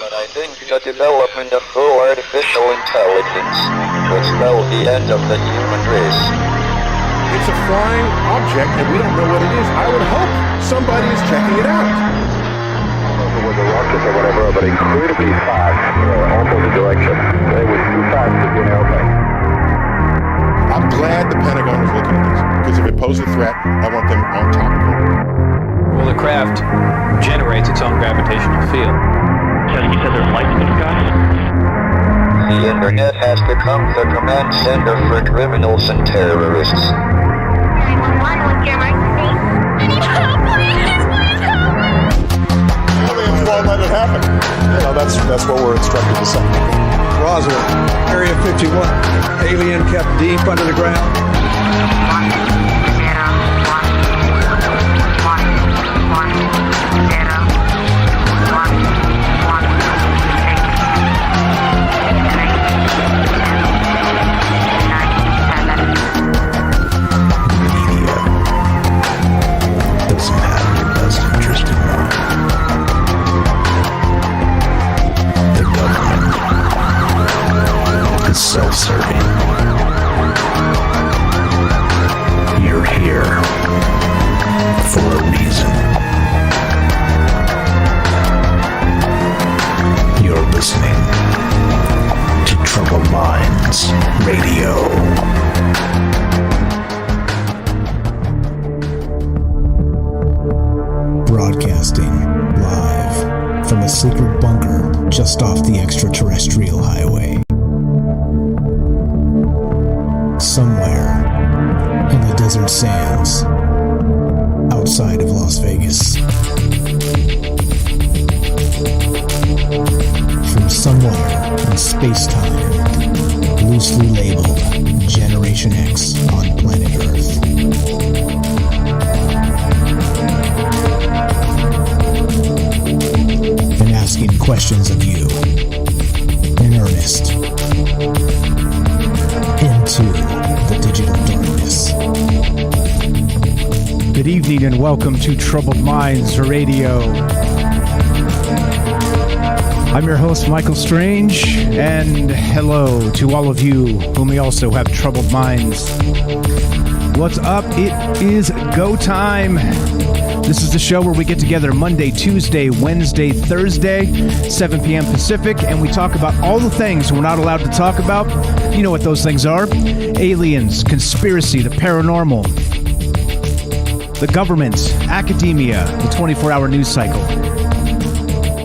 But I think the development of full artificial intelligence could spell the end of the human race. It's a flying object, and we don't know what it is. I would hope somebody is checking it out. It was a rocket or whatever, but incredibly fast, opposite direction. It was too fast to be an airplane. I'm glad the Pentagon is looking at this, because if it poses a threat, I want them on top of it. Well, the craft generates its own gravitational field. You said there's lights in the sky? The internet has become the command center for criminals and terrorists. 911, what's your emergency? I need help, please help me! Well, they won't let it happen. You know, that's what we're instructed to say. Roswell, Area 51. Alien kept deep under the ground. 1, 0, 1, 1, self-serving. You're here for a reason. You're listening to Troubled Minds Radio. Broadcasting live from a secret bunker just off the extraterrestrial highway. Somewhere in the desert sands outside of Las Vegas. From somewhere in space-time, loosely labeled Generation X on planet Earth. And asking questions of you in earnest into the digital darkness. Good evening and welcome to Troubled Minds Radio. I'm your host, Michael Strange, and hello to all of you whom may also have troubled minds. What's up? It is go time. This is the show where we get together Monday, Tuesday, Wednesday, Thursday, 7 p.m. Pacific, and we talk about all the things we're not allowed to talk about. You know what those things are. Aliens, conspiracy, the paranormal, the government, academia, the 24-hour news cycle,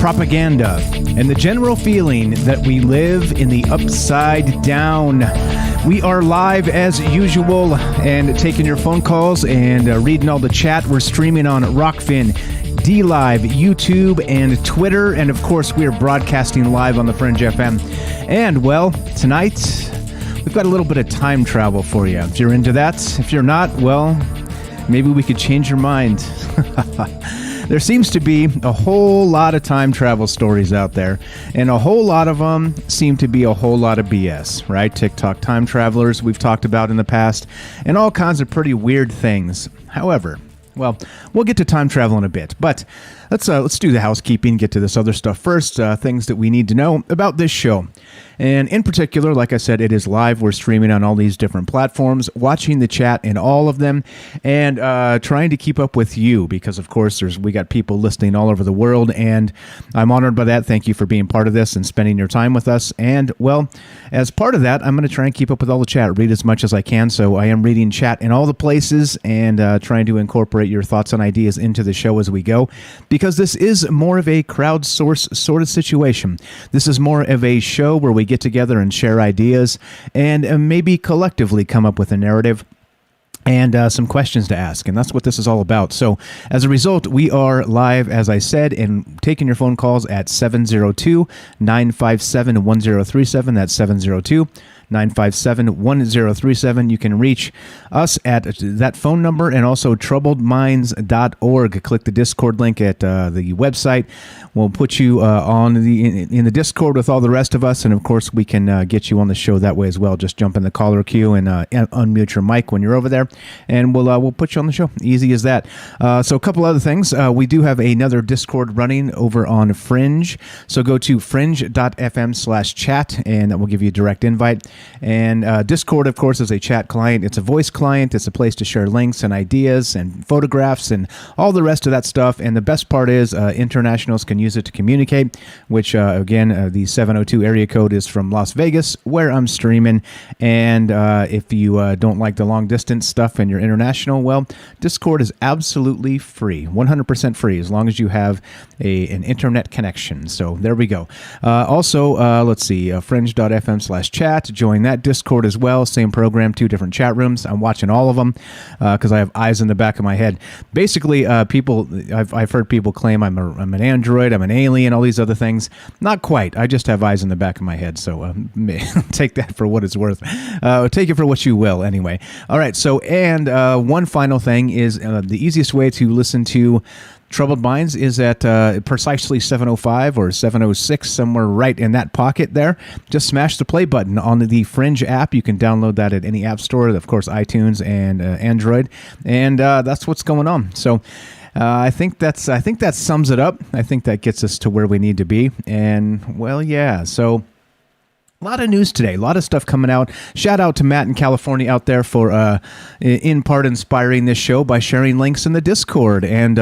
propaganda, and the general feeling that we live in the upside down. We are live as usual and taking your phone calls and reading all the chat. We're streaming on Rockfin, DLive, YouTube, and Twitter. And of course, we are broadcasting live on the Fringe FM. And well, tonight, we've got a little bit of time travel for you. If you're into that, if you're not, well, maybe we could change your mind. There seems to be a whole lot of time travel stories out there, and a whole lot of them seem to be a whole lot of BS, right? TikTok time travelers we've talked about in the past, and all kinds of pretty weird things. However, well, we'll get to time travel in a bit, but let's do the housekeeping, get to this other stuff first, things that we need to know about this show. And in particular, like I said, it is live. We're streaming on all these different platforms, watching the chat in all of them, and trying to keep up with you because, of course, we got people listening all over the world, and I'm honored by that. Thank you for being part of this and spending your time with us. And, well, as part of that, I'm going to try and keep up with all the chat, read as much as I can. So I am reading chat in all the places and trying to incorporate your thoughts and ideas into the show as we go, because this is more of a crowdsource sort of situation. This is more of a show where we get together and share ideas and maybe collectively come up with a narrative and some questions to ask. And that's what this is all about. So as a result, we are live, as I said, and taking your phone calls at 702-957-1037. That's 957-1037. You can reach us at that phone number and also troubledminds.org. Click the Discord link at the website. We'll put you in the Discord with all the rest of us, and of course we can get you on the show that way as well. Just jump in the caller queue and unmute your mic when you're over there, and we'll put you on the show. Easy as that. So a couple other things. We do have another Discord running over on Fringe. So go to fringe.fm/chat, and that will give you a direct invite. And Discord, of course, is a chat client. It's a voice client. It's a place to share links and ideas and photographs and all the rest of that stuff. And the best part is internationals can use it to communicate, which, again, the 702 area code is from Las Vegas, where I'm streaming. And if you don't like the long-distance stuff and you're international, well, Discord is absolutely free, 100% free, as long as you have an internet connection. So there we go. Also, let's see, fringe.fm/chat. Join that Discord as well. Same program, 2 different chat rooms. I'm watching all of them because I have eyes in the back of my head. Basically, I've heard people claim I'm an android, I'm an alien, all these other things. Not quite. I just have eyes in the back of my head. So take that for what it's worth. Take it for what you will, anyway. All right. So, and one final thing is the easiest way to listen to Troubled Minds is at precisely 7:05 or 7:06, somewhere right in that pocket there. Just smash the play button on the Fringe app. You can download that at any app store, of course, iTunes and Android, and that's what's going on. So I think that sums it up. I think that gets us to where we need to be, and well, yeah. So a lot of news today, a lot of stuff coming out. Shout out to Matt in California out there for, in part, inspiring this show by sharing links in the Discord, and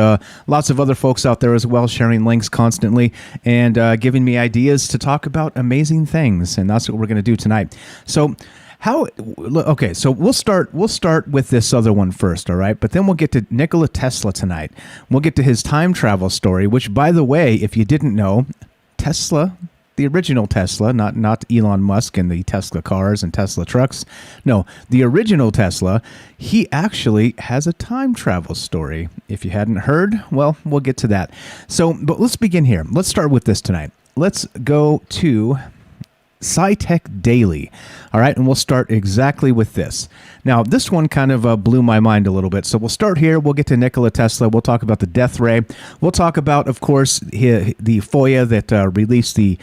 lots of other folks out there as well sharing links constantly and giving me ideas to talk about amazing things, and that's what we're going to do tonight. So, so we'll start with this other one first, all right? But then we'll get to Nikola Tesla tonight. We'll get to his time travel story, which, by the way, if you didn't know, Tesla, the original Tesla, not Elon Musk and the Tesla cars and Tesla trucks. No, the original Tesla, he actually has a time travel story. If you hadn't heard, well, we'll get to that. So, but let's begin here. Let's start with this tonight. Let's go to SciTech Daily. All right, and we'll start exactly with this. Now, this one kind of blew my mind a little bit. So we'll start here. We'll get to Nikola Tesla. We'll talk about the death ray. We'll talk about, of course, the FOIA that released the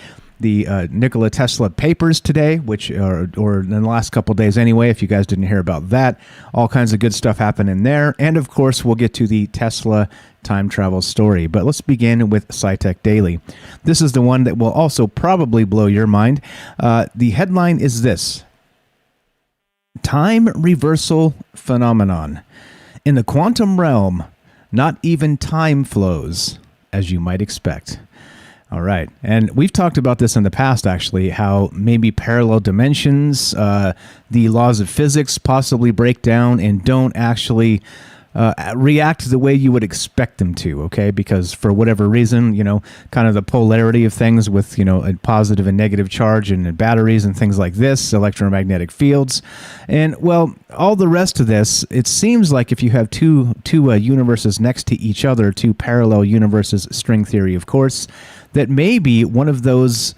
Nikola Tesla papers today, which or in the last couple of days anyway, if you guys didn't hear about that. All kinds of good stuff happening there. And, of course, we'll get to the Tesla time travel story. But let's begin with SciTech Daily. This is the one that will also probably blow your mind. The headline is this: Time reversal phenomenon. In the quantum realm, not even time flows, as you might expect. All right. And we've talked about this in the past, actually, how maybe parallel dimensions, the laws of physics possibly break down and don't actually react the way you would expect them to, okay? Because for whatever reason, kind of the polarity of things with, a positive and negative charge and batteries and things like this, electromagnetic fields. And, well, all the rest of this, it seems like if you have two universes next to each other, 2 parallel universes, string theory, of course, that maybe one of those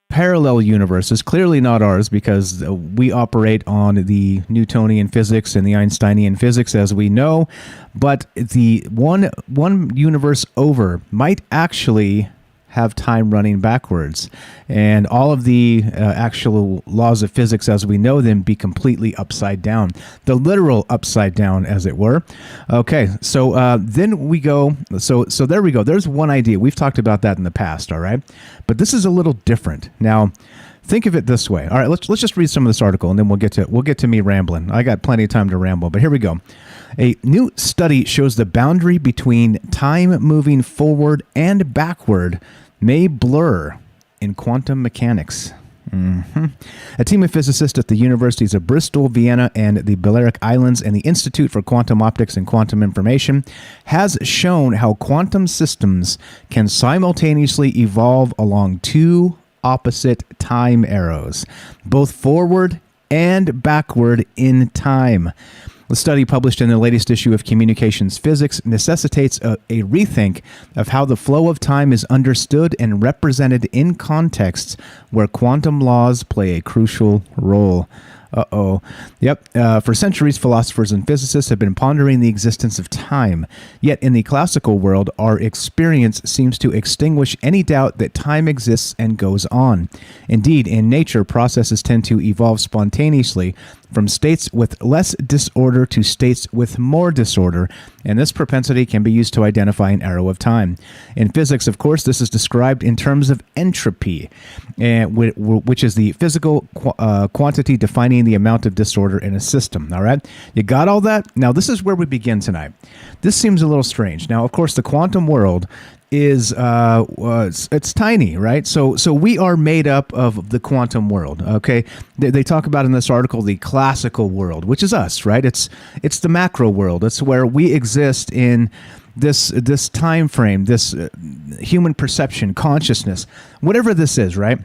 parallel universes, clearly not ours because we operate on the Newtonian physics and the Einsteinian physics, as we know, but the one universe over might actually have time running backwards, and all of the actual laws of physics as we know them be completely upside down, the literal upside down, as it were. Okay, so then we go, so there we go. There's one idea. We've talked about that in the past, all right? But this is a little different. Now, think of it this way. All right, let's just read some of this article, and then we'll get to me rambling. I got plenty of time to ramble, but here we go. A new study shows the boundary between time moving forward and backward may blur in quantum mechanics. A team of physicists at the universities of Bristol, Vienna, and the Balearic Islands and the Institute for Quantum Optics and Quantum Information has shown how quantum systems can simultaneously evolve along 2 opposite time arrows, both forward and backward in time. The study published in the latest issue of Communications Physics necessitates a rethink of how the flow of time is understood and represented in contexts where quantum laws play a crucial role. Yep. For centuries, philosophers and physicists have been pondering the existence of time. Yet in the classical world, our experience seems to extinguish any doubt that time exists and goes on. Indeed, in nature, processes tend to evolve spontaneously from states with less disorder to states with more disorder, and this propensity can be used to identify an arrow of time. In physics, of course, this is described in terms of entropy, which is the physical quantity defining the amount of disorder in a system. All right? You got all that? Now, this is where we begin tonight. This seems a little strange. Now, of course, the quantum world is it's tiny, right? So we are made up of the quantum world. Okay, they talk about in this article the classical world, which is us, right? It's the macro world. It's where we exist in this time frame, this human perception, consciousness, whatever this is, right?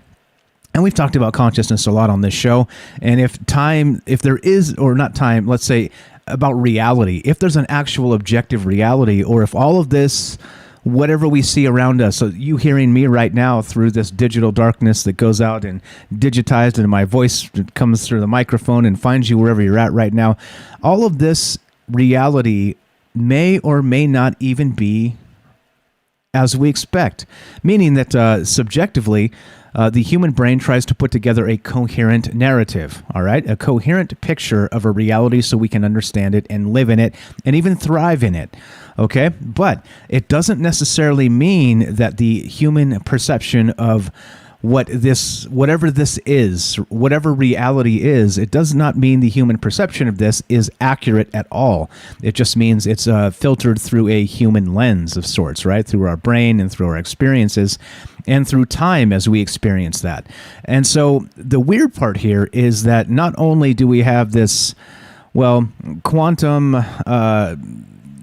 And we've talked about consciousness a lot on this show. And if there is, or not time, let's say about reality, if there's an actual objective reality, or if all of this, whatever we see around us, so you hearing me right now through this digital darkness that goes out and digitized, and my voice comes through the microphone and finds you wherever you're at right now, all of this reality may or may not even be as we expect, meaning that subjectively, the human brain tries to put together a coherent narrative, all right? A coherent picture of a reality so we can understand it and live in it and even thrive in it, okay? But it doesn't necessarily mean that the human perception of whatever this is, whatever reality is, it does not mean the human perception of this is accurate at all. It just means it's filtered through a human lens of sorts, right? Through our brain and through our experiences and through time as we experience that. And so the weird part here is that not only do we have this, quantum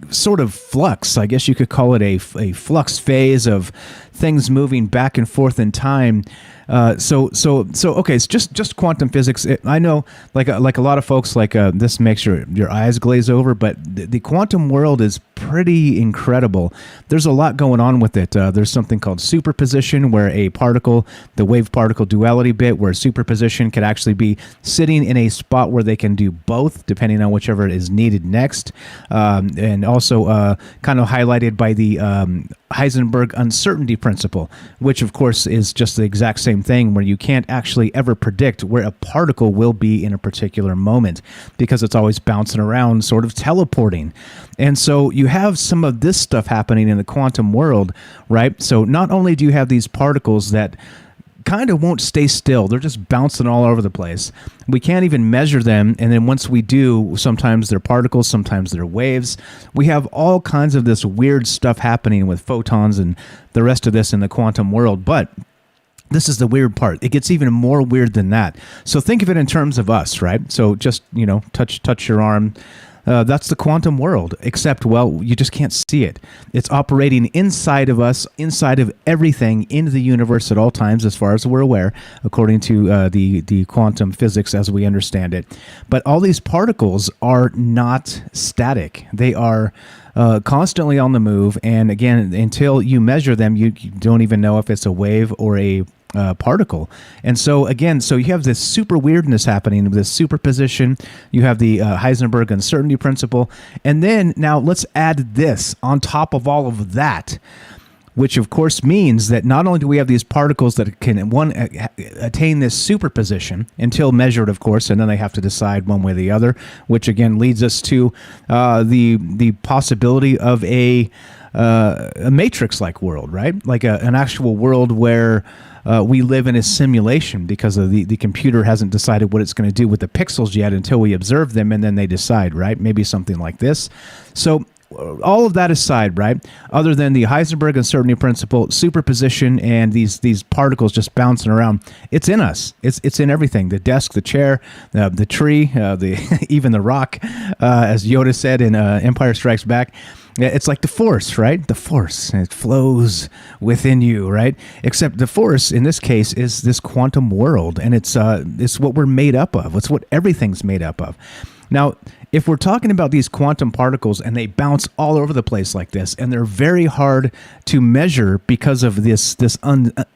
sort of flux, I guess you could call it a flux phase of things moving back and forth in time. So okay, it's just quantum physics. I know, like a lot of folks, this makes your eyes glaze over, but the quantum world is pretty incredible. There's a lot going on with it. There's something called superposition, where a particle, the wave-particle duality bit, where superposition can actually be sitting in a spot where they can do both, depending on whichever is needed next, and also kind of highlighted by the Heisenberg uncertainty principle, which of course is just the exact same thing, where you can't actually ever predict where a particle will be in a particular moment because it's always bouncing around, sort of teleporting. And so you have some of this stuff happening in the quantum world, right? So not only do you have these particles that kind of won't stay still, they're just bouncing all over the place. We can't even measure them, and then once we do, sometimes they're particles, sometimes they're waves. We have all kinds of this weird stuff happening with photons and the rest of this in the quantum world, but this is the weird part. It gets even more weird than that. So think of it in terms of us, right? So just, touch your arm. That's the quantum world, except, you just can't see it. It's operating inside of us, inside of everything in the universe at all times, as far as we're aware, according to the quantum physics as we understand it. But all these particles are not static. They are constantly on the move, and again, until you measure them, you don't even know if it's a wave or a particle. And so again, you have this super weirdness happening with this superposition. You have the Heisenberg uncertainty principle, and then now let's add this on top of all of that, which of course means that not only do we have these particles that can attain this superposition until measured, of course, and then they have to decide one way or the other, which again leads us to the possibility of a matrix-like world, right? Like an actual world where we live in a simulation because of the computer hasn't decided what it's going to do with the pixels yet until we observe them, and then they decide, right? Maybe something like this. So all of that aside, right? Other than the Heisenberg uncertainty principle, superposition, and these particles just bouncing around, it's in us. It's in everything: the desk, the chair, the tree, even the rock, as Yoda said in Empire Strikes Back. It's like the Force, right? The Force, it flows within you, right? Except the Force in this case is this quantum world, and it's what we're made up of. It's what everything's made up of. Now, if we're talking about these quantum particles and they bounce all over the place like this, and they're very hard to measure because of this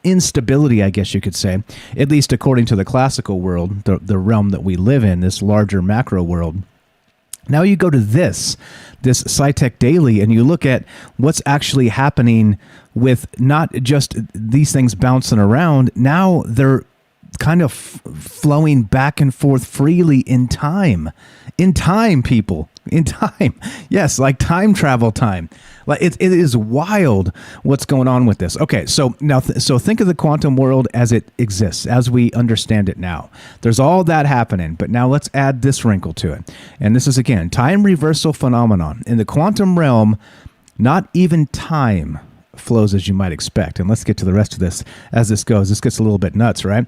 instability, I guess you could say, at least according to the classical world, the realm that we live in, this larger macro world. Now you go to this SciTech Daily, and you look at what's actually happening with not just these things bouncing around. Now they're kind of flowing back and forth freely in time. In time, people. In time. Yes, like time travel time. Like it is wild what's going on with this. Okay, so now so think of the quantum world as it exists, as we understand it now. There's all that happening, but now let's add this wrinkle to it. And this is, again, time reversal phenomenon. In the quantum realm, not even time flows as you might expect. And let's get to the rest of this as this goes. This gets a little bit nuts, right?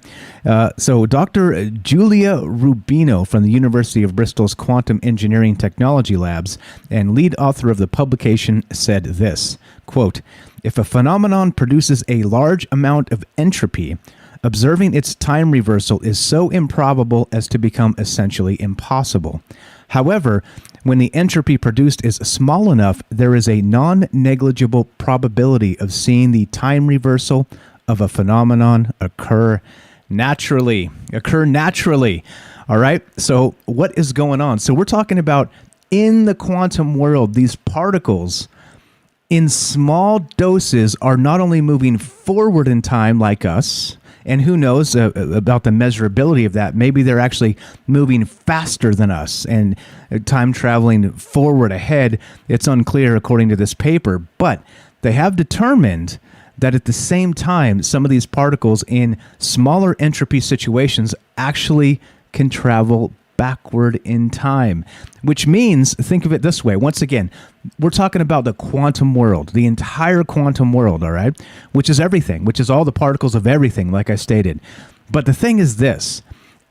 So Dr. Julia Rubino from the University of Bristol's Quantum Engineering Technology Labs and lead author of the publication said this, quote, "If a phenomenon produces a large amount of entropy, observing its time reversal is so improbable as to become essentially impossible. However, when the entropy produced is small enough, there is a non-negligible probability of seeing the time reversal of a phenomenon occur naturally. All right? So what is going on? So we're talking about in the quantum world, these particles in small doses are not only moving forward in time like us, and who knows about the measurability of that. Maybe they're actually moving faster than us and time traveling forward ahead. It's unclear according to this paper, but they have determined that at the same time, some of these particles in smaller entropy situations actually can travel backward in time, which means, think of it this way. Once again, we're talking about the quantum world, the entire quantum world, all right, which is everything, which is all the particles of everything, like I stated. But the thing is this.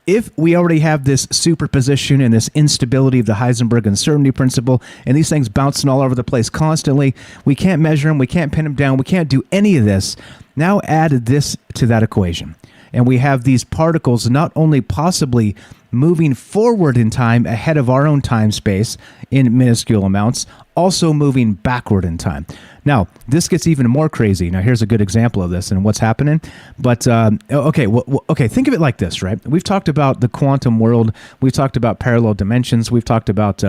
If we already have this superposition and this instability of the Heisenberg uncertainty principle, and these things bouncing all over the place constantly, we can't measure them, we can't pin them down, we can't do any of this. Now add this to that equation. And we have these particles not only possibly moving forward in time ahead of our own time space in minuscule amounts, also moving backward in time. Now, this gets even more crazy. Now, here's a good example of this and what's happening. But, okay, think of it like this, right? We've talked about the quantum world. We've talked about parallel dimensions. We've talked about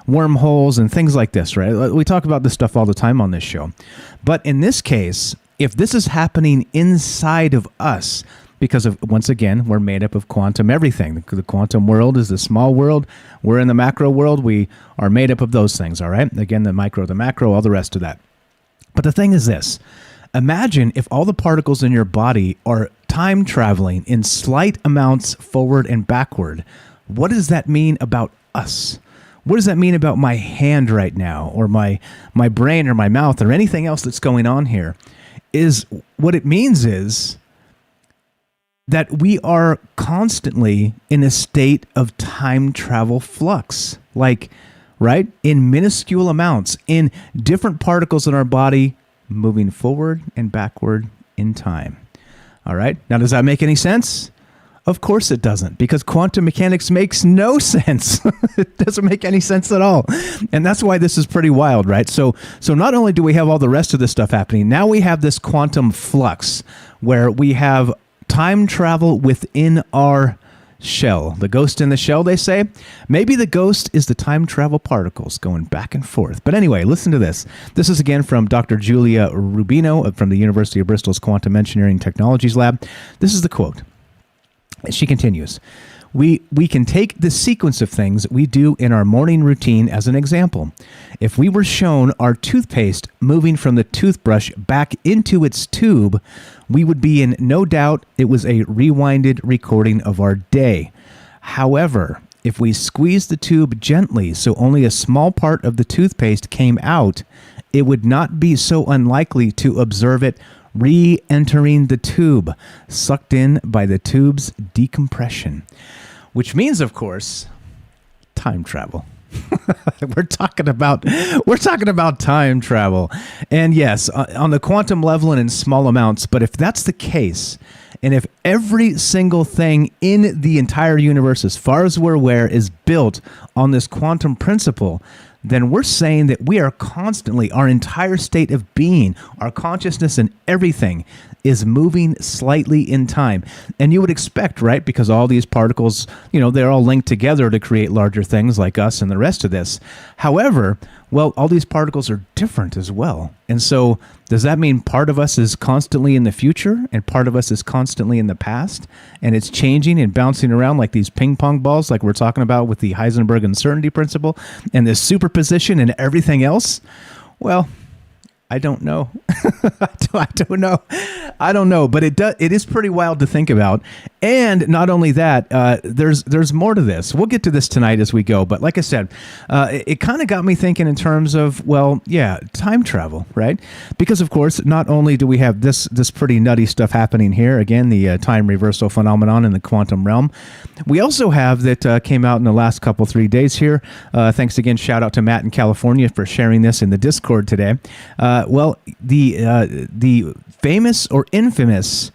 wormholes and things like this, right? We talk about this stuff all the time on this show. But in this case, if this is happening inside of us, because of, once again, we're made up of quantum everything. The quantum world is the small world. We're in the macro world. We are made up of those things, all right? Again, the micro, the macro, all the rest of that. But the thing is this. Imagine if all the particles in your body are time traveling in slight amounts forward and backward. What does that mean about us? What does that mean about my hand right now, or my brain or my mouth or anything else that's going on here? Is what it means is that we are constantly in a state of time travel flux, like, right? In minuscule amounts, in different particles in our body, moving forward and backward in time. All right? Now, does that make any sense? Of course it doesn't, because quantum mechanics makes no sense. It doesn't make any sense at all. And that's why this is pretty wild, right? So not only do we have all the rest of this stuff happening, now we have this quantum flux where we have time travel within our shell. The ghost in the shell, they say. Maybe the ghost is the time travel particles going back and forth. But anyway, listen to this. This is again from Dr. Julia Rubino from the University of Bristol's Quantum Engineering Technologies Lab. This is the quote. She continues. We can take the sequence of things we do in our morning routine as an example. If we were shown our toothpaste moving from the toothbrush back into its tube, we would be in no doubt it was a rewinded recording of our day. However, if we squeezed the tube gently so only a small part of the toothpaste came out, it would not be so unlikely to observe it re-entering the tube, sucked in by the tube's decompression. Which means, of course, time travel. We're talking about time travel. And yes, on the quantum level and in small amounts, but if that's the case, And if every single thing in the entire universe, as far as we're aware, is built on this quantum principle, then we're saying that we are constantly, our entire state of being, our consciousness and everything is moving slightly in time. And you would expect, right? Because all these particles, they're all linked together to create larger things like us and the rest of this. However, well, all these particles are different as well. And so does that mean part of us is constantly in the future and part of us is constantly in the past? And it's changing and bouncing around like these ping pong balls like we're talking about with the Heisenberg uncertainty principle and this superposition and everything else? Well, I don't know. I don't know, but it is pretty wild to think about. And not only that, there's more to this. We'll get to this tonight as we go. But like I said, it kind of got me thinking in terms of, well, yeah, time travel, right? Because of course, not only do we have this pretty nutty stuff happening here, again, the time reversal phenomenon in the quantum realm, we also have that came out in the last 3 days here. Thanks again, shout out to Matt in California for sharing this in the Discord today. Well, the famous or infamous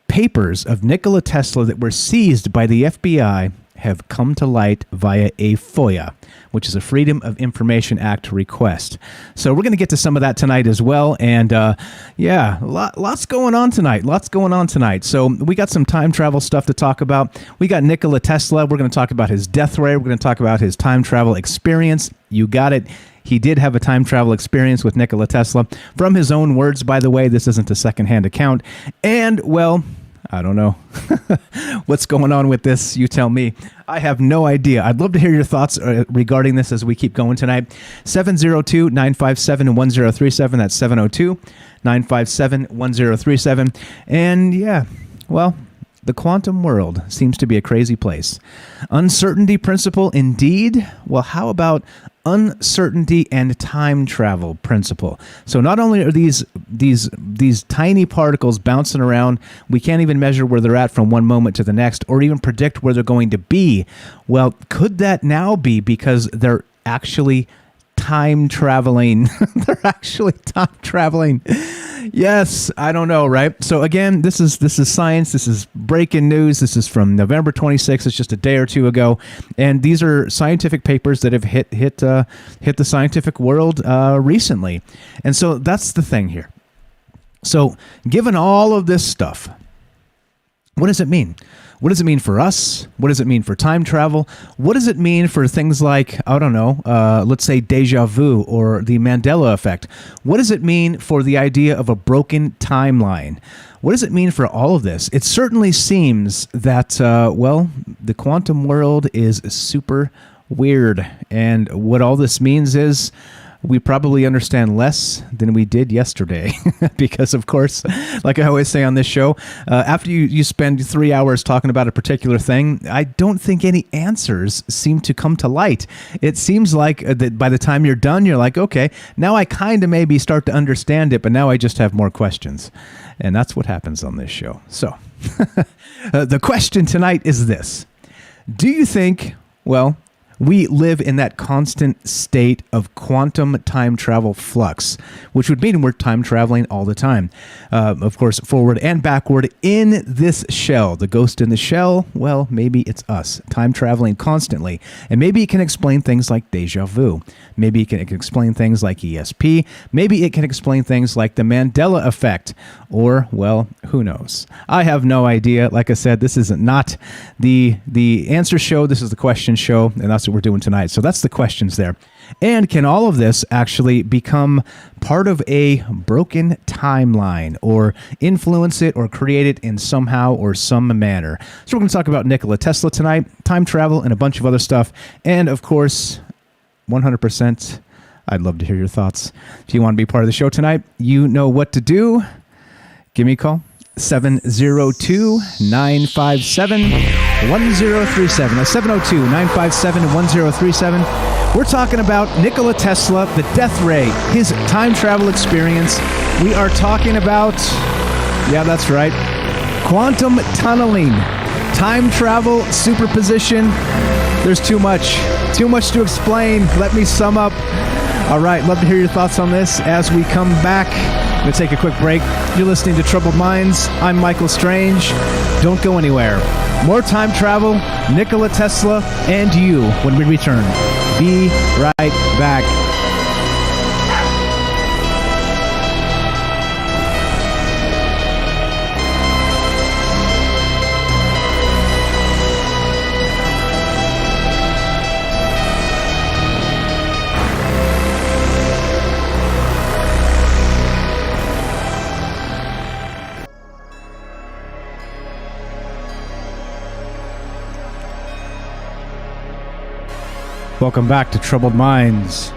papers of Nikola Tesla that were seized by the FBI have come to light via a FOIA, which is a Freedom of Information Act request. So we're going to get to some of that tonight as well. And lots going on tonight. So we got some time travel stuff to talk about. We got Nikola Tesla. We're going to talk about his death ray. We're going to talk about his time travel experience. You got it. He did have a time travel experience with Nikola Tesla. From his own words, by the way, this isn't a secondhand account. And, well, I don't know. What's going on with this? You tell me. I have no idea. I'd love to hear your thoughts regarding this as we keep going tonight. 702-957-1037. That's 702-957-1037. And yeah, well, the quantum world seems to be a crazy place. Uncertainty principle indeed. Well, how about uncertainty and time travel principle? So not only are these tiny particles bouncing around, we can't even measure where they're at from one moment to the next or even predict where they're going to be. Well, could that now be because they're actually time traveling? They're actually time traveling. Yes, I don't know, right? So again, this is science. This is breaking news. This is from November 26th. It's just a day or two ago, and these are scientific papers that have hit the scientific world recently. And so that's the thing here. So given all of this stuff, what does it mean? What does it mean for us? What does it mean for time travel? What does it mean for things like, I don't know, let's say deja vu or the Mandela effect? What does it mean for the idea of a broken timeline? What does it mean for all of this? It certainly seems that, the quantum world is super weird. And what all this means is we probably understand less than we did yesterday because, of course, like I always say on this show, after you spend 3 hours talking about a particular thing, I don't think any answers seem to come to light. It seems like that by the time you're done, you're like, okay, now I kind of maybe start to understand it, but now I just have more questions. And that's what happens on this show. So the question tonight is this. Do you think, we live in that constant state of quantum time travel flux, which would mean we're time traveling all the time. Of course, forward and backward in this shell. The ghost in the shell, well, maybe it's us, time traveling constantly. And maybe it can explain things like deja vu. Maybe it can explain things like ESP. Maybe it can explain things like the Mandela effect. Or, well, who knows? I have no idea. Like I said, this is not the answer show. This is the question show, and that's what we're doing tonight. So that's the questions there. And can all of this actually become part of a broken timeline or influence it or create it in somehow or some manner? So we're going to talk about Nikola Tesla tonight, time travel, and a bunch of other stuff. And of course, 100%, I'd love to hear your thoughts. If you want to be part of the show tonight, you know what to do. Give me a call. 702-957-1037. That's 702-957-1037. We're talking about Nikola Tesla, the death ray, his time travel experience. We are talking about, yeah, that's right, quantum tunneling, time travel, superposition. There's too much to explain. Let me sum up. All right, love to hear your thoughts on this as we come back. I'm going to take a quick break. You're listening to Troubled Minds. I'm Michael Strange. Don't go anywhere. More time travel, Nikola Tesla, and you when we return. Be right back. Welcome back to Troubled Minds.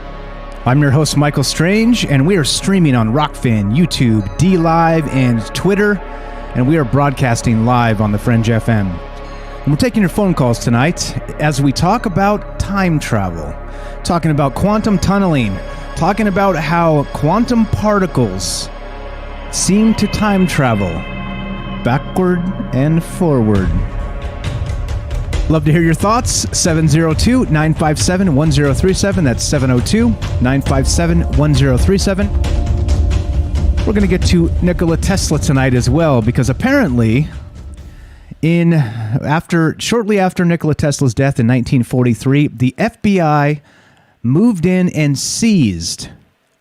I'm your host, Michael Strange, and we are streaming on Rockfin, YouTube, DLive, and Twitter, and we are broadcasting live on the Fringe FM. And we're taking your phone calls tonight as we talk about time travel, talking about quantum tunneling, talking about how quantum particles seem to time travel backward and forward. Love to hear your thoughts. 702-957-1037. That's 702-957-1037. We're going to get to Nikola Tesla tonight as well, because apparently shortly after Nikola Tesla's death in 1943, the FBI moved in and seized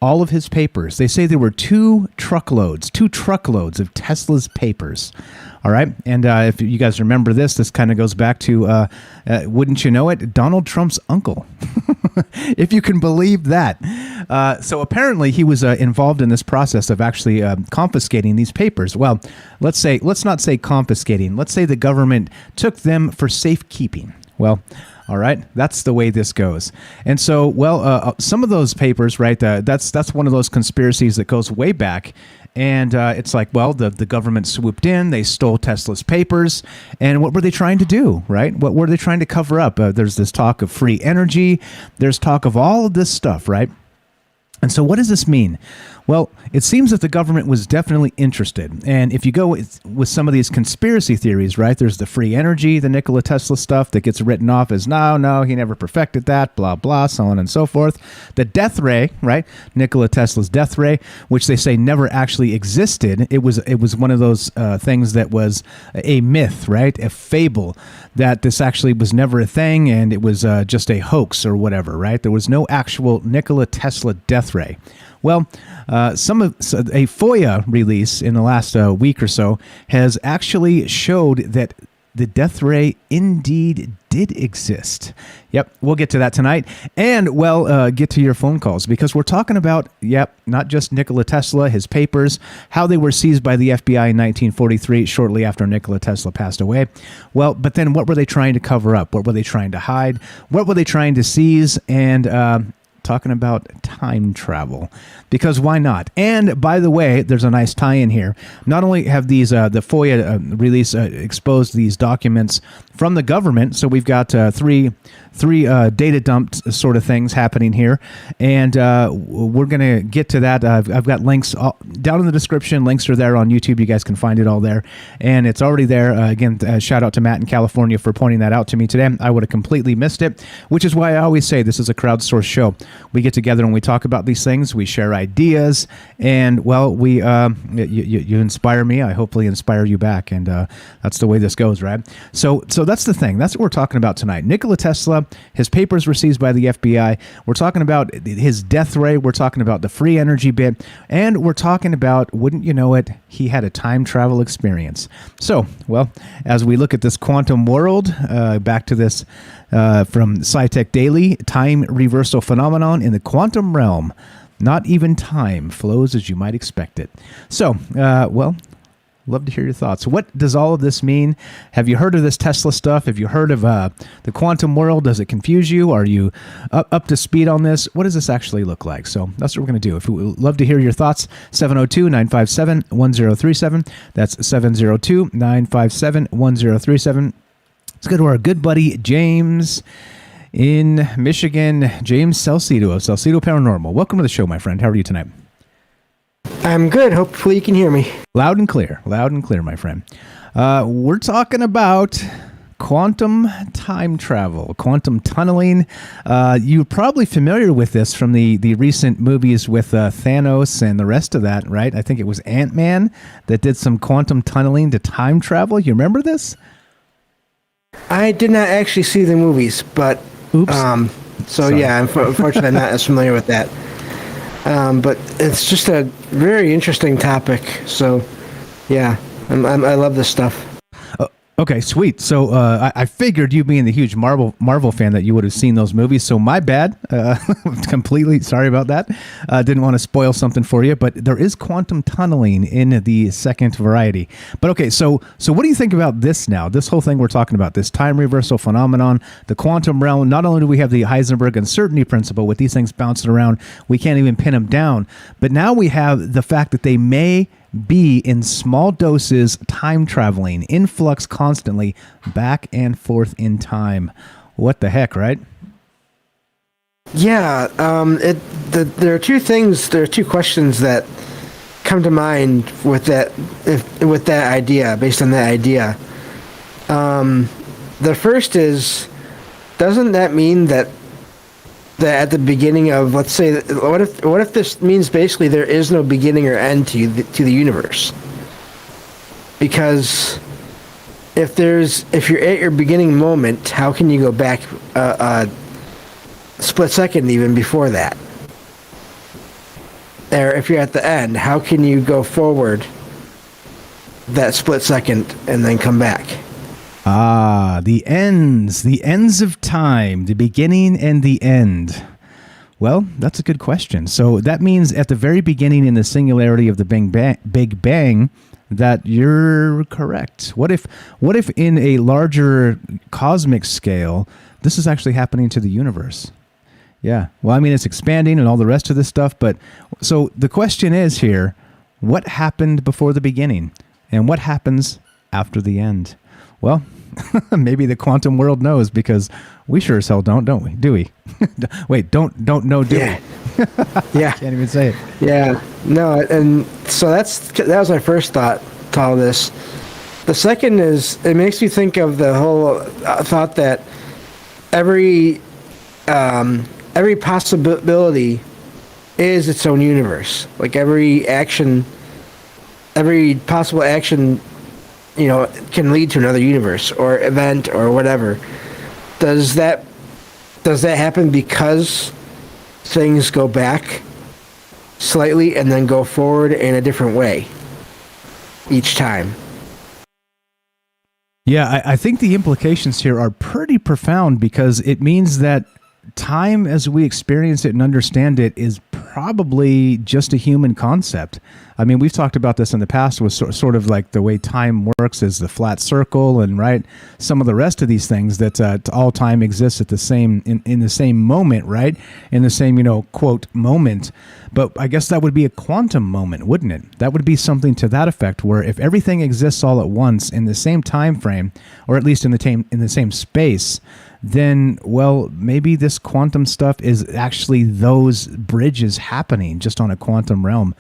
all of his papers. They say there were two truckloads of Tesla's papers. All right. And if you guys remember this kind of goes back to, wouldn't you know it, Donald Trump's uncle, if you can believe that. So apparently he was involved in this process of actually confiscating these papers. Well, let's not say confiscating. Let's say the government took them for safekeeping. Well, all right, that's the way this goes. And so, some of those papers, right, that's one of those conspiracies that goes way back. And it's like, well, the government swooped in, they stole Tesla's papers, and what were they trying to do, right? What were they trying to cover up? There's this talk of free energy, there's talk of all of this stuff, right? And so what does this mean? Well, it seems that the government was definitely interested. And if you go with some of these conspiracy theories, right, there's the free energy, the Nikola Tesla stuff that gets written off as, no, he never perfected that, blah, blah, so on and so forth. The death ray, right, Nikola Tesla's death ray, which they say never actually existed. It was one of those things that was a myth, right, a fable, that this actually was never a thing and it was just a hoax or whatever, right? There was no actual Nikola Tesla death ray. Well, a FOIA release in the last week or so has actually showed that the death ray indeed did exist. Yep, we'll get to that tonight. And, get to your phone calls, because we're talking about, not just Nikola Tesla, his papers, how they were seized by the FBI in 1943, shortly after Nikola Tesla passed away. Well, but then what were they trying to cover up? What were they trying to hide? What were they trying to seize? And, talking about time travel, because why not? And by the way, there's a nice tie-in here. Not only have these the FOIA release exposed these documents from the government, so we've got three data dump sort of things happening here, and we're going to get to that. I've got links down in the description. Links are there on YouTube. You guys can find it all there, and it's already there. Again, shout out to Matt in California for pointing that out to me today. I would have completely missed it, which is why I always say this is a crowdsourced show. We get together and we talk about these things. We share ideas, and we you inspire me. I hopefully inspire you back, and that's the way this goes, right? So that's the thing. That's what we're talking about tonight. Nikola Tesla, his papers were seized by the FBI. We're talking about his death ray. We're talking about the free energy bit, and we're talking about, wouldn't you know it, he had a time travel experience. So, as we look at this quantum world, back to this from SciTech Daily, time reversal phenomenon in the quantum realm. Not even time flows as you might expect it. So, love to hear your thoughts. What does all of this mean? Have you heard of this Tesla stuff? Have you heard of the quantum world? Does it confuse you? Are you up to speed on this? What does this actually look like? So that's what we're going to do. If we love to hear your thoughts, 702-957-1037. That's 702-957-1037. Let's go to our good buddy James in Michigan. James Salcedo of Salcedo Paranormal. Welcome to the show, my friend. How are you tonight? I'm good. Hopefully you can hear me. Loud and clear, my friend. We're talking about quantum time travel, quantum tunneling. You're probably familiar with this from the recent movies with Thanos and the rest of that, right? I think it was Ant-Man that did some quantum tunneling to time travel. You remember this? I did not actually see the movies, but Oops. Yeah, unfortunately, I'm not as familiar with that. But it's just a very interesting topic. So, yeah, I love this stuff. Okay, sweet. So I figured you being the huge Marvel fan that you would have seen those movies. So my bad. Completely sorry about that. Didn't want to spoil something for you, but there is quantum tunneling in the second variety. But okay, so what do you think about this now? This whole thing we're talking about, this time reversal phenomenon, the quantum realm. Not only do we have the Heisenberg uncertainty principle with these things bouncing around, we can't even pin them down. But now we have the fact that they may be in small doses, time traveling, in flux constantly, back and forth in time. What the heck, right? Yeah, there are two questions that come to mind with that idea, based on that idea. The first is, doesn't that mean that at the beginning of, let's say, what if this means basically there is no beginning or end to the universe? Because if you're at your beginning moment, how can you go back a split second even before that? Or if you're at the end, how can you go forward that split second and then come back? Ah, the ends of time, the beginning and the end. Well, that's a good question. So that means at the very beginning in the singularity of the Big Bang, that you're correct. What if in a larger cosmic scale, this is actually happening to the universe? Yeah. Well, I mean, it's expanding and all the rest of this stuff. But so the question is here, what happened before the beginning? And what happens after the end? Well, maybe the quantum world knows, because we sure as hell don't we? Do we? Wait, don't know, do yeah. we? Yeah. Can't even say it. Yeah. No, and so that was my first thought to all this. The second is, it makes me think of the whole thought that every possibility is its own universe. Like every possible action, can lead to another universe or event or whatever. Does that happen because things go back slightly and then go forward in a different way each time? Yeah, I think the implications here are pretty profound, because it means that time as we experience it and understand it is probably just a human concept. I mean, we've talked about this in the past with sort of like the way time works is the flat circle, and right, some of the rest of these things that all time exists at the same in the same moment, right? In the same, quote, moment. But I guess that would be a quantum moment, wouldn't it? That would be something to that effect, where if everything exists all at once in the same time frame, or at least in the same space, then, well, maybe this quantum stuff is actually those bridges happening just on a quantum realm.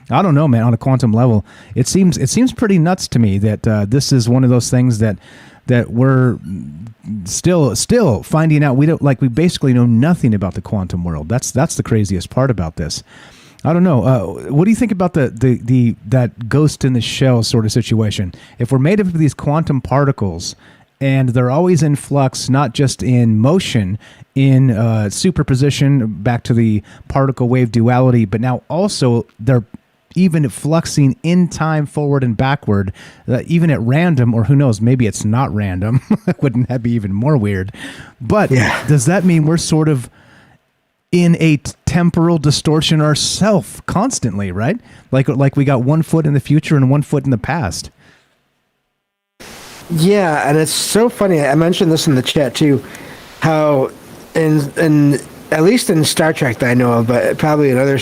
I don't know, man. On a quantum level, it seems pretty nuts to me that this is one of those things that we're still finding out. We basically know nothing about the quantum world. That's the craziest part about this. I don't know. What do you think about that ghost in the shell sort of situation? If we're made up of these quantum particles, and they're always in flux, not just in motion, in superposition, back to the particle wave duality, but now also they're even fluxing in time forward and backward, even at random, or who knows, maybe it's not random. Wouldn't that be even more weird? But Does that mean we're sort of in a temporal distortion ourselves constantly, right? Like we got 1 foot in the future and 1 foot in the past. Yeah, and it's so funny. I mentioned this in the chat too, how in at least in Star Trek that I know of, but probably in other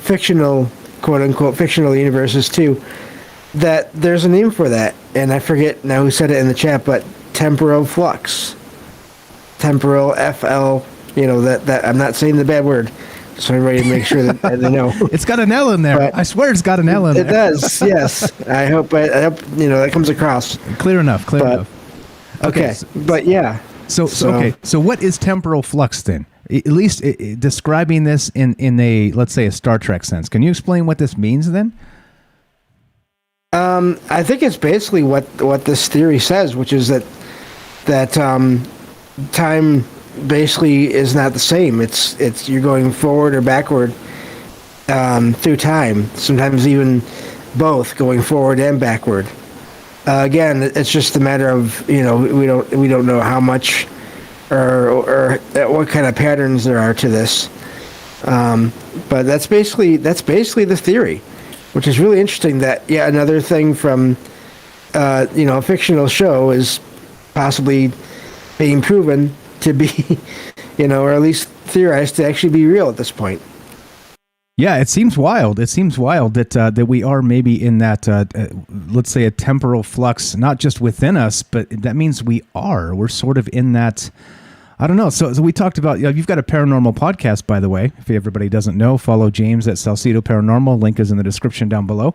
fictional, quote unquote, fictional universes too, that there's a name for that, and I forget now who said it in the chat, but temporal flux, temporal FL. That I'm not saying the bad word, so everybody make sure that they know. It's got an L in there. But I swear it's got an L in there. It does, yes. I hope that comes across. Clear enough. Okay, but yeah. So okay. So what is temporal flux then? At least describing this in a, let's say, a Star Trek sense. Can you explain what this means then? I think it's basically what this theory says, which is that time basically is not the same. It's you're going forward or backward through time. Sometimes even both, going forward and backward. Again, it's just a matter of, we don't know how much or what kind of patterns there are to this. But that's basically the theory, which is really interesting. That another thing from a fictional show is possibly being proven to be, or at least theorized to actually be real at this point. Yeah, it seems wild. It seems wild that we are maybe in that, let's say, a temporal flux, not just within us, but that means we're sort of in that. I don't know. So we talked about, you've got a paranormal podcast, by the way. If everybody doesn't know, follow James at Salcedo Paranormal. Link is in the description down below.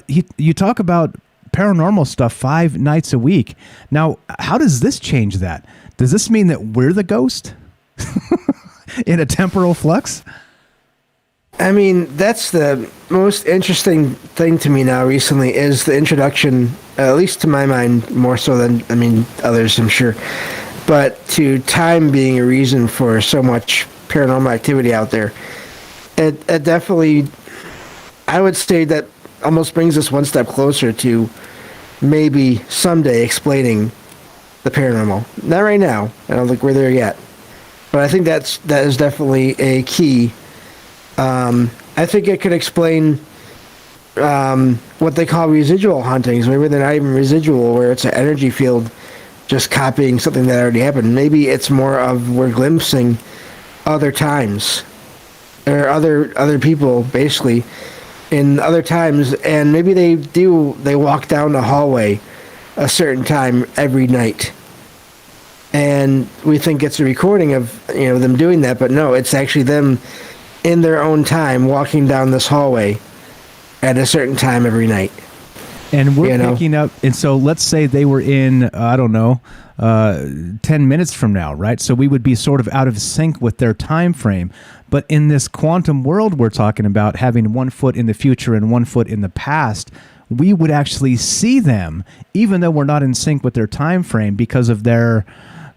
You talk about paranormal stuff 5 nights a week. Now, how does this change that? Does this mean that we're the ghost in a temporal flux? I mean, that's the most interesting thing to me now recently is the introduction, at least to my mind, more so than, others, I'm sure, but to time being a reason for so much paranormal activity out there. It definitely, I would say that almost brings us one step closer to maybe someday explaining the paranormal. Not right now. I don't think we're there yet. But I think that is definitely a key. I think it could explain what they call residual hauntings. Maybe they're not even residual, where it's an energy field just copying something that already happened. Maybe it's more of we're glimpsing other times or other people basically in other times, and maybe they walk down the hallway a certain time every night. And we think it's a recording of them doing that, but no, it's actually them in their own time walking down this hallway at a certain time every night. And we're picking up, and so let's say they were in, 10 minutes from now, right? So we would be sort of out of sync with their time frame. But in this quantum world we're talking about, having 1 foot in the future and 1 foot in the past, we would actually see them, even though we're not in sync with their time frame because of their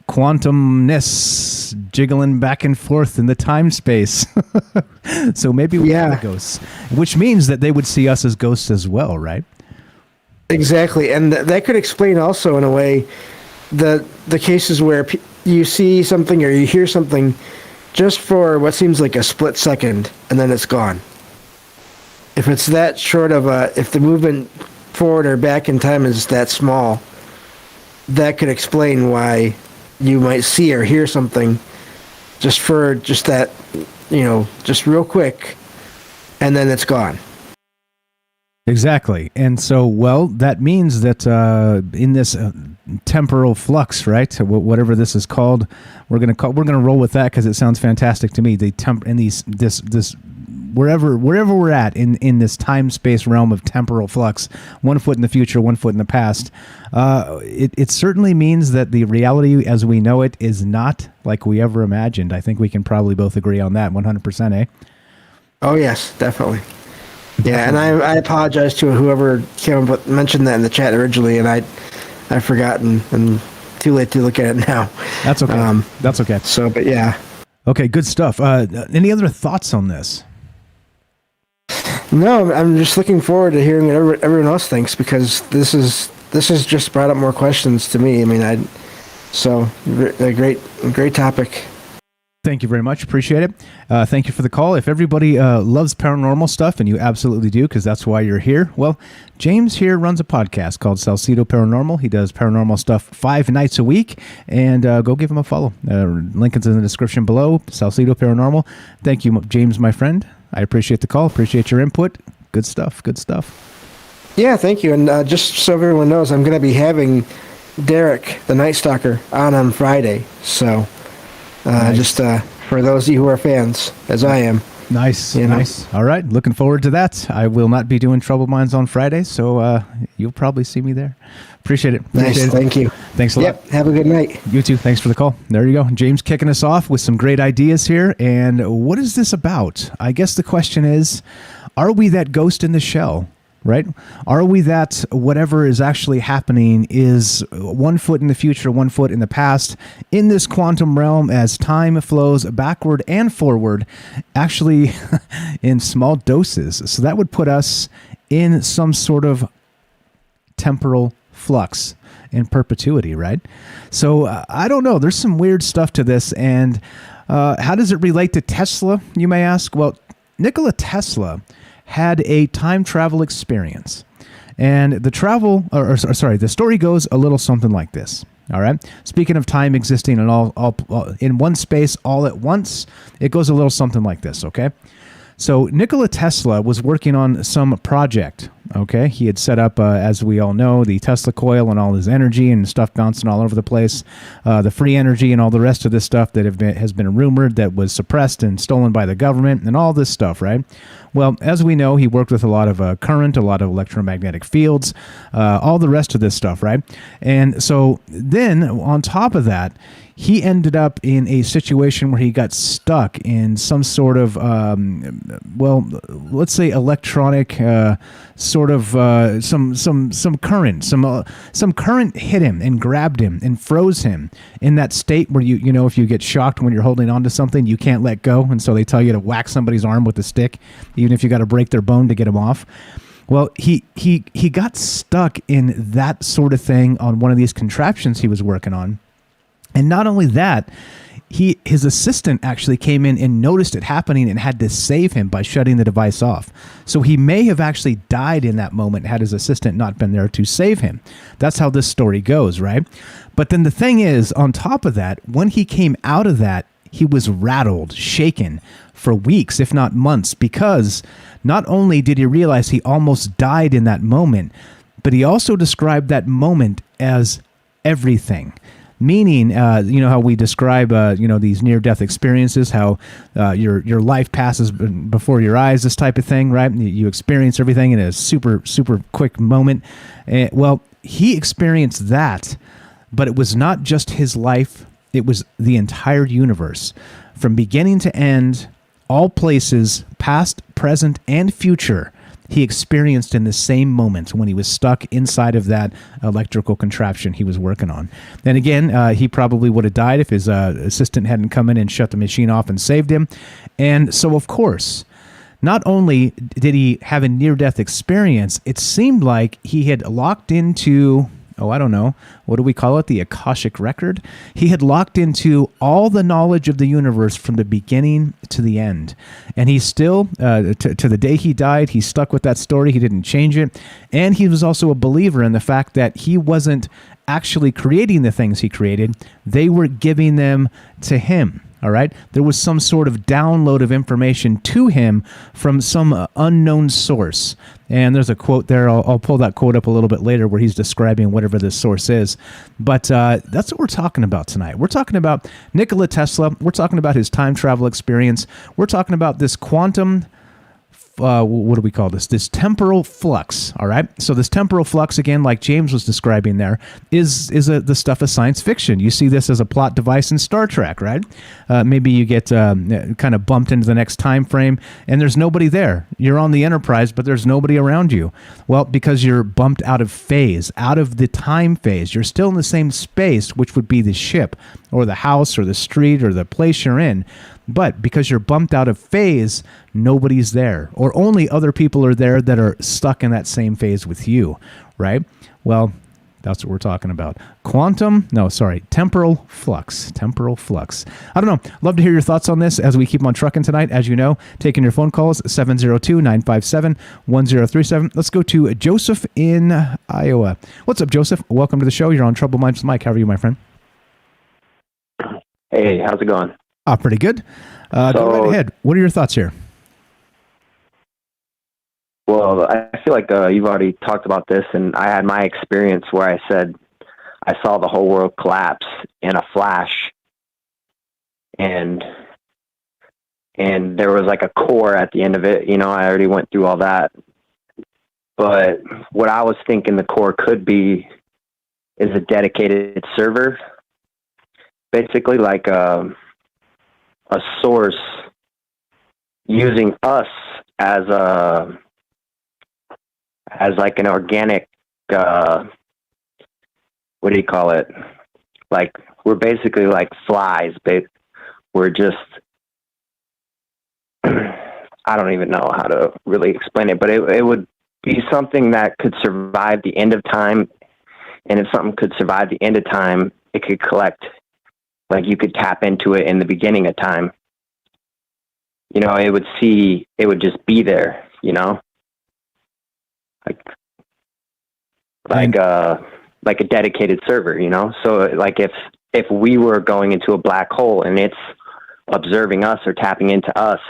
quantumness jiggling back and forth in the time space. So maybe we are the ghosts, which means that they would see us as ghosts as well, right? Exactly. And that could explain also in a way the cases where you see something or you hear something just for what seems like a split second and then it's gone. If it's that short of if the movement forward or back in time is that small, that could explain why you might see or hear something just that, just real quick, and then it's gone. Exactly. And so, that means that in this temporal flux, right? Whatever this is called, we're going to roll with that because it sounds fantastic to me. This wherever we're at in this time space realm of temporal flux, 1 foot in the future, 1 foot in the past, it certainly means that the reality as we know it is not like we ever imagined. I think we can probably both agree on that 100%, eh? Oh yes, definitely. Yeah, and I apologize to whoever mentioned that in the chat originally, and I've forgotten, and too late to look at it now. That's okay. That's okay. So, but yeah. Okay, good stuff. Any other thoughts on this? No, I'm just looking forward to hearing what everyone else thinks, because this has just brought up more questions to me. So a great topic. Thank you very much. Appreciate it. Thank you for the call. If everybody loves paranormal stuff, and you absolutely do, because that's why you're here, well, James here runs a podcast called Salcedo Paranormal. He does paranormal stuff 5 nights a week, and go give him a follow. Link is in the description below, Salcedo Paranormal. Thank you, James, my friend. I appreciate the call. Appreciate your input. Good stuff. Good stuff. Yeah, thank you. And just so everyone knows, I'm going to be having Derek, the Night Stalker, on Friday. So... Nice. Just for those of you who are fans, as I am. Nice, nice. All right, looking forward to that. I will not be doing Troubled Minds on Friday, so you'll probably see me there. Appreciate it. Nice, thank you. Thanks a lot. Yep, have a good night. You too. Thanks for the call. There you go. James kicking us off with some great ideas here. And what is this about? I guess the question is, are we that ghost in the shell? Right? Are we that whatever is actually happening is 1 foot in the future, 1 foot in the past, in this quantum realm as time flows backward and forward, actually in small doses? So that would put us in some sort of temporal flux in perpetuity, right? So I don't know. There's some weird stuff to this. And how does it relate to Tesla, you may ask? Well, Nikola Tesla had a time travel experience. And the story goes a little something like this. All right. Speaking of time existing in all in one space all at once, it goes a little something like this. Okay. So Nikola Tesla was working on some project. Okay, he had set up, as we all know, the Tesla coil and all his energy and stuff bouncing all over the place, the free energy and all the rest of this stuff that has been rumored that was suppressed and stolen by the government and all this stuff, right? Well, as we know, he worked with a lot of current, a lot of electromagnetic fields, all the rest of this stuff, right? And so then on top of that, he ended up in a situation where he got stuck in some sort of, let's say electronic sort of some current. Some current hit him and grabbed him and froze him in that state where you know if you get shocked when you're holding on to something, you can't let go, and so they tell you to whack somebody's arm with a stick, even if you got to break their bone to get them off. Well, he got stuck in that sort of thing on one of these contraptions he was working on. And not only that, his assistant actually came in and noticed it happening and had to save him by shutting the device off. So he may have actually died in that moment had his assistant not been there to save him. That's how this story goes, right? But then the thing is, on top of that, when he came out of that, he was rattled, shaken for weeks, if not months, because not only did he realize he almost died in that moment, but he also described that moment as everything. Meaning, you know how we describe, these near-death experiences, how your life passes before your eyes, this type of thing, right? You experience everything in a super, super quick moment. Well, he experienced that, but it was not just his life. It was the entire universe. From beginning to end, all places, past, present, and future, he experienced in the same moment when he was stuck inside of that electrical contraption he was working on. And again, he probably would have died if his assistant hadn't come in and shut the machine off and saved him. And so, of course, not only did he have a near-death experience, it seemed like he had locked into, what do we call it? The Akashic Record. He had locked into all the knowledge of the universe from the beginning to the end. And he still, to the day he died, he stuck with that story. He didn't change it. And he was also a believer in the fact that he wasn't actually creating the things he created. They were giving them to him. All right. There was some sort of download of information to him from some unknown source. And there's a quote there. I'll pull that quote up a little bit later where he's describing whatever this source is. But that's what we're talking about tonight. We're talking about Nikola Tesla. We're talking about his time travel experience. We're talking about this quantum what do we call this? This temporal flux. All right. So this temporal flux, again, like James was describing there, is the stuff of science fiction. You see this as a plot device in Star Trek, right? Maybe you get kind of bumped into the next time frame and there's nobody there. You're on the Enterprise, but there's nobody around you. Well, because you're bumped out of phase, out of the time phase. You're still in the same space, which would be the ship or the house or the street or the place you're in. But because you're bumped out of phase, nobody's there. Or only other people are there that are stuck in that same phase with you, right? Well, that's what we're talking about. Temporal flux. Temporal flux. I don't know. Love to hear your thoughts on this as we keep on trucking tonight. As you know, taking your phone calls, 702-957-1037. Let's go to Joseph in Iowa. What's up, Joseph? Welcome to the show. You're on Trouble Minds with Mike. How are you, my friend? Hey, how's it going? Pretty good. Go right ahead. What are your thoughts here? Well, I feel like you've already talked about this, and I had my experience where I said I saw the whole world collapse in a flash, and and there was like a core at the end of it. You know, I already went through all that. But what I was thinking the core could be is a dedicated server, basically like a source using us as like an organic, what do you call it? Like, we're basically like flies, babe. We're just, I don't even know how to really explain it, but it would be something that could survive the end of time. And if something could survive the end of time, it could collect, like you could tap into it in the beginning of time. You know, it would just be there, you know, like a dedicated server, you know? So like if we were going into a black hole and it's observing us or tapping into us,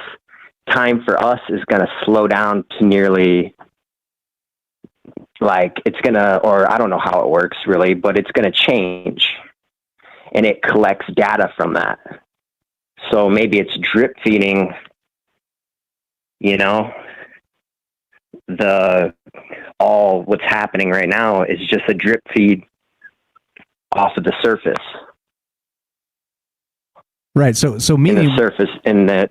time for us is going to slow down to nearly, like, it's going to, or I don't know how it works really, but it's going to change, and it collects data from that. So maybe it's drip feeding, you know, all what's happening right now is just a drip feed off of the surface. Right. So meaning in the surface, in that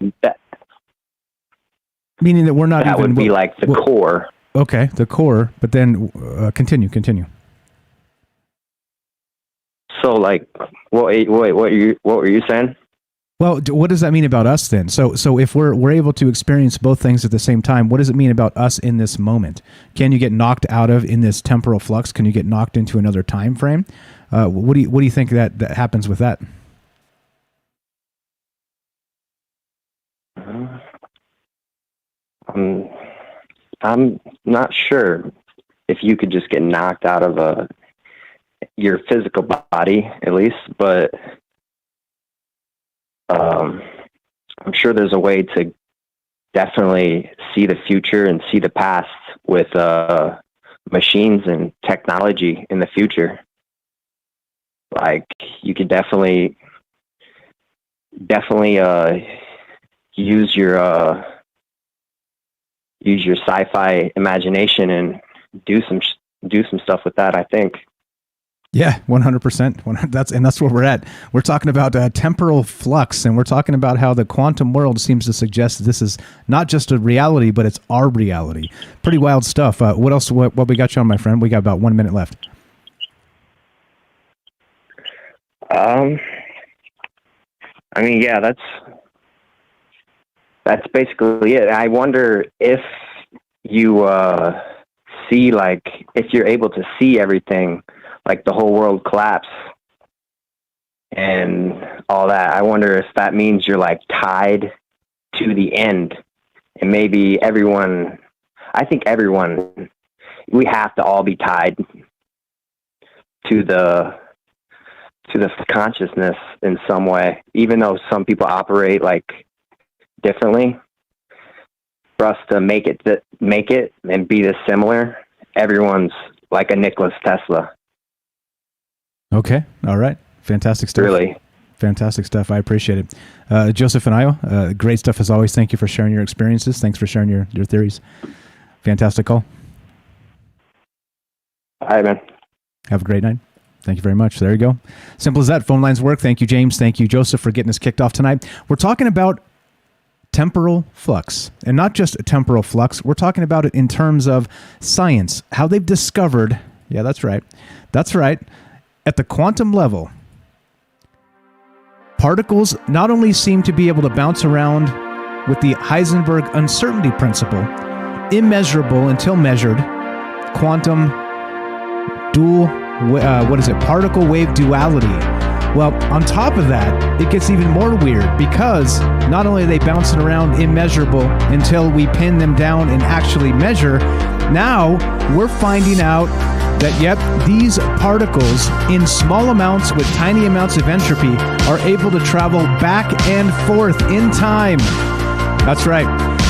meaning that we're not that even would be like the core. Okay, the core. But then continue. So like, wait, what were you saying? Well, what does that mean about us then? So if we're able to experience both things at the same time, what does it mean about us in this moment? Can you get knocked out of in this temporal flux? Can you get knocked into another time frame? What do you think that happens with that? I'm not sure if you could just get knocked out of your physical body, at least, but I'm sure there's a way to definitely see the future and see the past with machines and technology in the future. Like, you could definitely use your sci-fi imagination and do some stuff with that, I think. Yeah, 100%. That's where we're at. We're talking about temporal flux, and we're talking about how the quantum world seems to suggest this is not just a reality, but it's our reality. Pretty wild stuff. What else? What we got you on, my friend? We got about 1 minute left. I mean, yeah, that's basically it. I wonder if you see, like, if you're able to see everything, like the whole world collapse and all that. I wonder if that means you're like tied to the end, and maybe everyone, we have to all be tied to the consciousness in some way, even though some people operate like differently. For us to make it and be this similar, everyone's like a Nikola Tesla. Okay. All right. Fantastic stuff. Really. Fantastic stuff. I appreciate it. Joseph and Io, great stuff as always. Thank you for sharing your experiences. Thanks for sharing your theories. Fantastic call. All right, man. Have a great night. Thank you very much. There you go. Simple as that. Phone lines work. Thank you, James. Thank you, Joseph, for getting us kicked off tonight. We're talking about temporal flux, and not just a temporal flux. We're talking about it in terms of science, how they've discovered. Yeah, that's right. That's right. At the quantum level, particles not only seem to be able to bounce around with the Heisenberg uncertainty principle, immeasurable until measured, quantum particle wave duality. Well, on top of that, it gets even more weird, because not only are they bouncing around immeasurable until we pin them down and actually measure, now we're finding out that, yep, these particles in small amounts with tiny amounts of entropy are able to travel back and forth in time. That's right.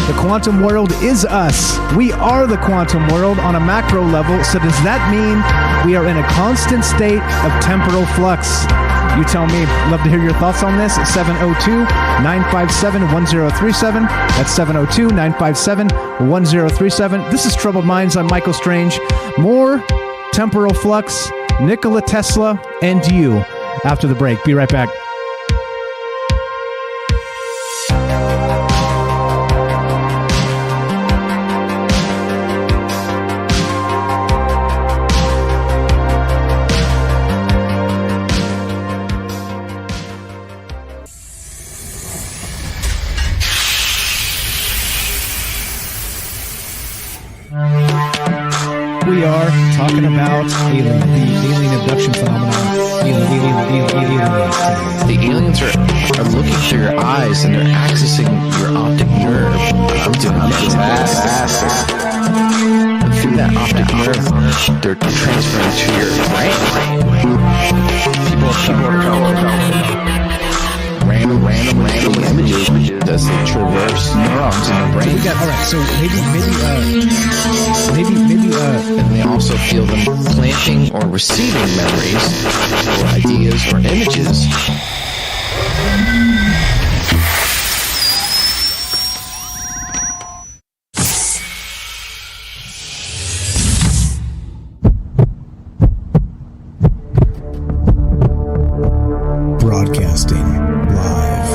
The quantum world is us. We are the quantum world on a macro level. So does that mean we are in a constant state of temporal flux? You tell me. Love to hear your thoughts on this. 702-957-1037. That's 702-957-1037. This is Troubled Minds. I'm Michael Strange. More Temporal Flux, Nikola Tesla, and you after the break. Be right back. We are talking about the alien abduction phenomenon. The aliens are looking through your eyes and they're accessing your optic nerve. I'm doing fantastic. And through that optic nerve, they're transferring to your brain. People are random images as they traverse neurons in your brain. So all right. So maybe, and they also feel them planting or receiving memories or ideas or images. Broadcasting live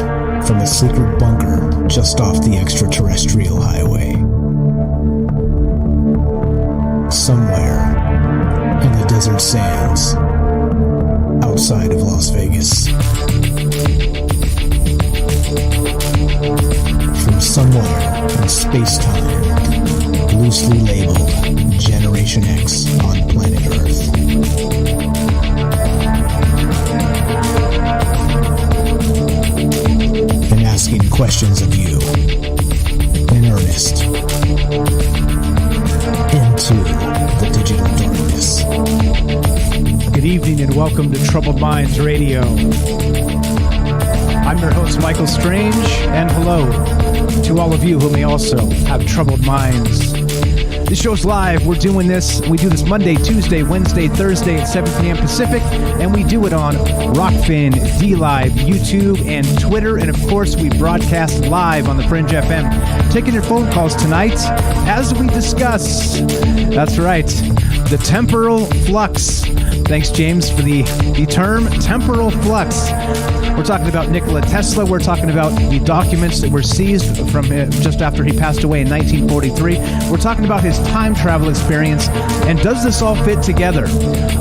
from a secret bunker just off the extraterrestrial highway. Somewhere in the desert sands outside of Las Vegas. From somewhere in space-time, loosely labeled Generation X on planet Earth. And asking questions of you in earnest into the digital darkness. good evening and welcome to Troubled Minds Radio. I'm your host, Michael Strange, and hello to all of you who may also have troubled minds. This show's live. We're doing this. We do this Monday, Tuesday, Wednesday, Thursday at 7 p.m. Pacific, and we do it on Rockfin, DLive, YouTube, and Twitter. And of course, we broadcast live on the Fringe FM. Taking your phone calls tonight as we discuss, that's right, the temporal flux. Thanks, James, for the term temporal flux. We're talking about Nikola Tesla. We're talking about the documents that were seized from him just after he passed away in 1943. We're talking about his time travel experience. And does this all fit together?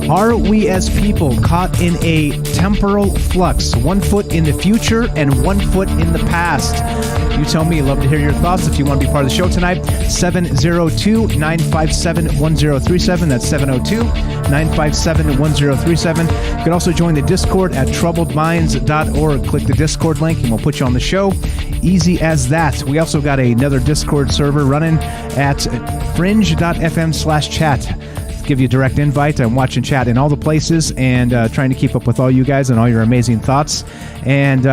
Are we as people caught in a temporal flux, 1 foot in the future and 1 foot in the past? You tell me. Love to hear your thoughts. If you want to be part of the show tonight, 702-957-1037. That's 702-957-1037. You can also join the Discord at troubledminds.org. Click the Discord link and we'll put you on the show. Easy as that. We also got another Discord server running at fringe.fm/chat. Give you a direct invite. I'm watching chat in all the places and trying to keep up with all you guys and all your amazing thoughts. And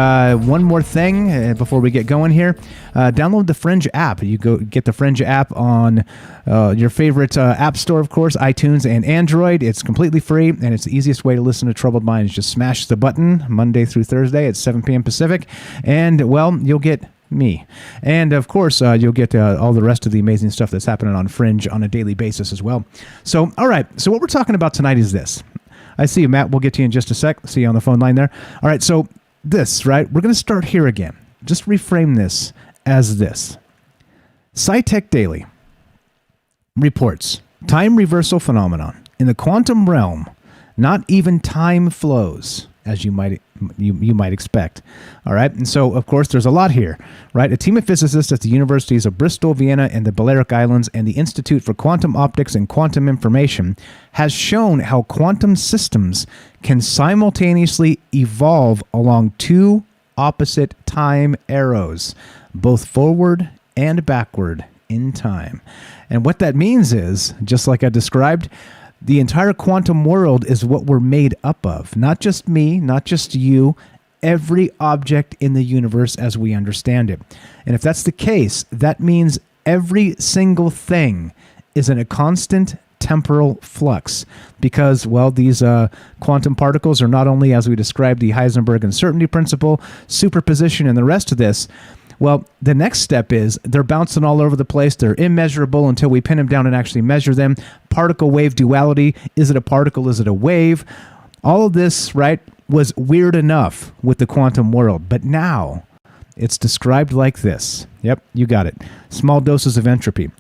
one more thing before we get going here. Download the Fringe app. You go get the Fringe app on your favorite app store, of course, iTunes and Android. It's completely free, and it's the easiest way to listen to Troubled Minds. Just smash the button Monday through Thursday at 7 p.m. Pacific, and, well, you'll get me. And, of course, you'll get all the rest of the amazing stuff that's happening on Fringe on a daily basis as well. So, all right. So what we're talking about tonight is this. I see you, Matt. We'll get to you in just a sec. See you on the phone line there. All right. So this, right? We're going to start here again. Just reframe this as this. SciTech Daily reports time reversal phenomenon. In the quantum realm, not even time flows, as you might expect. All right. And so, of course, there's a lot here, right? A team of physicists at the universities of Bristol, Vienna, and the Balearic Islands and the Institute for Quantum Optics and Quantum Information has shown how quantum systems can simultaneously evolve along two opposite time arrows, both forward and backward in time. And what that means is, just like I described, the entire quantum world is what we're made up of. Not just me, not just you, every object in the universe as we understand it. And if that's the case, that means every single thing is in a constant temporal flux because, well, these quantum particles are not only, as we described, the Heisenberg uncertainty principle, superposition, and the rest of this. Well, the next step is they're bouncing all over the place. They're immeasurable until we pin them down and actually measure them. Particle-wave duality. Is it a particle? Is it a wave? All of this, right, was weird enough with the quantum world. But now it's described like this. Yep, you got it. Small doses of entropy.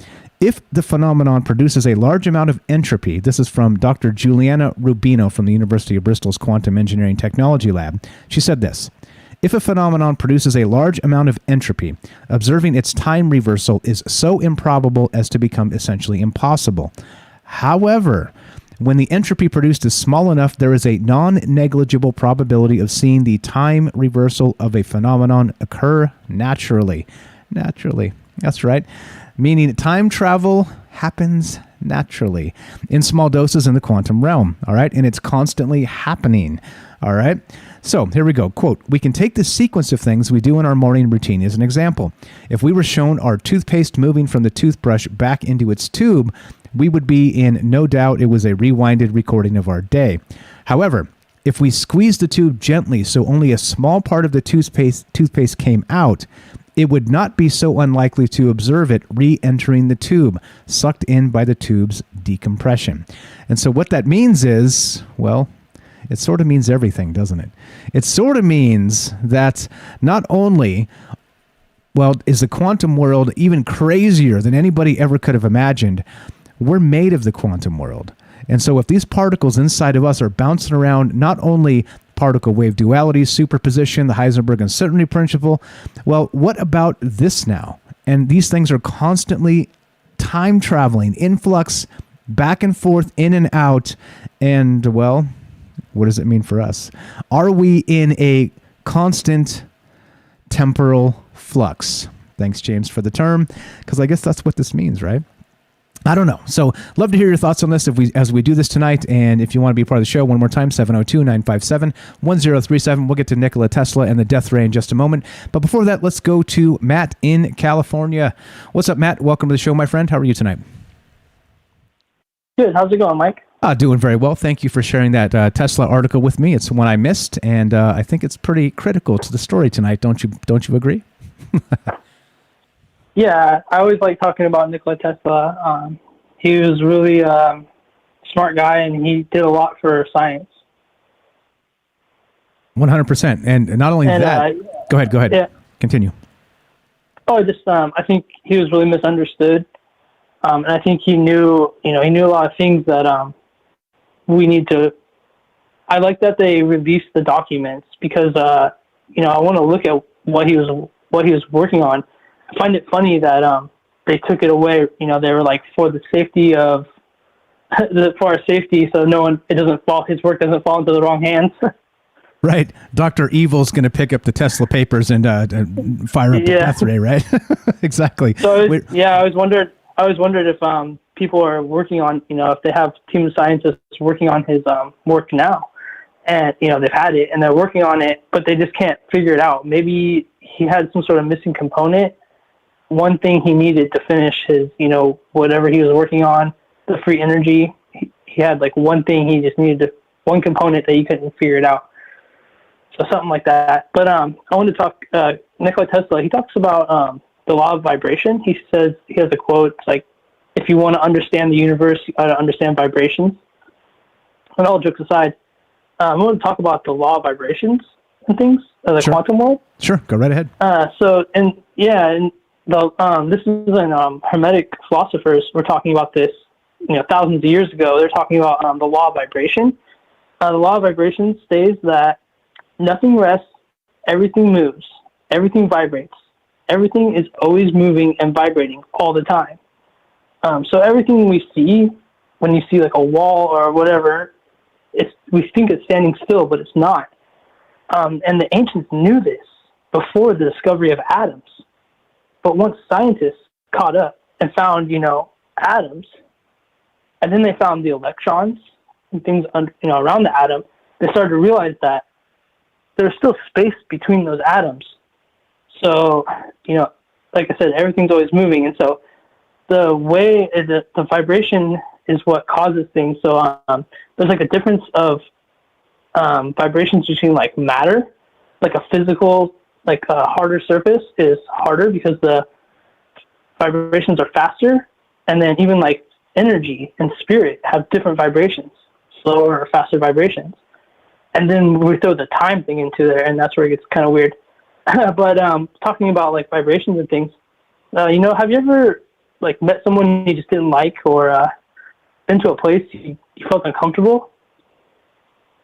If the phenomenon produces a large amount of entropy, this is from Dr. Juliana Rubino from the University of Bristol's Quantum Engineering Technology Lab. She said this: if a phenomenon produces a large amount of entropy, observing its time reversal is so improbable as to become essentially impossible. However, when the entropy produced is small enough, there is a non-negligible probability of seeing the time reversal of a phenomenon occur naturally. Naturally. That's right. Meaning time travel happens naturally in small doses in the quantum realm. All right. And it's constantly happening. All right. So here we go. Quote, we can take the sequence of things we do in our morning routine as an example. If we were shown our toothpaste moving from the toothbrush back into its tube, we would be in no doubt it was a rewinded recording of our day. However, if we squeezed the tube gently so only a small part of the toothpaste came out, it would not be so unlikely to observe it re-entering the tube, sucked in by the tube's decompression. And so what that means is, well, it sort of means everything, doesn't it? It sort of means that not only, well, is the quantum world even crazier than anybody ever could have imagined, we're made of the quantum world. And so if these particles inside of us are bouncing around, not only particle wave duality, superposition, the Heisenberg uncertainty principle, well, what about this now? And these things are constantly time traveling, influx, back and forth, in and out. And, well, what does it mean for us? Are we in a constant temporal flux? Thanks, James, for the term, because I guess that's what this means, right? I don't know. So love to hear your thoughts on this as we do this tonight. And if you want to be part of the show, one more time, 702-957-1037. We'll get to Nikola Tesla and the death ray in just a moment. But before that, let's go to Matt in California. What's up, Matt? Welcome to the show, my friend. How are you tonight? Good. How's it going, Mike? Doing very well. Thank you for sharing that Tesla article with me. It's one I missed, and I think it's pretty critical to the story tonight. Don't you agree? Yeah, I always like talking about Nikola Tesla. He was really a smart guy, and he did a lot for science. 100%. And not only that, go ahead. Yeah. Continue. I think he was really misunderstood. And I think he knew a lot of things that we need to. I like that they released the documents because I want to look at what he was working on. I find it funny that they took it away. They were like for the safety of for our safety, so his work doesn't fall into the wrong hands. Right. Dr. Evil's going to pick up the Tesla papers and fire up the death ray, right? Exactly. So I always wondered if people are working on, if they have a team of scientists working on his work now, and they've had it and they're working on it, but they just can't figure it out. Maybe he had some sort of missing component. One thing he needed to finish his, whatever he was working on, the free energy. He had like one thing he just needed one component that he couldn't figure it out. So something like that. But I want to talk. Nikola Tesla. He talks about the law of vibration. He says, he has a quote. It's like, if you want to understand the universe, you got to understand vibrations. And all jokes aside, I want to talk about the law of vibrations and things of the quantum world. Sure, go right ahead. This is in Hermetic philosophers were talking about this, thousands of years ago. They're talking about the law of vibration. The law of vibration states that nothing rests, everything moves, everything vibrates. Everything is always moving and vibrating all the time. So everything we see, when you see like a wall or whatever, we think it's standing still, but it's not. And the ancients knew this before the discovery of atoms. But once scientists caught up and found, atoms, and then they found the electrons and things, around the atom, they started to realize that there's still space between those atoms. So, like I said, everything's always moving. And so the way the vibration is what causes things. So there's like a difference of vibrations between like matter, like a physical, like a harder surface is harder because the vibrations are faster, and then even like energy and spirit have different vibrations, slower or faster vibrations. And then we throw the time thing into there, and that's where it gets kind of weird. But talking about like vibrations and things, have you ever like met someone you just didn't like, or been to a place you felt uncomfortable?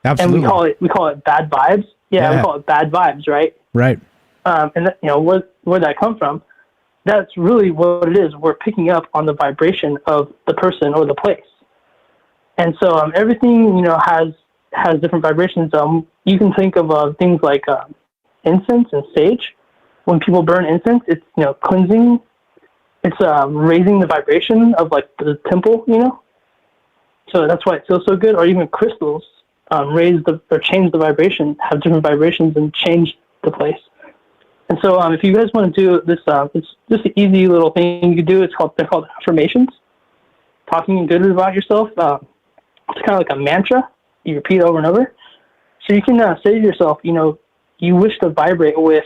Absolutely. And we call it bad vibes. Yeah, we call it bad vibes, right? Right. And that, where that come from? That's really what it is. We're picking up on the vibration of the person or the place. And so everything has different vibrations. You can think of things like incense and sage. When people burn incense, it's cleansing. It's raising the vibration of like the temple. So that's why it feels so good. Or even crystals change the vibration, have different vibrations, and change the place. And so if you guys want to do this, it's just an easy little thing you can do. They're called affirmations. Talking good about yourself. It's kind of like a mantra you repeat over and over. So you can say to yourself, you wish to vibrate with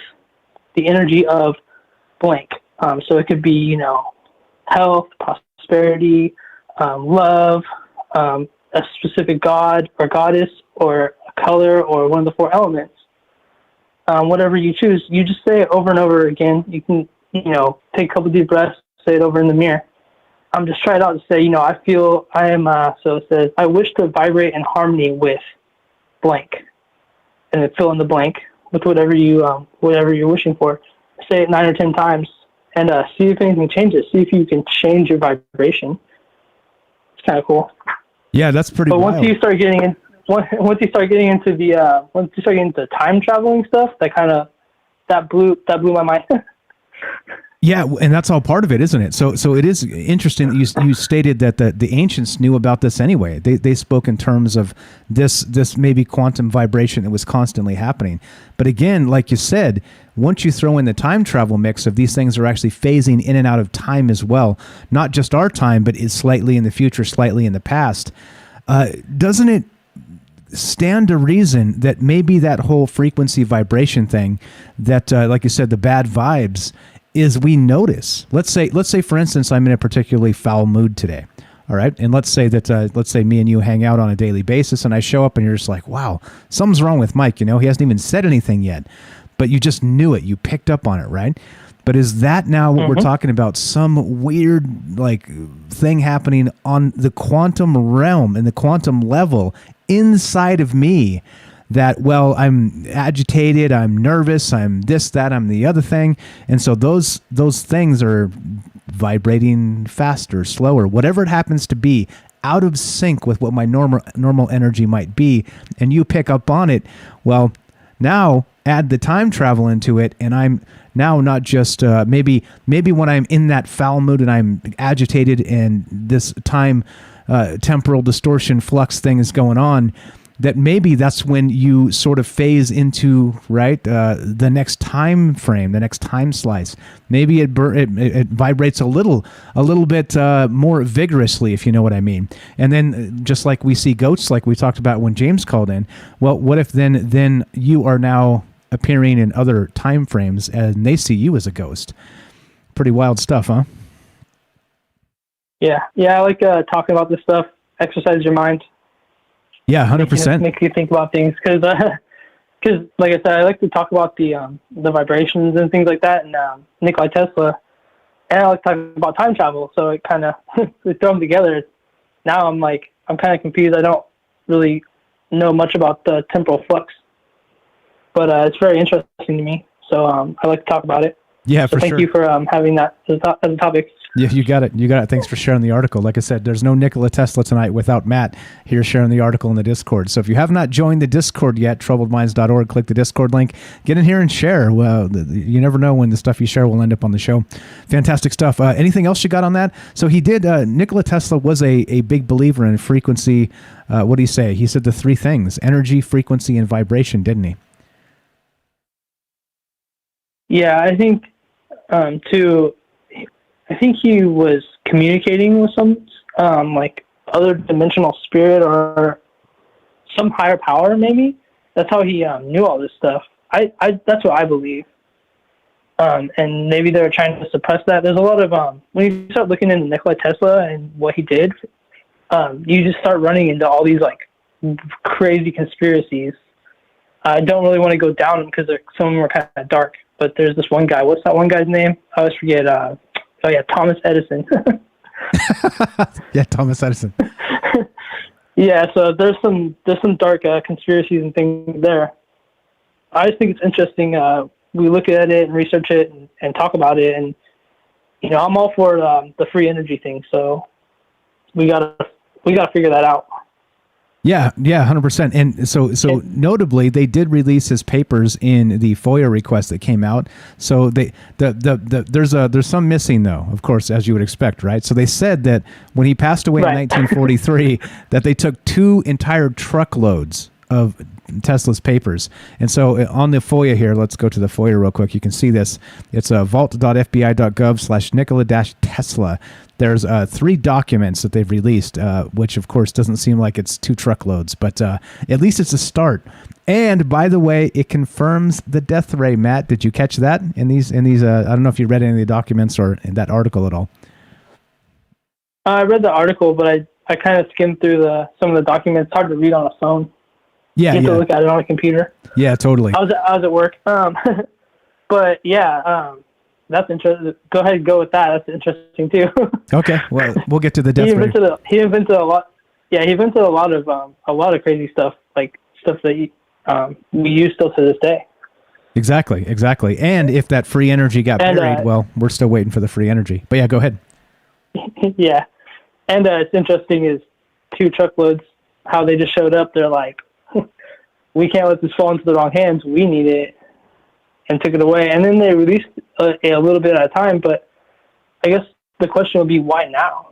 the energy of blank. So it could be, health, prosperity, love, a specific god or goddess, or a color, or one of the four elements. Whatever you choose, you just say it over and over again. You can, take a couple deep breaths, say it over in the mirror. Just try it out to say, so it says, I wish to vibrate in harmony with blank. And then fill in the blank with whatever you're wishing for. Say it 9 or 10 times, and see if anything changes. See if you can change your vibration. It's kind of cool. Yeah, that's pretty. But wild. once you start getting into the time traveling stuff, that blew my mind. Yeah, and that's all part of it, isn't it? So it is interesting that you stated that the ancients knew about this anyway. They spoke in terms of this maybe quantum vibration that was constantly happening. But again, like you said, once you throw in the time travel mix of these things are actually phasing in and out of time as well, not just our time, but is slightly in the future, slightly in the past. Doesn't it stand to reason that maybe that whole frequency vibration thing that, like you said, the bad vibes is we notice. Let's say, for instance, I'm in a particularly foul mood today. All right. And let's say me and you hang out on a daily basis, and I show up and you're just like, wow, something's wrong with Mike. He hasn't even said anything yet, but you just knew it. You picked up on it. Right. But is that now what we're talking about? Some weird thing happening on the quantum realm and the quantum level inside of me that, well, I'm agitated, I'm nervous, I'm this, that, I'm the other thing. And so those things are vibrating faster, slower, whatever it happens to be, out of sync with what my normal energy might be. And you pick up on it. Well, now add the time travel into it, and I'm now not just maybe when I'm in that foul mood and I'm agitated and this time temporal distortion flux thing is going on, that maybe that's when you sort of phase into the next time frame, the next time slice. Maybe it vibrates a little bit more vigorously, if you know what I mean. And then just like we see ghosts, like we talked about when James called in. Well, what if then you are now appearing in other time frames and they see you as a ghost? Pretty wild stuff, huh? Yeah. I like talking about this stuff. Exercise your mind. Yeah, 100%. Make you think about things, because like I said, I like to talk about the vibrations and things like that, and Nikola Tesla, and I like talking about time travel. So it kind of we throw them together. Now I'm kind of confused. I don't really know much about the temporal flux, but it's very interesting to me. So I like to talk about it. Yeah, so for sure. Thank you for having that as a topic. Yeah, you got it. Thanks for sharing the article. Like I said, there's no Nikola Tesla tonight without Matt here sharing the article in the Discord. So if you have not joined the Discord yet, troubledminds.org, click the Discord link. Get in here and share. Well, you never know when the stuff you share will end up on the show. Fantastic stuff. Anything else you got on that? So he did, Nikola Tesla was a big believer in frequency. What did he say? He said the three things: energy, frequency, and vibration, didn't he? Yeah, I think I think he was communicating with some like other dimensional spirit or some higher power. Maybe that's how he knew all this stuff. That's what I believe. And maybe they're trying to suppress that. There's a lot of when you start looking into Nikola Tesla and what he did, you just start running into all these like crazy conspiracies. I don't really want to go down them because some of them are kind of dark. But there's this one guy. What's that one guy's name? I always forget. Thomas Edison. Yeah, Thomas Edison. Yeah, so there's some dark conspiracies and things there. I just think it's interesting. We look at it and research it and talk about it, and I'm all for the free energy thing. So we gotta figure that out. Yeah, 100%. And so notably, they did release his papers in the FOIA request that came out. So there's some missing though, of course, as you would expect, right? So they said that when he passed away in 1943, that they took 2 entire truckloads of Tesla's papers. And so on the FOIA here, let's go to the FOIA real quick. You can see this. It's vault.fbi.gov/Nikola-Tesla. There's 3 documents that they've released, which of course doesn't seem like it's 2 truckloads, but at least it's a start. And by the way, it confirms the death ray. Matt, did you catch that in these? I don't know if you read any of the documents or in that article at all. I read the article, but I kind of skimmed through some of the documents. It's hard to read on a phone. Yeah, you have to look at it on a computer. Yeah, totally. I was at work. But yeah, that's interesting. Go ahead and go with that. That's interesting too. Okay, well, we'll get to the death ray. He invented a lot. Yeah, he invented a lot of crazy stuff, like stuff that we use still to this day. Exactly. And if that free energy got buried, well, we're still waiting for the free energy. But yeah, go ahead. Yeah, and it's interesting is 2 truckloads. How they just showed up. They're like, we can't let this fall into the wrong hands. We need it, and took it away. And then they released a little bit at a time. But I guess the question would be, why now?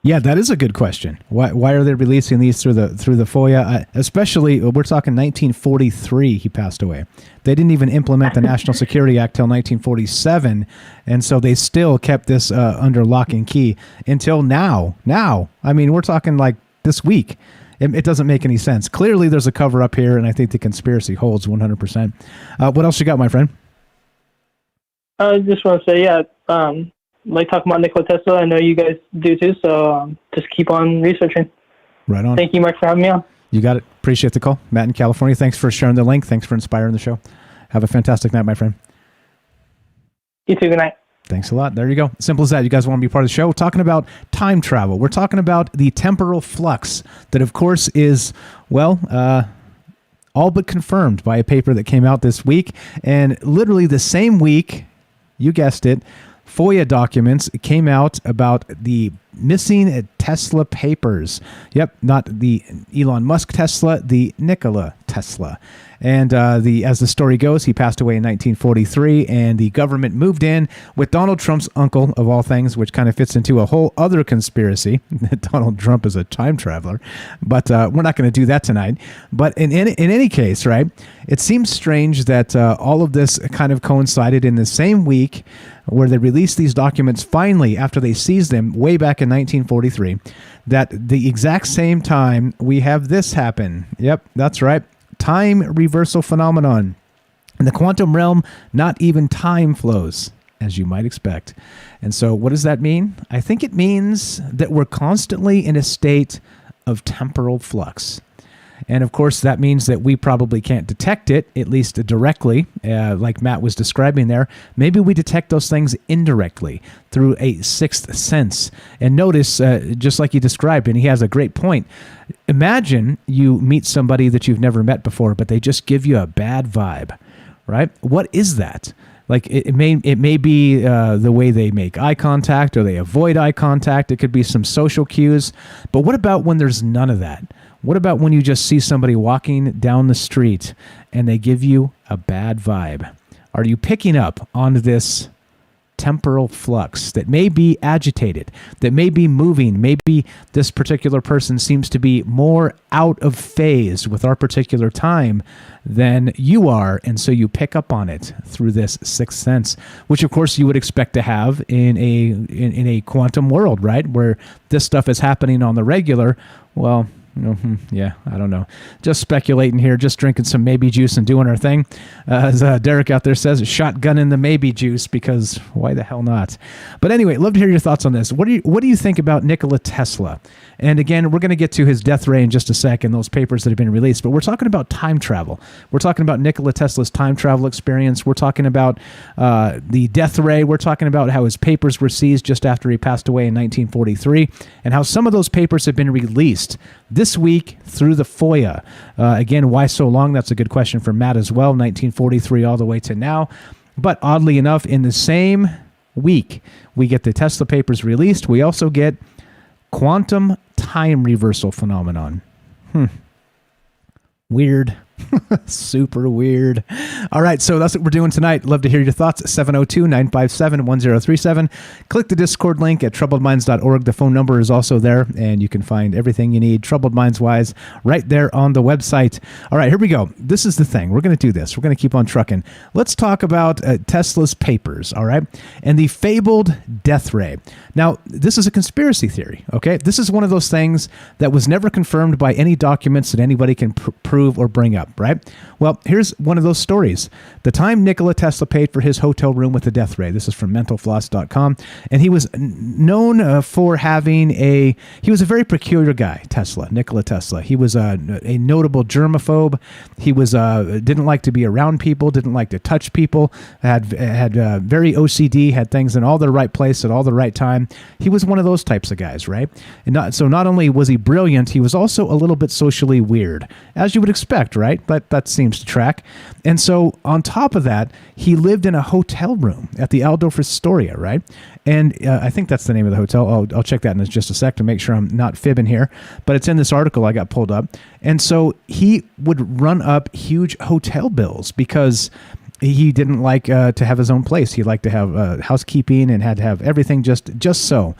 Yeah, that is a good question. Why are they releasing these through the FOIA? Especially, we're talking 1943. He passed away. They didn't even implement the National Security Act till 1947, and so they still kept this under lock and key until now. Now, I mean, we're talking like this week. It doesn't make any sense. Clearly, there's a cover up here, and I think the conspiracy holds 100%. What else you got, my friend? I just want to say, like talking about Nikola Tesla. I know you guys do too, so just keep on researching. Right on. Thank you, Mike, for having me on. You got it. Appreciate the call. Matt in California, thanks for sharing the link. Thanks for inspiring the show. Have a fantastic night, my friend. You too. Good night. Thanks a lot. There you go. Simple as that. You guys want to be part of the show? We're talking about time travel. We're talking about the temporal flux that, of course, is, well, all but confirmed by a paper that came out this week. And literally the same week, you guessed it, FOIA documents came out about the missing Tesla papers. Yep, not the Elon Musk Tesla, the Nikola Tesla. And as the story goes, he passed away in 1943, and the government moved in with Donald Trump's uncle, of all things, which kind of fits into a whole other conspiracy that Donald Trump is a time traveler. But we're not going to do that tonight. But in any case, right, it seems strange that all of this kind of coincided in the same week where they released these documents finally after they seized them way back in 1943, that the exact same time we have this happen. Yep, that's right. Time reversal phenomenon. In the quantum realm, not even time flows, as you might expect. And so what does that mean? I think it means that we're constantly in a state of temporal flux. And of course, that means that we probably can't detect it, at least directly, like Matt was describing there. Maybe we detect those things indirectly through a sixth sense. And notice, just like he described, and he has a great point, imagine you meet somebody that you've never met before, but they just give you a bad vibe, right? What is that? Like it may be the way they make eye contact or they avoid eye contact. It could be some social cues. But what about when there's none of that? What about when you just see somebody walking down the street and they give you a bad vibe? Are you picking up on this temporal flux, that may be agitated, that may be moving. Maybe this particular person seems to be more out of phase with our particular time than you are, and so you pick up on it through this sixth sense, which of course you would expect to have in a quantum world, right, where this stuff is happening on the regular. Well, yeah, I don't know. Just speculating here, just drinking some maybe juice and doing our thing. As Derek out there says, shotgun in the maybe juice, because why the hell not? But anyway, love to hear your thoughts on this. What do you think about Nikola Tesla? And again, we're going to get to his death ray in just a second, those papers that have been released. But we're talking about time travel. We're talking about Nikola Tesla's time travel experience. We're talking about the death ray. We're talking about how his papers were seized just after he passed away in 1943, and how some of those papers have been released this week through the FOIA. Again, why so long? That's a good question for Matt as well, 1943 all the way to now. But oddly enough, in the same week, we get the Tesla papers released. We also get quantum time reversal phenomenon. Weird. Super weird. All right, so that's what we're doing tonight. Love to hear your thoughts. 702-957-1037. Click the Discord link at troubledminds.org. The phone number is also there, and you can find everything you need, Troubled Minds wise, right there on the website. All right, here we go. This is the thing. We're going to do this. We're going to keep on trucking. Let's talk about Tesla's papers, all right, and the fabled death ray. Now, this is a conspiracy theory, okay? This is one of those things that was never confirmed by any documents that anybody can prove or bring up, right? Well, here's one of those stories. The time Nikola Tesla paid for his hotel room with the death ray. This is from mentalfloss.com. And he was known for having he was a very peculiar guy, Nikola Tesla. He was a notable germaphobe. He was didn't like to be around people, didn't like to touch people, had very OCD, had things in all the right place at all the right time. He was one of those types of guys, right? And so not only was he brilliant, he was also a little bit socially weird, as you would expect, right? But that seems to track. And so on top of that, he lived in a hotel room at the Waldorf Astoria, right? And I think that's the name of the hotel. I'll check that in just a sec to make sure I'm not fibbing here. But it's in this article I got pulled up. And so he would run up huge hotel bills because he didn't like to have his own place. He liked to have housekeeping and had to have everything just so.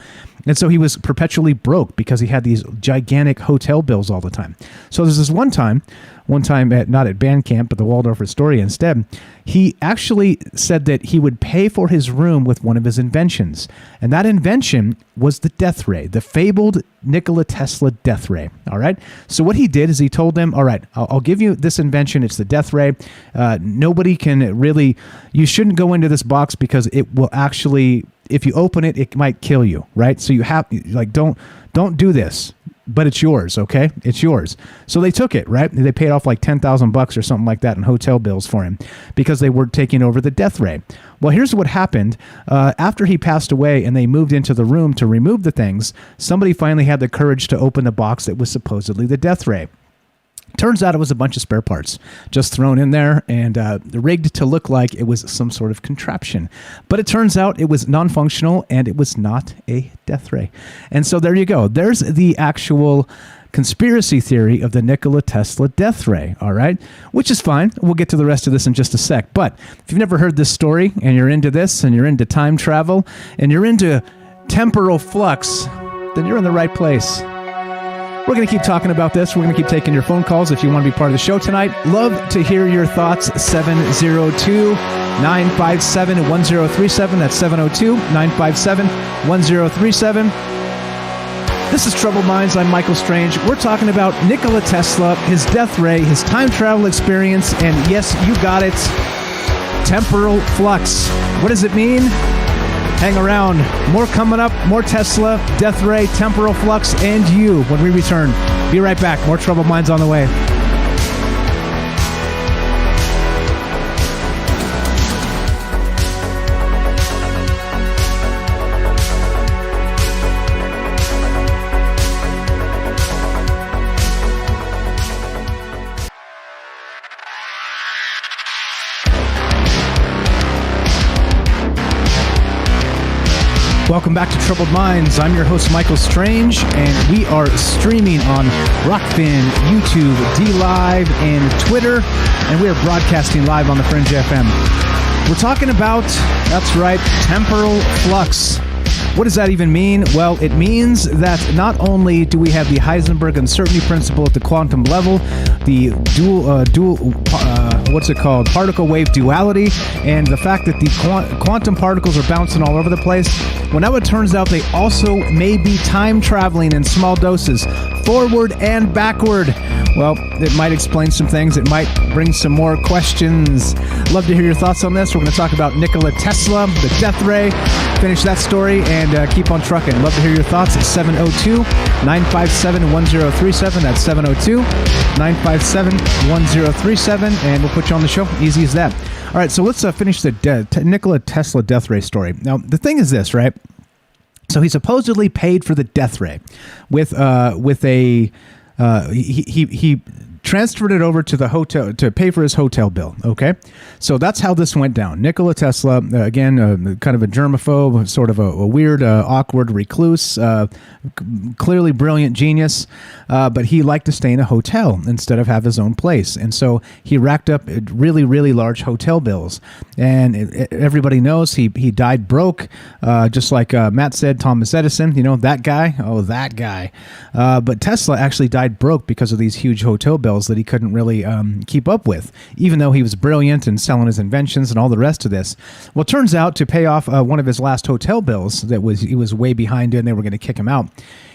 And so he was perpetually broke because he had these gigantic hotel bills all the time. So there's this one time not at band camp, but the Waldorf Astoria instead, he actually said that he would pay for his room with one of his inventions. And that invention was the death ray, the fabled Nikola Tesla death ray. All right. So what he did is he told them, all right, I'll give you this invention. It's the death ray. Nobody can really, you shouldn't go into this box because it will actually, if you open it, it might kill you. Right. So you have, like, don't do this. But it's yours, okay? It's yours. So they took it, right? They paid off like $10,000 or something like that in hotel bills for him because they were taking over the death ray. Well, here's what happened. After he passed away and they moved into the room to remove the things, somebody finally had the courage to open the box that was supposedly the death ray. Turns out it was a bunch of spare parts just thrown in there and rigged to look like it was some sort of contraption. But it turns out it was non-functional and it was not a death ray. And so there you go. There's the actual conspiracy theory of the Nikola Tesla death ray, all right? Which is fine. We'll get to the rest of this in just a sec. But if you've never heard this story and you're into this and you're into time travel and you're into temporal flux, then you're in the right place. We're going to keep talking about this. We're going to keep taking your phone calls if you want to be part of the show tonight. Love to hear your thoughts. 702-957-1037. That's 702-957-1037. This is Troubled Minds. I'm Michael Strange. We're talking about Nikola Tesla, his death ray, his time travel experience, and yes, you got it, temporal flux. What does it mean? Hang around. More coming up. More Tesla, death ray, temporal flux, and you when we return. Be right back. More Troubled Minds on the way. Welcome back to Troubled Minds. I'm your host, Michael Strange, and we are streaming on Rockfin, YouTube, DLive, and Twitter, and we are broadcasting live on the Fringe FM. We're talking about, that's right, temporal flux. What does that even mean? Well, it means that not only do we have the Heisenberg uncertainty principle at the quantum level, the particle wave duality, and the fact that the quantum particles are bouncing all over the place. Well, now it turns out they also may be time traveling in small doses, forward and backward. Well, it might explain some things. It might bring some more questions. Love to hear your thoughts on this. We're going to talk about Nikola Tesla, the death ray, finish that story, and keep on trucking. Love to hear your thoughts at 702-957-1037. That's 702-957-1037, and we'll put you on the show. Easy as that. All right, so let's finish the Nikola Tesla death ray story. Now, the thing is this, right? So he supposedly paid for the death ray with a... He transferred it over to the hotel to pay for his hotel bill. Okay, so that's how this went down. Nikola Tesla, again, kind of a germaphobe, sort of a weird, awkward recluse, clearly brilliant genius, but he liked to stay in a hotel instead of have his own place, and so he racked up really, really large hotel bills. And everybody knows he died broke, just like Matt said, Thomas Edison. You know that guy? Oh, that guy. But Tesla actually died broke because of these huge hotel bills that he couldn't really keep up with, even though he was brilliant and selling his inventions and all the rest of this. Well, it turns out to pay off one of his last hotel bills he was way behind in, they were going to kick him out.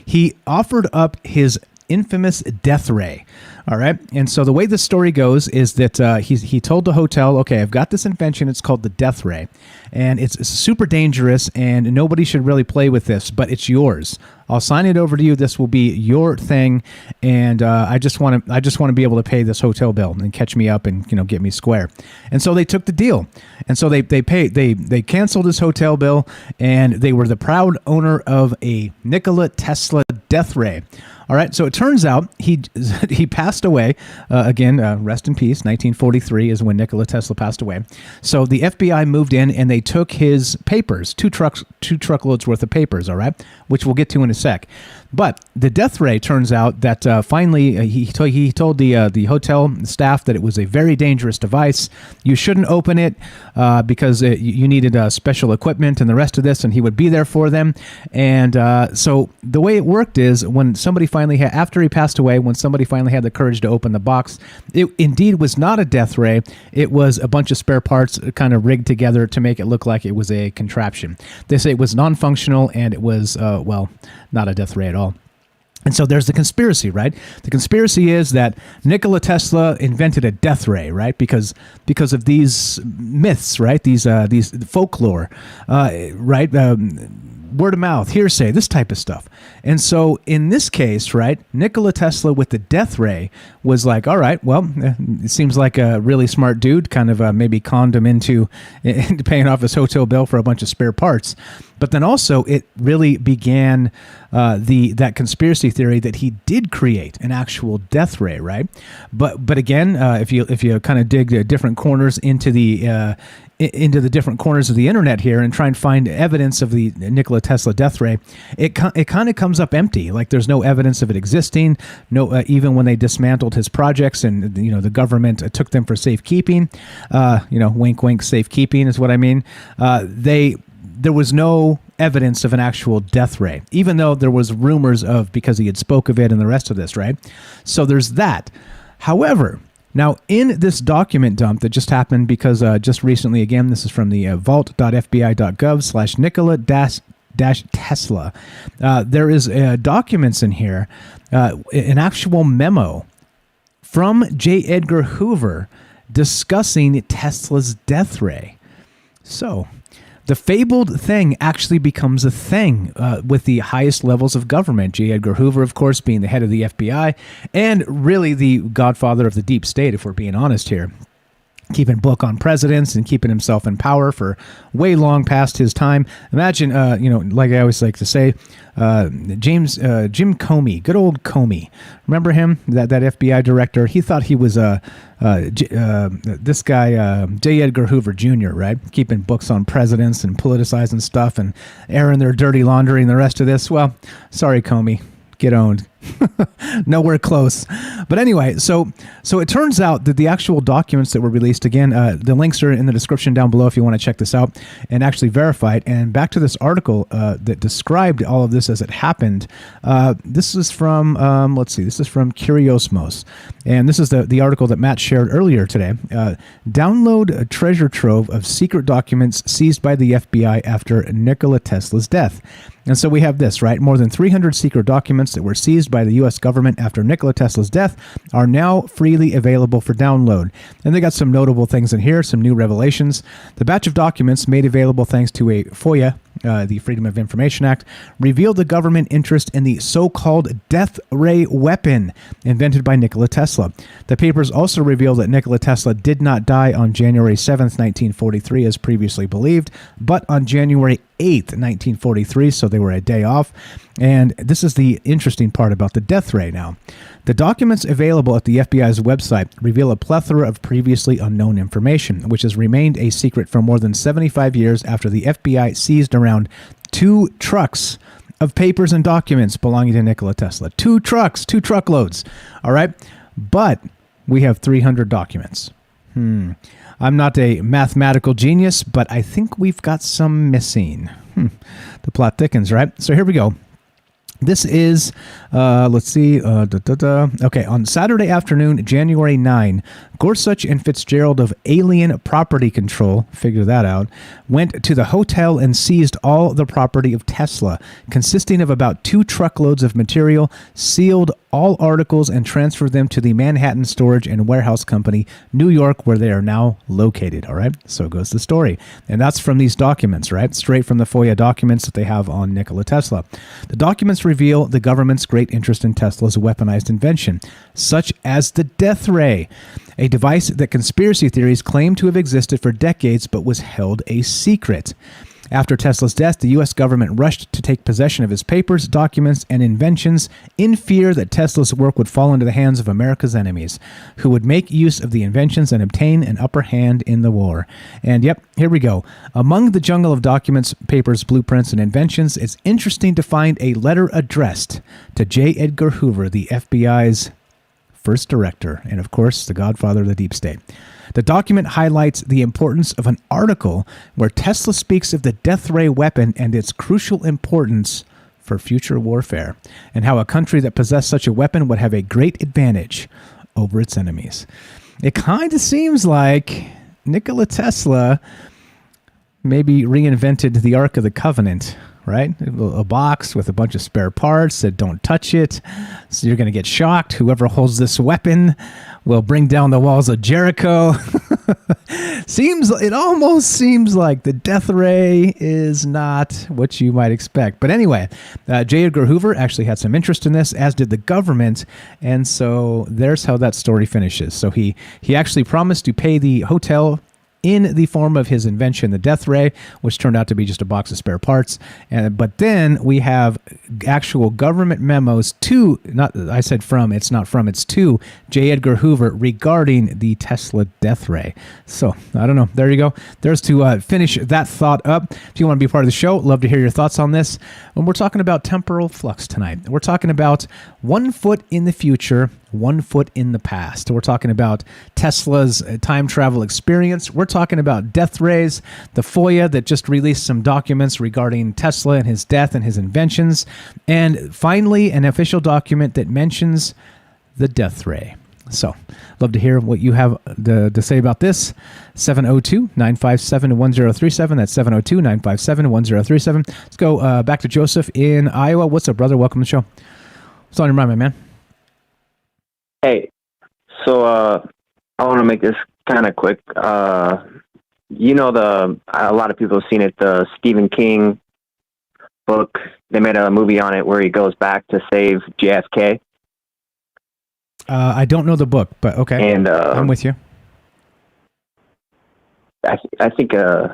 He offered up his infamous death ray. All right. And so the way the story goes is that he told the hotel, okay, I've got this invention. It's called the death ray, and it's super dangerous, and nobody should really play with this, but it's yours. I'll sign it over to you. This will be your thing, and I just want to be able to pay this hotel bill and catch me up and get me square. And so they took the deal, and so they canceled his hotel bill, and they were the proud owner of a Nikola Tesla death ray. All right, so it turns out he passed away. Again, rest in peace. 1943 is when Nikola Tesla passed away. So the FBI moved in and they took his papers, two truckloads worth of papers. All right, which we'll get to in a sec. But the death ray, turns out that finally he told the hotel staff that it was a very dangerous device. You shouldn't open it because you needed special equipment and the rest of this, and he would be there for them. And so the way it worked is when somebody after he passed away, when somebody finally had the courage to open the box, it indeed was not a death ray. It was a bunch of spare parts kind of rigged together to make it look like it was a contraption. They say it was non-functional and it was, not a death ray at all. And so there's the conspiracy, right? The conspiracy is that Nikola Tesla invented a death ray, right? Because of these myths, right? These folklore, right? Word of mouth, hearsay, this type of stuff. And so in this case, right, Nikola Tesla with the death ray was like, all right, well, it seems like a really smart dude, kind of maybe conned him into paying off his hotel bill for a bunch of spare parts. But then also it really began that conspiracy theory that he did create an actual death ray, right? But again, if you kind of dig different corners into the different corners of the internet here and try and find evidence of the Nikola Tesla death ray, it kind of comes up empty. Like there's no evidence of it existing. No, even when they dismantled his projects and the government took them for safekeeping. Wink, wink, safekeeping is what I mean. There was no evidence of an actual death ray, even though there was rumors of, because he had spoke of it and the rest of this, right? So there's that. However, now in this document dump that just happened, because just recently, again, this is from the vault.fbi.gov/Nikola-Tesla. There is documents in here, an actual memo from J. Edgar Hoover discussing Tesla's death ray. So the fabled thing actually becomes a thing with the highest levels of government. J. Edgar Hoover, of course, being the head of the FBI and really the godfather of the deep state, if we're being honest here. Keeping book on presidents and keeping himself in power for way long past his time. Imagine, like I always like to say, Jim Comey, good old Comey. Remember him, that FBI director? He thought he was this guy, J. Edgar Hoover Jr., right? Keeping books on presidents and politicizing stuff and airing their dirty laundry and the rest of this. Well, sorry, Comey. Get owned. Nowhere close. But anyway, so it turns out that the actual documents that were released, again, the links are in the description down below if you want to check this out and actually verify it. And back to this article that described all of this as it happened. This is from, this is from Curiosmos. And this is the article that Matt shared earlier today. Download a treasure trove of secret documents seized by the FBI after Nikola Tesla's death. And so we have this, right? More than 300 secret documents that were seized by the U.S. government after Nikola Tesla's death are now freely available for download. And they got some notable things in here, some new revelations. The batch of documents made available thanks to a FOIA, the Freedom of Information Act, revealed the government interest in the so-called death ray weapon invented by Nikola Tesla. The papers also reveal that Nikola Tesla did not die on January 7th, 1943, as previously believed, but on January 8th, 1943, so they were a day off. And this is the interesting part about the death ray now. The documents available at the FBI's website reveal a plethora of previously unknown information, which has remained a secret for more than 75 years after the FBI seized around 2 trucks of papers and documents belonging to Nikola Tesla. 2 trucks, 2 truckloads. All right. But we have 300 documents. I'm not a mathematical genius, but I think we've got some missing. The plot thickens, right? So here we go. This is, let's see, okay, on Saturday afternoon, January 9, Gorsuch and Fitzgerald of Alien Property Control, figure that out, went to the hotel and seized all the property of Tesla, consisting of about 2 truckloads of material, sealed all articles, and transferred them to the Manhattan Storage and Warehouse Company, New York, where they are now located, all right? So goes the story. And that's from these documents, right? Straight from the FOIA documents that they have on Nikola Tesla. The documents reveal the government's great interest in Tesla's weaponized invention, such as the death ray, a device that conspiracy theories claim to have existed for decades but was held a secret. After Tesla's death, the U.S. government rushed to take possession of his papers, documents, and inventions in fear that Tesla's work would fall into the hands of America's enemies, who would make use of the inventions and obtain an upper hand in the war. And yep, here we go. Among the jungle of documents, papers, blueprints, and inventions, it's interesting to find a letter addressed to J. Edgar Hoover, the FBI's first director, and of course, the godfather of the deep state. The document highlights the importance of an article where Tesla speaks of the death ray weapon and its crucial importance for future warfare, and how a country that possessed such a weapon would have a great advantage over its enemies. It kind of seems like Nikola Tesla maybe reinvented the Ark of the Covenant, right? A box with a bunch of spare parts, said don't touch it, so you're going to get shocked. Whoever holds this weapon will bring down the walls of Jericho. It almost seems like the death ray is not what you might expect. But anyway, J. Edgar Hoover actually had some interest in this, as did the government, and so there's how that story finishes. So he actually promised to pay the hotel in the form of his invention, the death ray, which turned out to be just a box of spare parts. But then we have actual government memos to, it's to J. Edgar Hoover regarding the Tesla death ray. So, I don't know. There you go. There's to finish that thought up. If you want to be part of the show, love to hear your thoughts on this. And we're talking about temporal flux tonight. We're talking about 1 foot in the future, 1 foot in the past. We're talking about Tesla's time travel experience. We're talking about death rays, the FOIA that just released some documents regarding Tesla and his death and his inventions, and finally an official document that mentions the death ray. So, love to hear what you have to say about this. 702-957-1037. That's 702-957-1037. Let's go back to Joseph in Iowa. What's up, brother? Welcome to the show. What's on your mind, my man? Hey, so I want to make this kind of quick. A lot of people have seen it, the Stephen King book. They made a movie on it where he goes back to save JFK. I don't know the book, but okay. And I'm with you. I think, there's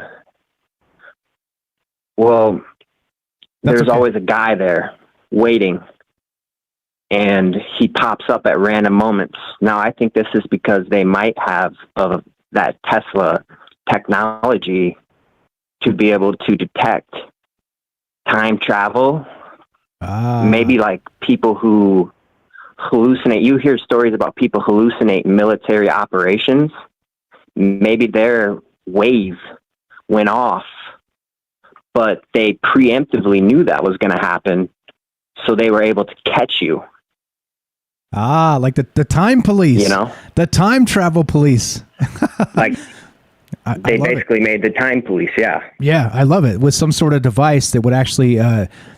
okay. Always a guy there waiting, and he pops up at random moments. Now, I think this is because they might have that Tesla technology to be able to detect time travel. Maybe like people who hallucinate. You hear stories about people hallucinate military operations. Maybe their wave went off, but they preemptively knew that was going to happen, so they were able to catch you. Ah, like the time police. You know? The time travel police. Like, they basically made the time police, yeah. Yeah, I love it. With some sort of device that would actually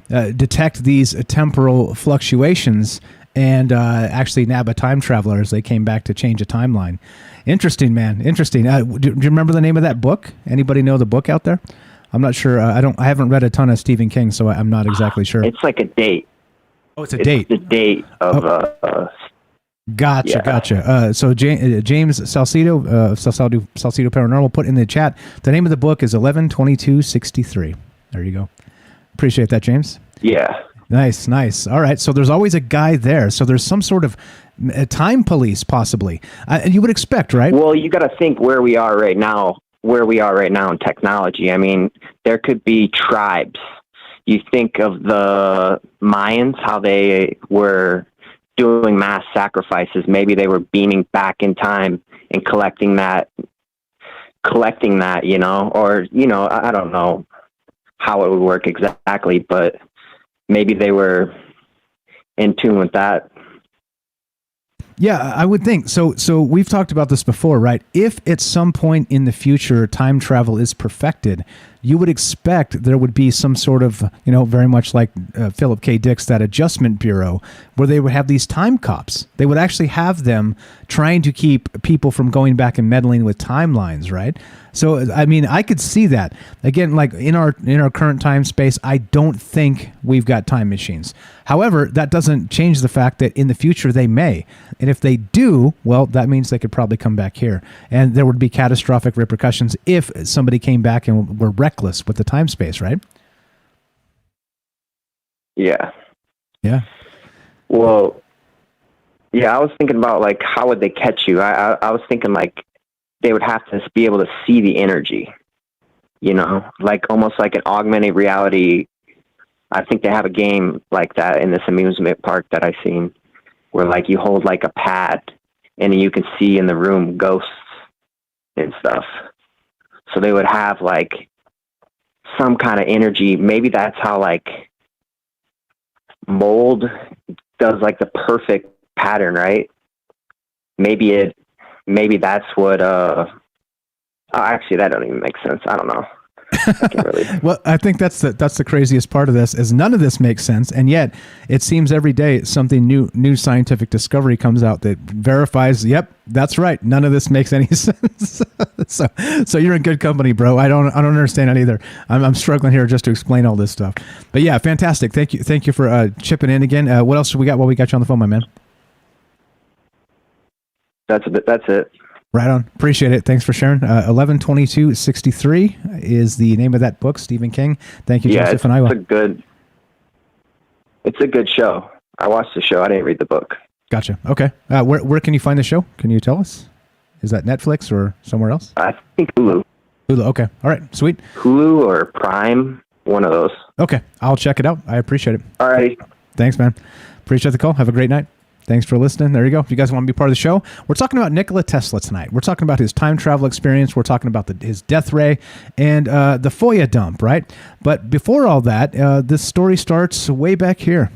detect these temporal fluctuations and actually nab a time traveler as they came back to change a timeline. Interesting, man. Interesting. Do you remember the name of that book? Anybody know the book out there? I'm not sure. I haven't read a ton of Stephen King, so I'm not exactly sure. It's like a date. Oh, it's a date. The date of... Gotcha, yeah. Gotcha. So James Salcido, Salcido Paranormal, put in the chat, the name of the book is 11/22/63. There you go. Appreciate that, James. Yeah. Nice. All right. So there's always a guy there. So there's some sort of time police, possibly. And you would expect, right? Well, you got to think where we are right now in technology. I mean, there could be tribes. You think of the Mayans, how they were doing mass sacrifices. Maybe they were beaming back in time and collecting that, you know, or, you know, I don't know how it would work exactly, but maybe they were in tune with that. Yeah, I would think. So we've talked about this before, right? If at some point in the future time travel is perfected, you would expect there would be some sort of, you know, very much like Philip K. Dick's That Adjustment Bureau, where they would have these time cops. They would actually have them trying to keep people from going back and meddling with timelines, right? So, I mean, I could see that. Again, like in our current time space, I don't think we've got time machines. However, that doesn't change the fact that in the future they may. And if they do, well, that means they could probably come back here. And there would be catastrophic repercussions if somebody came back and were reckless with the time space, right? Yeah. Yeah. Well, yeah, I was thinking about, like, how would they catch you? I was thinking, like, they would have to be able to see the energy, you know, like almost like an augmented reality. I think they have a game like that in this amusement park that I've seen, where like you hold like a pad and you can see in the room ghosts and stuff. So they would have like some kind of energy. Maybe that's how like mold does like the perfect pattern, right? Maybe that's what actually that don't even make sense. I don't know. I can't really. Well, I think that's the craziest part of this is none of this makes sense, and yet it seems every day something new scientific discovery comes out that verifies, yep, that's right, none of this makes any sense. so you're in good company, bro. I don't understand it either. I'm struggling here just to explain all this stuff. But yeah, fantastic. Thank you for chipping in again. What else do we got while we got you on the phone, my man? That's it. Right on. Appreciate it. Thanks for sharing. 11/22/63 is the name of that book, Stephen King. Thank you, Joseph and Iowa. It's a good show. I watched the show. I didn't read the book. Gotcha. Okay. Where can you find the show? Can you tell us? Is that Netflix or somewhere else? I think Hulu. Hulu. Okay. All right. Sweet. Hulu or Prime. One of those. Okay. I'll check it out. I appreciate it. All right. Thanks, man. Appreciate the call. Have a great night. Thanks for listening. There you go. If you guys want to be part of the show, we're talking about Nikola Tesla tonight. We're talking about his time travel experience. We're talking about his death ray and the Foya dump, right? But before all that, this story starts way back here.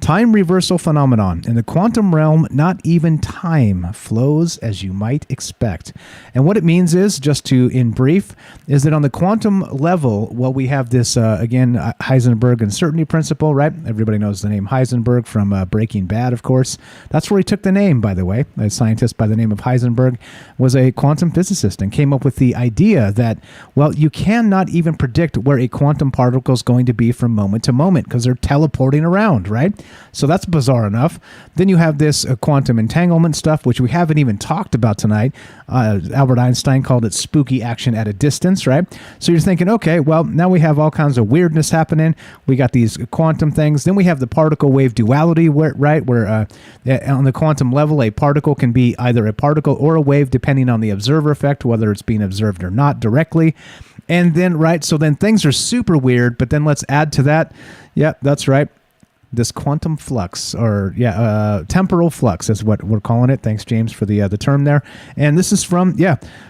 Time reversal phenomenon. In the quantum realm, not even time flows as you might expect. And what it means is, just to in brief, is that on the quantum level, well, we have this, again, Heisenberg uncertainty principle, right? Everybody knows the name Heisenberg from Breaking Bad, of course. That's where he took the name, by the way. A scientist by the name of Heisenberg was a quantum physicist and came up with the idea that, well, you cannot even predict where a quantum particle is going to be from moment to moment because they're teleporting around, right? So that's bizarre enough. Then you have this quantum entanglement stuff, which we haven't even talked about tonight. Albert Einstein called it spooky action at a distance, right? So you're thinking, okay, well, now we have all kinds of weirdness happening. We got these quantum things. Then we have the particle wave duality, where on the quantum level, a particle can be either a particle or a wave, depending on the observer effect, whether it's being observed or not directly. And then, right, so then things are super weird, but then let's add to that. Yeah, that's right. this quantum flux, or temporal flux is what we're calling it. Thanks, James, for the term there. And this is from,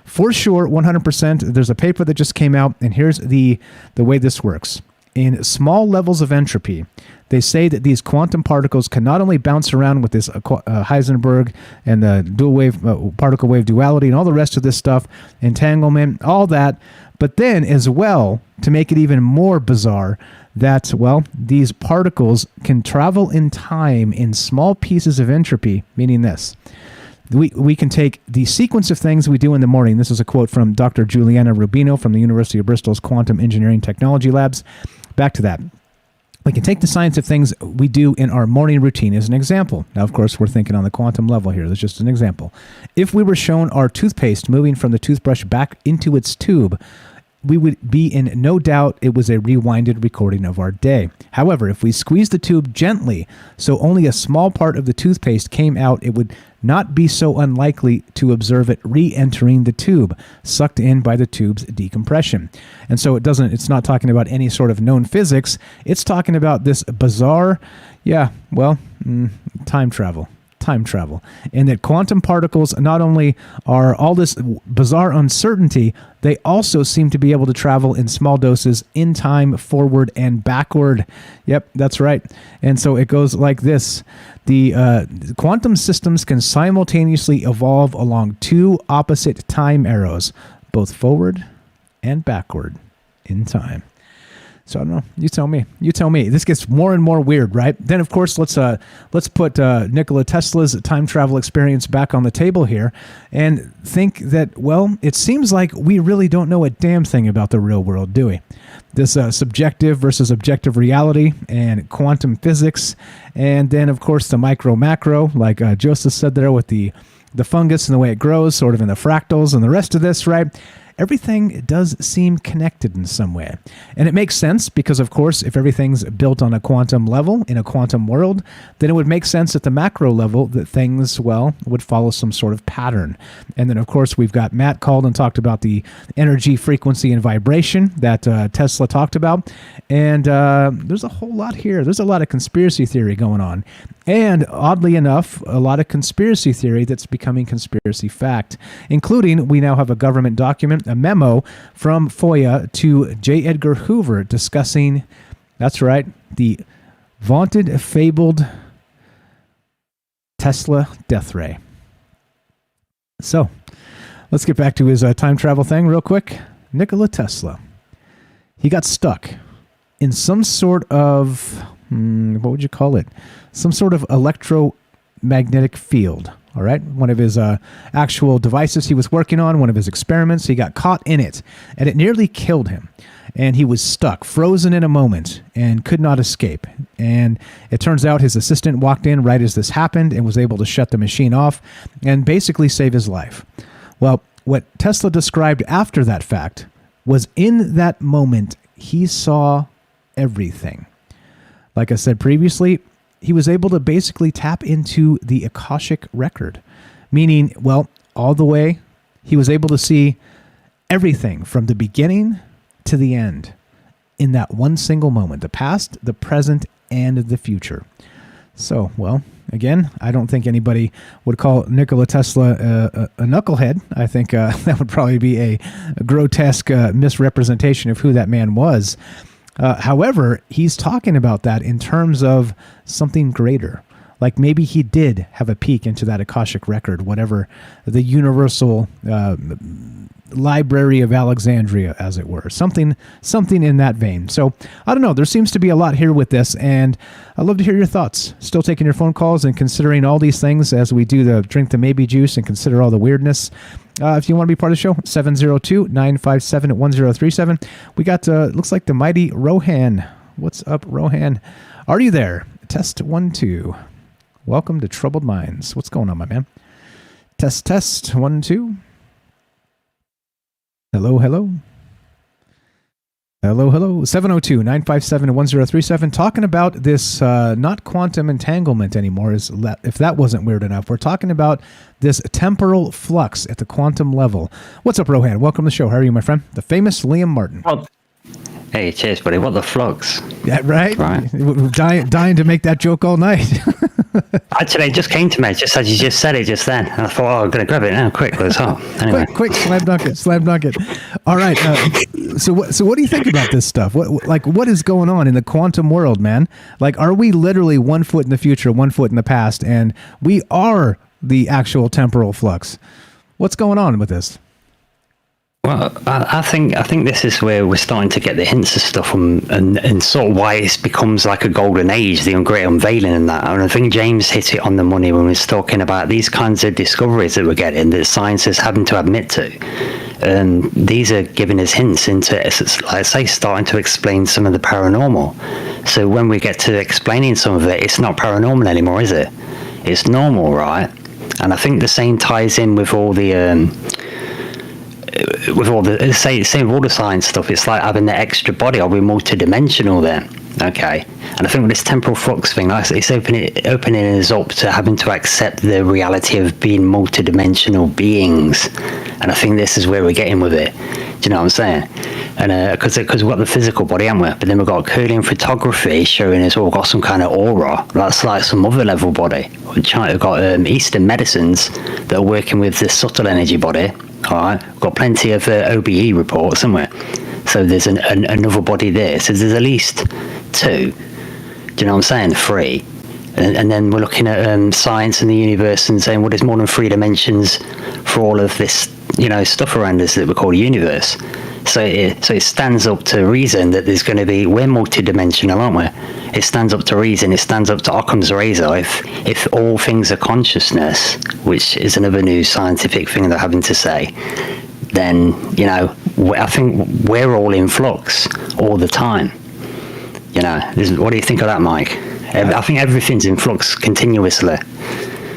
for sure, 100%. There's a paper that just came out, and here's the way this works. In small levels of entropy, they say that these quantum particles can not only bounce around with this Heisenberg and the dual wave, particle wave duality and all the rest of this stuff, entanglement, all that, but then as well, to make it even more bizarre, that, well, these particles can travel in time in small pieces of entropy, meaning this. We can take the sequence of things we do in the morning. This is a quote from Dr. Juliana Rubino from the University of Bristol's Quantum Engineering Technology Labs. Back to that. We can take the science of things we do in our morning routine as an example. Now, of course, we're thinking on the quantum level here. That's just an example. If we were shown our toothpaste moving from the toothbrush back into its tube, we would be in no doubt it was a rewinded recording of our day. However, if we squeeze the tube gently so only a small part of the toothpaste came out, it would not be so unlikely to observe it re-entering the tube, sucked in by the tube's decompression. And so it's not talking about any sort of known physics. It's talking about this bizarre, time travel. And that quantum particles not only are all this bizarre uncertainty, they also seem to be able to travel in small doses in time, forward and backward. Yep, that's right. And so it goes like this. The quantum systems can simultaneously evolve along two opposite time arrows, both forward and backward in time. So I don't know. You tell me. This gets more and more weird, right? Then, of course, let's put Nikola Tesla's time travel experience back on the table here and think that, well, it seems like we really don't know a damn thing about the real world, do we? This subjective versus objective reality and quantum physics, and then, of course, the micro-macro, like Joseph said there with the fungus and the way it grows, sort of in the fractals and the rest of this, right? Everything does seem connected in some way. And it makes sense because, of course, if everything's built on a quantum level in a quantum world, then it would make sense at the macro level that things, well, would follow some sort of pattern. And then, of course, we've got Matt called and talked about the energy, frequency, and vibration that Tesla talked about. And there's a whole lot here. There's a lot of conspiracy theory going on. And oddly enough, a lot of conspiracy theory that's becoming conspiracy fact, including we now have a government document, a memo from FOIA to J. Edgar Hoover discussing, that's right, the vaunted, fabled Tesla death ray. So let's get back to his time travel thing real quick. Nikola Tesla. He got stuck in some sort of, what would you call it? Some sort of electromagnetic field. All right. One of his actual devices he was working on, one of his experiments, he got caught in it and it nearly killed him. And he was stuck, frozen in a moment and could not escape. And it turns out his assistant walked in right as this happened and was able to shut the machine off and basically save his life. Well, what Tesla described after that fact was in that moment, he saw everything. Like I said previously, he was able to basically tap into the Akashic record, meaning, well, all the way, he was able to see everything from the beginning to the end in that one single moment, the past, the present, and the future. So, well, again, I don't think anybody would call Nikola Tesla a knucklehead. I think that would probably be a grotesque misrepresentation of who that man was. However, he's talking about that in terms of something greater. Like maybe he did have a peek into that Akashic record, whatever the universal library of Alexandria, as it were. Something in that vein. So, I don't know. There seems to be a lot here with this, and I'd love to hear your thoughts. Still taking your phone calls and considering all these things as we do drink the maybe juice and consider all the weirdness. If you want to be part of the show, 702-957-1037. We got, looks like the mighty Rohan. What's up, Rohan? Are you there? Test 1, 2. Welcome to Troubled Minds. What's going on, my man? Test 1, 2. Hello. 702-957-1037. Talking about this, not quantum entanglement anymore, if that wasn't weird enough. We're talking about this temporal flux at the quantum level. What's up, Rohan? Welcome to the show. How are you, my friend? The famous Liam Martin. Well, Hey, cheers, buddy. What the flux? Yeah, right? Dying to make that joke all night. Actually, it just came to me just as you just said it just then. And I thought, I'm going to grab it now, quick. Let's hop. Anyway. Quick, slam dunk it. All right. So what do you think about this stuff? What is going on in the quantum world, man? Like, are we literally 1 foot in the future, 1 foot in the past, and we are the actual temporal flux? What's going on with this? Well, I think this is where we're starting to get the hints of stuff and sort of why it becomes like a golden age, the great unveiling and that. And I think James hit it on the money when he was talking about these kinds of discoveries that we're getting that science is having to admit to. And these are giving us hints into, like I say, starting to explain some of the paranormal. So when we get to explaining some of it, it's not paranormal anymore, is it? It's normal, right? And I think the same ties in with all the same with all the science stuff. It's like having the extra body. Are we multidimensional then? Okay. And I think with this temporal flux thing, it's opening us up to having to accept the reality of being multidimensional beings. And I think this is where we're getting with it. Do you know what I'm saying? And because we've got the physical body, haven't we? But then we've got Kirlian photography showing us we've got some kind of aura. That's like some other level body. We've got Eastern medicines that are working with the subtle energy body. All right, we've got plenty of OBE reports, haven't we? So there's another body there. So there's at least 2. Do you know what I'm saying? 3. And then we're looking at science and the universe and saying, well, there's more than 3 dimensions for all of this, stuff around us that we call the universe. So it stands up to reason that there's going to be, we're multidimensional, aren't we? It stands up to reason. It stands up to Occam's razor. If all things are consciousness, which is another new scientific thing they're having to say, then, I think we're all in flux all the time. What do you think of that, Mike? I think everything's in flux continuously.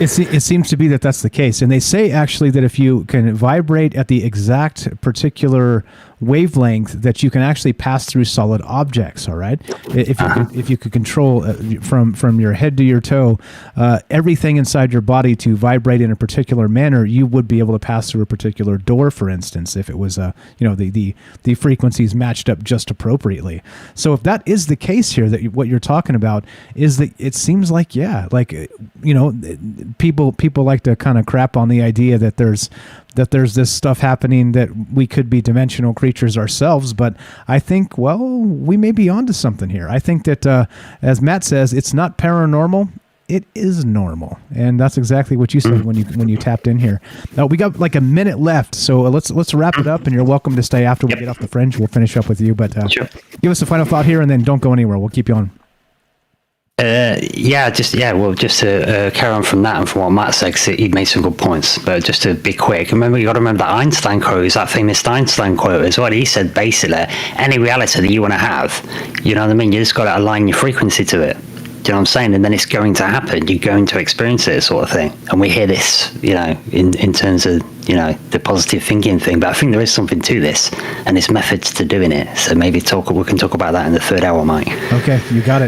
It seems to be that's the case. And they say actually that if you can vibrate at the exact particular wavelength that you can actually pass through solid objects, all right? If you could control from your head to your toe everything inside your body to vibrate in a particular manner, you would be able to pass through a particular door, for instance, if it was the frequencies matched up just appropriately. So if that is the case here, that what you're talking about is that it seems like people like to kind of crap on the idea that there's this stuff happening, that we could be dimensional creatures ourselves. But I think, we may be onto something here. I think that, as Matt says, it's not paranormal. It is normal. And that's exactly what you said when you tapped in here. Now, we got like a minute left, so let's wrap it up, and you're welcome to stay after we get off the fringe. We'll finish up with you, but sure. Give us a final thought here, and then don't go anywhere. We'll keep you on. Just to carry on from that and from what Matt said, because he made some good points, but just to be quick, you got to remember that Einstein quote is that famous Einstein quote as well. He said basically, any reality that you want to have, you know what I mean, you just got to align your frequency to it. Do you know what I'm saying? And then it's going to happen. You're going to experience it, sort of thing. And we hear this, in terms of, the positive thinking thing. But I think there is something to this, and there's methods to doing it. So maybe we can talk about that in the third hour, Mike. Okay, you got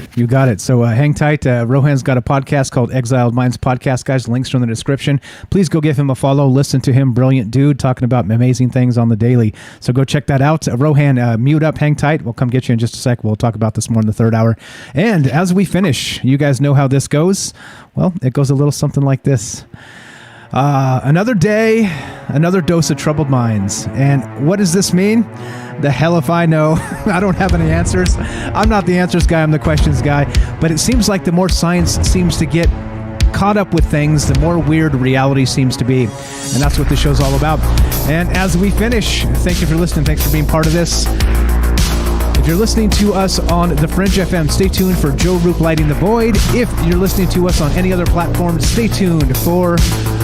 it. So hang tight. Rohan's got a podcast called Exiled Minds Podcast, guys. Links are in the description. Please go give him a follow. Listen to him. Brilliant dude, talking about amazing things on the daily. So go check that out. Rohan, mute up, hang tight. We'll come get you in just a sec. We'll talk about this more in the third hour. And as we finish, you guys know how this goes. Well, it goes a little something like this. Another day, another dose of troubled minds. And what does this mean? The hell if I know. I don't have any answers. I'm not the answers guy, I'm the questions guy. But it seems like the more science seems to get caught up with things, the more weird reality seems to be. And that's what this show's all about. And as we finish, thank you for listening. Thanks for being part of this. If you're listening to us on The Fringe FM, stay tuned for Joe Roop Lighting the Void. If you're listening to us on any other platform, stay tuned for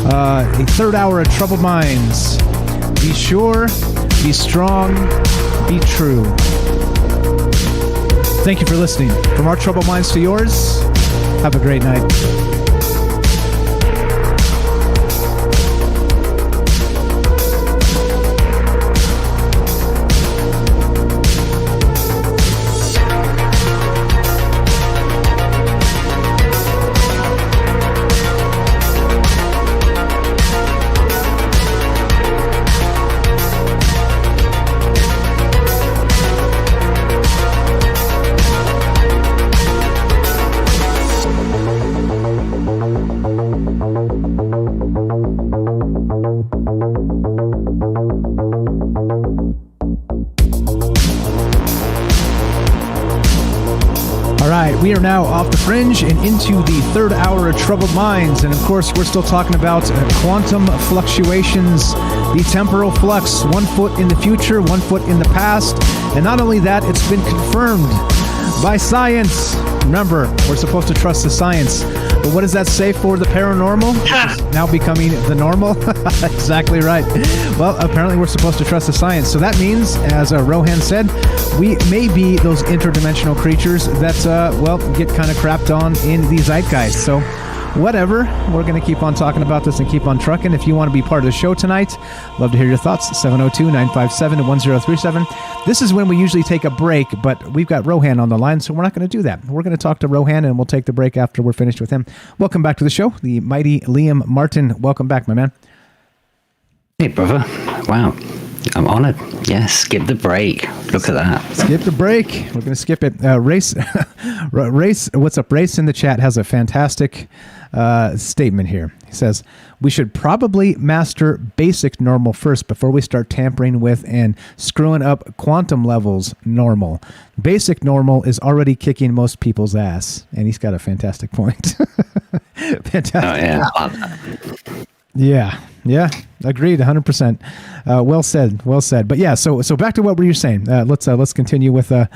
a third hour of Troubled Minds. Be sure, be strong, be true. Thank you for listening. From our Troubled Minds to yours, have a great night. now off the fringe and into the third hour of Troubled Minds. And of course, we're still talking about quantum fluctuations, the temporal flux, 1 foot in the future, 1 foot in the past. And not only that, it's been confirmed by science. Remember, we're supposed to trust the science. But what does that say for the paranormal? Now becoming the normal? Exactly right. Well, apparently we're supposed to trust the science. So that means, as Rohan said, we may be those interdimensional creatures that, get kind of crapped on in the zeitgeist. So whatever, we're going to keep on talking about this and keep on trucking. If you want to be part of the show tonight, love to hear your thoughts. 702-957-1037. This is when we usually take a break, but we've got Rohan on the line, so we're not going to do that. We're going to talk to Rohan, and we'll take the break after we're finished with him. Welcome back to the show, the mighty Liam Martin. Welcome back, my man. Hey, brother. Wow. I'm honored. Yeah, skip the break. Look at that. Skip the break. We're going to skip it. Race, what's up? Race in the chat has a fantastic statement here. He says, we should probably master basic normal first before we start tampering with and screwing up quantum levels normal. Basic normal is already kicking most people's ass. And he's got a fantastic point. Fantastic. Oh, yeah. Yeah, agreed, 100%. Well said. But yeah, so back to what were you saying? Let's continue with. Go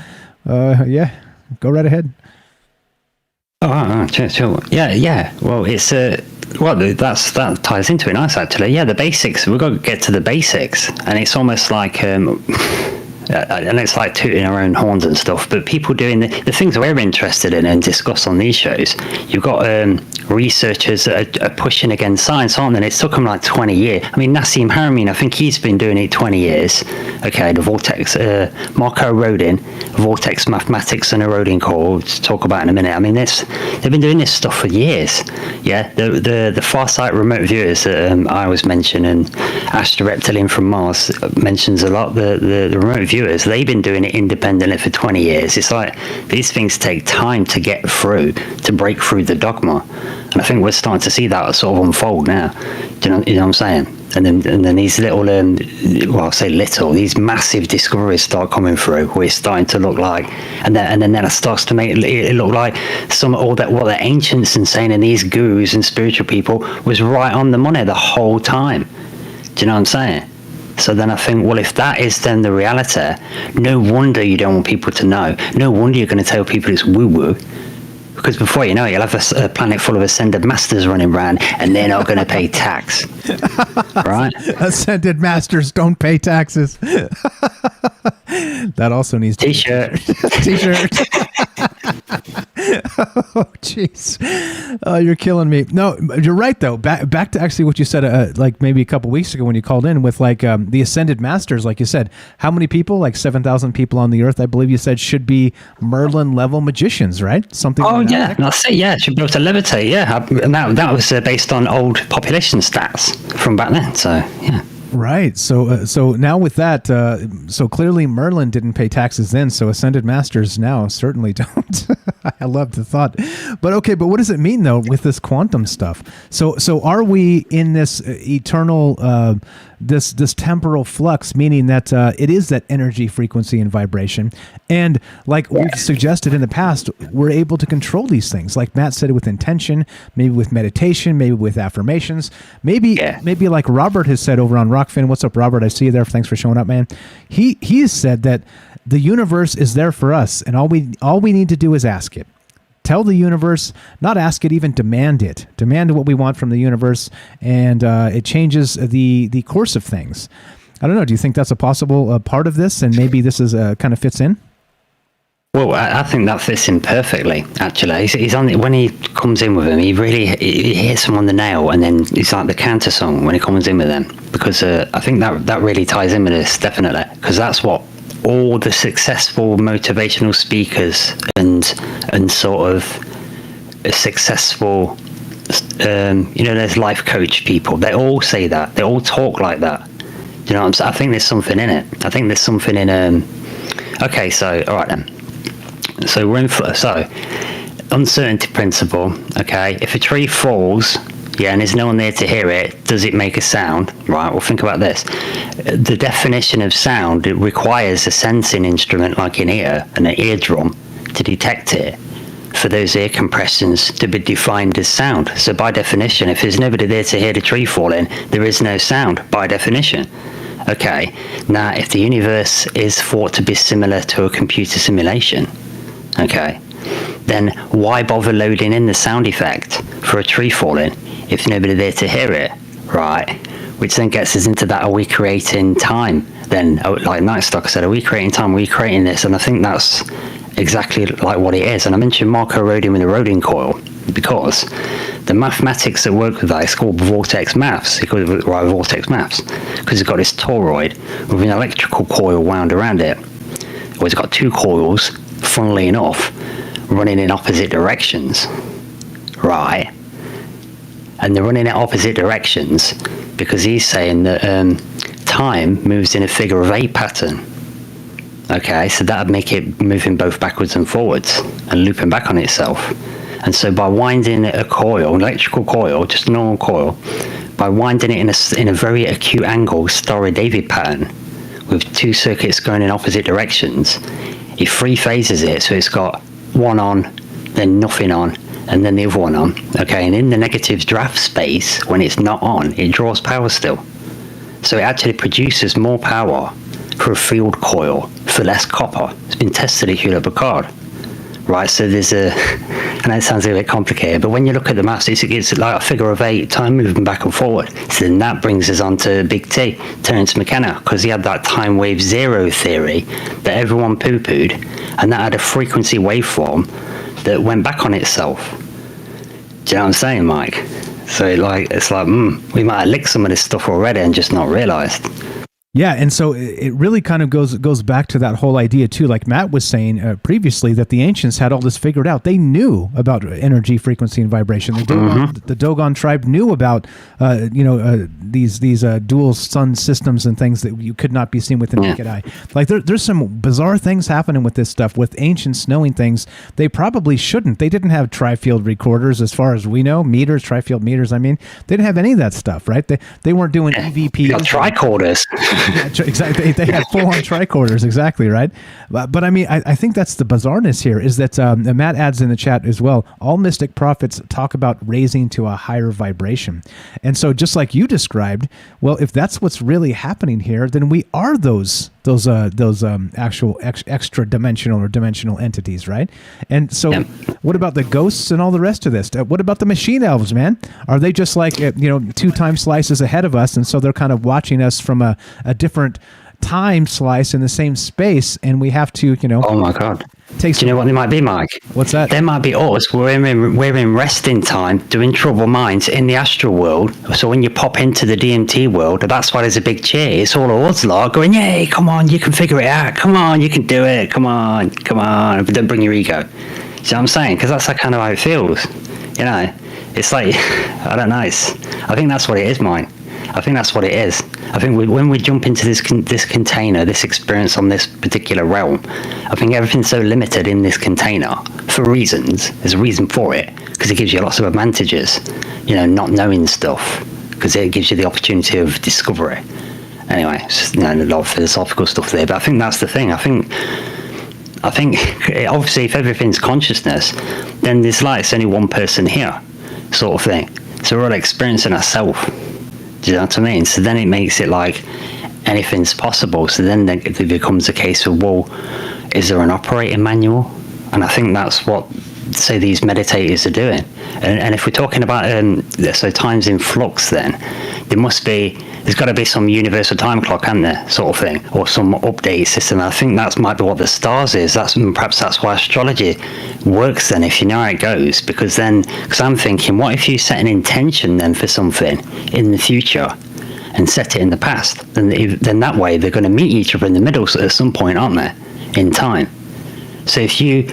right ahead. Oh, sure. Yeah. Well, it's that ties into it nice actually. Yeah, the basics. We've got to get to the basics, and it's almost like. And it's like tooting our own horns and stuff, but people doing the things we're interested in and discuss on these shows, you've got researchers that are pushing against science, aren't they? And it's took them like 20 years. I mean, Nassim Haramein, I think he's been doing it 20 years. Okay, the vortex, Marco Rodin, vortex mathematics and eroding core, we'll talk about in a minute. I mean, they've been doing this stuff for years. Yeah, the Farsight remote viewers that I was mentioning, Astro Reptilian from Mars mentions a lot, the remote viewers, they've been doing it independently for 20 years. It's like these things take time to get through, to break through the dogma. And I think we're starting to see that sort of unfold now. Do you know what I'm saying? And then these little, these massive discoveries start coming through. We're starting to look like, and then it starts to make it look like what the ancients and saying and these gurus and spiritual people was right on the money the whole time. Do you know what I'm saying? So then I think, well, if that is then the reality, no wonder you don't want people to know. No wonder you're going to tell people it's woo-woo. Because before you know it, you'll have a planet full of ascended masters running around, and they're not going to pay tax. Right? Ascended masters don't pay taxes. That also needs T-shirt. T-shirt. Oh, jeez. Oh, you're killing me. No, you're right, though. Back to actually what you said, like maybe a couple weeks ago when you called in with like the Ascended Masters, like you said. How many people? Like 7,000 people on the Earth, I believe you said, should be Merlin-level magicians, right? Something like that. Yeah. That's it, yeah. Should be able to levitate, yeah. And that was based on old population stats from back then, so, yeah. Right. So now with that, so clearly Merlin didn't pay taxes then. So Ascended Masters now certainly don't. I love the thought. But okay. But what does it mean though with this quantum stuff? So are we in this eternal, this temporal flux, meaning that it is that energy, frequency, and vibration, and like we've suggested in the past, we're able to control these things. Like Matt said, with intention, maybe with meditation, maybe with affirmations, maybe like Robert has said over on Rockfin. What's up, Robert? I see you there. Thanks for showing up, man. He has said that the universe is there for us, and all we need to do is ask it. Tell the universe, not ask it, even demand it. Demand what we want from the universe, and it changes the course of things. I don't know. Do you think that's a possible part of this, and maybe this is kind of fits in? Well, I think that fits in perfectly. Actually, he's on when he comes in with him, he hits him on the nail, and then it's like the counter song when he comes in with them. Because I think that really ties in with this, definitely, because that's what all the successful motivational speakers and sort of successful, there's life coach people. They all say that. They all talk like that. You know what I'm saying? I think there's something in it. I think there's something in. Okay, so all right then. So we're in. So uncertainty principle. Okay, if a tree falls. Yeah, and there's no one there to hear it. Does it make a sound? Right, well, think about this. The definition of sound, it requires a sensing instrument like an ear and an eardrum to detect it. for those ear compressions to be defined as sound. So by definition, if there's nobody there to hear the tree falling, there is no sound by definition. Okay, now if the universe is thought to be similar to a computer simulation, okay, then why bother loading in the sound effect for a tree falling if nobody there to hear it, right? Which then gets us into that, are we creating time? Then, like Nightstock said, are we creating time? Are we creating this? And I think that's exactly like what it is. And I mentioned Marco Rodin with the Rodin coil because the mathematics that work with that is called vortex maths. Because it's got this toroid with an electrical coil wound around it. Well, it's got two coils, funnily enough, running in opposite directions, right? And they're running in opposite directions because he's saying that time moves in a figure of 8 pattern. Okay, so that would make it moving both backwards and forwards and looping back on itself. And so by winding a coil, an electrical coil, just a normal coil, by winding it in a very acute angle, Story-David pattern, with two circuits going in opposite directions, he three phases it, so it's got one on, then nothing on, and then the other one on. Okay, and in the negative draft space, when it's not on, it draws power still. So it actually produces more power for a field coil for less copper. It's been tested at Hewlett-Packard. Right, so there's I know it sounds a bit complicated, but when you look at the maths, it's like a figure of 8, time moving back and forward. So then that brings us on to Big T, Terence McKenna, because he had that time wave zero theory that everyone poo-pooed, and that had a frequency waveform that went back on itself. Do you know what I'm saying, Mike? So it's like, we might have licked some of this stuff already and just not realized. Yeah, and so it really kind of goes back to that whole idea too. Like Matt was saying previously, that the ancients had all this figured out. They knew about energy, frequency, and vibration. The Dogon tribe knew about these dual sun systems and things that you could not be seen with the naked eye. Like there's some bizarre things happening with this stuff. With ancients knowing things they probably shouldn't. They didn't have tri-field recorders, as far as we know, meters, tri-field meters. I mean, they didn't have any of that stuff, right? They weren't doing EVP. Tricorders. Yeah, exactly. They had full-on tricorders, exactly, right? But I mean, I think that's the bizarreness here, is that Matt adds in the chat as well, all mystic prophets talk about raising to a higher vibration. And so just like you described, well, if that's what's really happening here, then we are those actual extra dimensional or dimensional entities, right? And so what about the ghosts and all the rest of this? What about the machine elves, man? Are they just like 2 time slices ahead of us, and so they're kind of watching us from a different time slice in the same space, and we have to oh my god, do you know what they might be, Mike? What's that? They might be us. We're in resting time, doing troubled minds in the astral world. So when you pop into the DMT world, that's why there's a big cheer. It's all us lot going, yay, come on, you can figure it out. Come on, you can do it. Come on. But don't bring your ego. See what I'm saying? Because that's kind of how it feels. It's like, I don't know. I think that's what it is, Mike. I think that's what it is. I think when we jump into this container, this experience on this particular realm, I think everything's so limited in this container for reasons. There's a reason for it, because it gives you lots of advantages, not knowing stuff, because it gives you the opportunity of discovery. Anyway, it's just, a lot of philosophical stuff there, but I think that's the thing. I think obviously if everything's consciousness, then there's it's only one person here, sort of thing. So we're all experiencing ourselves. Do you know what I mean? So then it makes it like anything's possible. So then it becomes a case of, well, is there an operating manual? And I think that's what, say, these meditators are doing. And if we're talking about so time's in flux, then there's got to be some universal time clock, isn't there, sort of thing, or some update system. I think that might be what the stars is. Perhaps that's why astrology works then, if you know how it goes. Because I'm thinking, what if you set an intention then for something in the future and set it in the past? Then that way they're going to meet each other in the middle at some point, aren't they, in time? So if you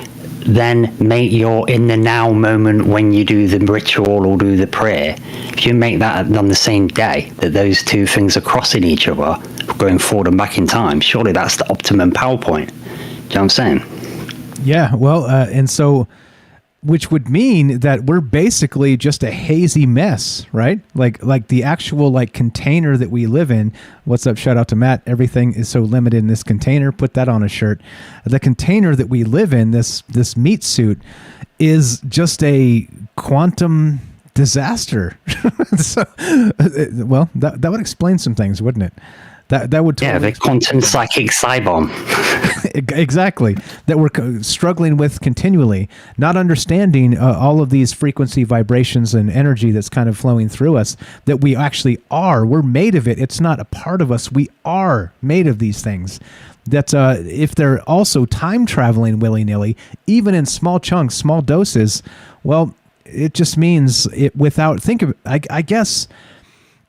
then make your in the now moment when you do the ritual or do the prayer, if you make that on the same day that those two things are crossing each other, going forward and back in time, surely that's the optimum power point. Do you know what I'm saying? Yeah, well, and so, which would mean that we're basically just a hazy mess, right? Like the actual container that we live in. What's up? Shout out to Matt. Everything is so limited in this container. Put that on a shirt. The container that we live in, this meat suit, is just a quantum disaster. So, well, that would explain some things, wouldn't it? That would totally the quantum psychic bomb. Exactly, that we're struggling with continually, not understanding all of these frequency vibrations and energy that's kind of flowing through us, that we actually are. We're made of it. It's not a part of us. We are made of these things. That if they're also time traveling willy-nilly, even in small chunks, small doses, well, it just means it without, think of, I guess,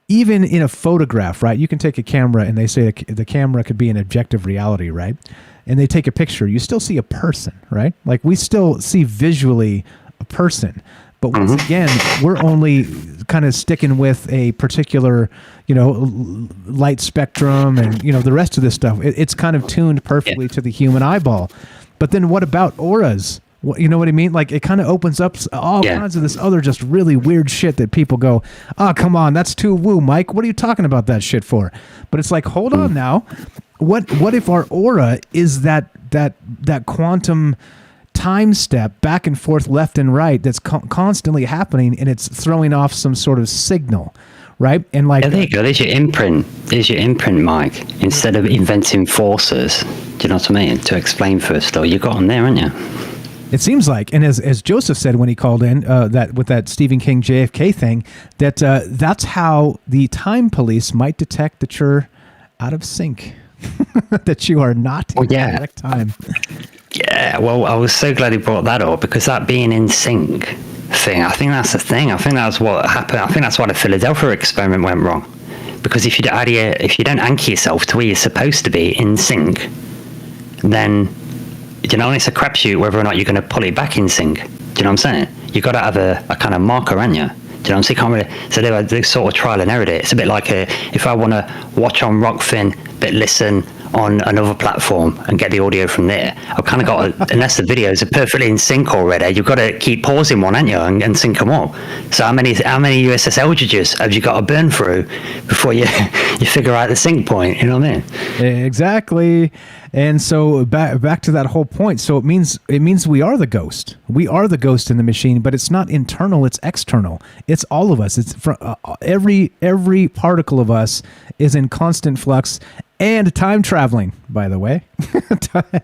even in a photograph, right? You can take a camera and they say the camera could be an objective reality, right? And they take a picture, you still see a person, right? Like we still see visually a person. But once again, we're only kind of sticking with a particular, light spectrum and, the rest of this stuff. It's kind of tuned perfectly to the human eyeball. But then what about auras? You know what I mean? Like it kind of opens up all kinds of this other just really weird shit that people go, oh, come on, that's too woo, Mike. What are you talking about that shit for? But it's like, hold on now. What if our aura is that quantum time step back and forth, left and right, that's constantly happening, and it's throwing off some sort of signal, right? And like, there you go. There's your imprint, Mike. Instead of inventing forces, do you know what I mean? To explain first, though, you got them there, haven't you? It seems like, and as Joseph said when he called in, that with that Stephen King JFK thing, that's how the time police might detect that you're out of sync, that you are not in the correct time. Yeah, well, I was so glad he brought that up, because that being in sync thing, I think that's the thing. I think that's what happened. I think that's why the Philadelphia experiment went wrong. Because if you don't anchor yourself to where you're supposed to be in sync, then it's a crapshoot whether or not you're going to pull it back in sync. Do you know what I'm saying? You've got to have a kind of marker, haven't you? Do you know what I'm saying? You can't really, so they sort of trial and error it. It's a bit like if I want to watch on Rockfin but listen on another platform and get the audio from there, I've kind of got to, unless the videos are perfectly in sync already, you've got to keep pausing one, haven't you, and sync them up. So how many USS Eldridges have you got to burn through before you figure out the sync point? You know what I mean? Exactly. And so back to that whole point. So it means we are the ghost. We are the ghost in the machine, but it's not internal. It's external. It's all of us. It's from every particle of us is in constant flux and time traveling. By the way,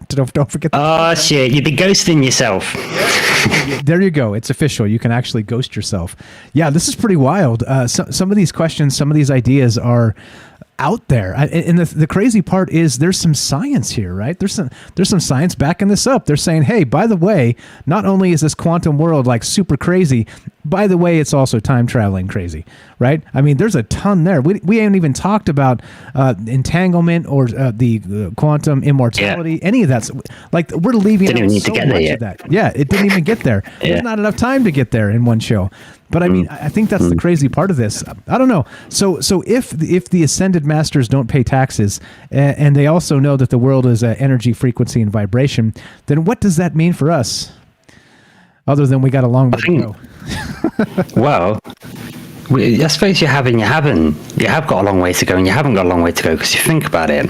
don't forget. Oh shit! You'd be ghosting yourself. There you go. It's official. You can actually ghost yourself. Yeah, this is pretty wild. Some of these questions, some of these ideas are out there, and the crazy part is there's some science here, right? There's some science backing this up. They're saying, hey, by the way, not only is this quantum world like super crazy, by the way, it's also time traveling crazy, right? I mean, there's a ton there. We haven't even talked about entanglement or the quantum immortality, any of that. Like we're leaving out so much of that. Yeah, it didn't even get there. There's not enough time to get there in one show. But I mean, I think that's the crazy part of this. I don't know. So if the ascended masters don't pay taxes, and they also know that the world is energy, frequency, and vibration, then what does that mean for us? Other than we got a long way to go. Well, I suppose you have got a long way to go, and you haven't got a long way to go, because you think about it.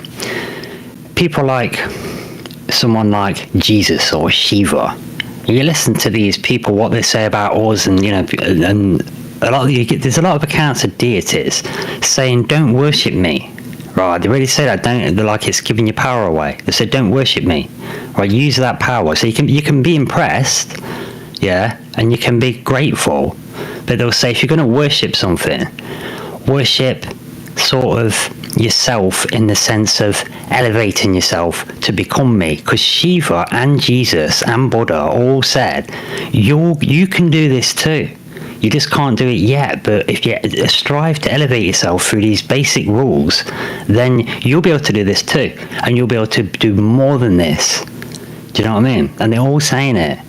People like someone like Jesus or Shiva. You listen to these people, what they say about us, and and there's a lot of accounts of deities saying, "Don't worship me." Right? They really say that, don't they? They're like, it's giving your power away. They say, "Don't worship me." Right? Use that power. So you can be impressed, and you can be grateful. But they'll say, if you're going to worship something, worship sort of yourself in the sense of elevating yourself to become me, because Shiva and Jesus and Buddha all said you can do this too. You just can't do it yet, but if you strive to elevate yourself through these basic rules, then you'll be able to do this too, and you'll be able to do more than this. Do you know what I mean? And they're all saying it.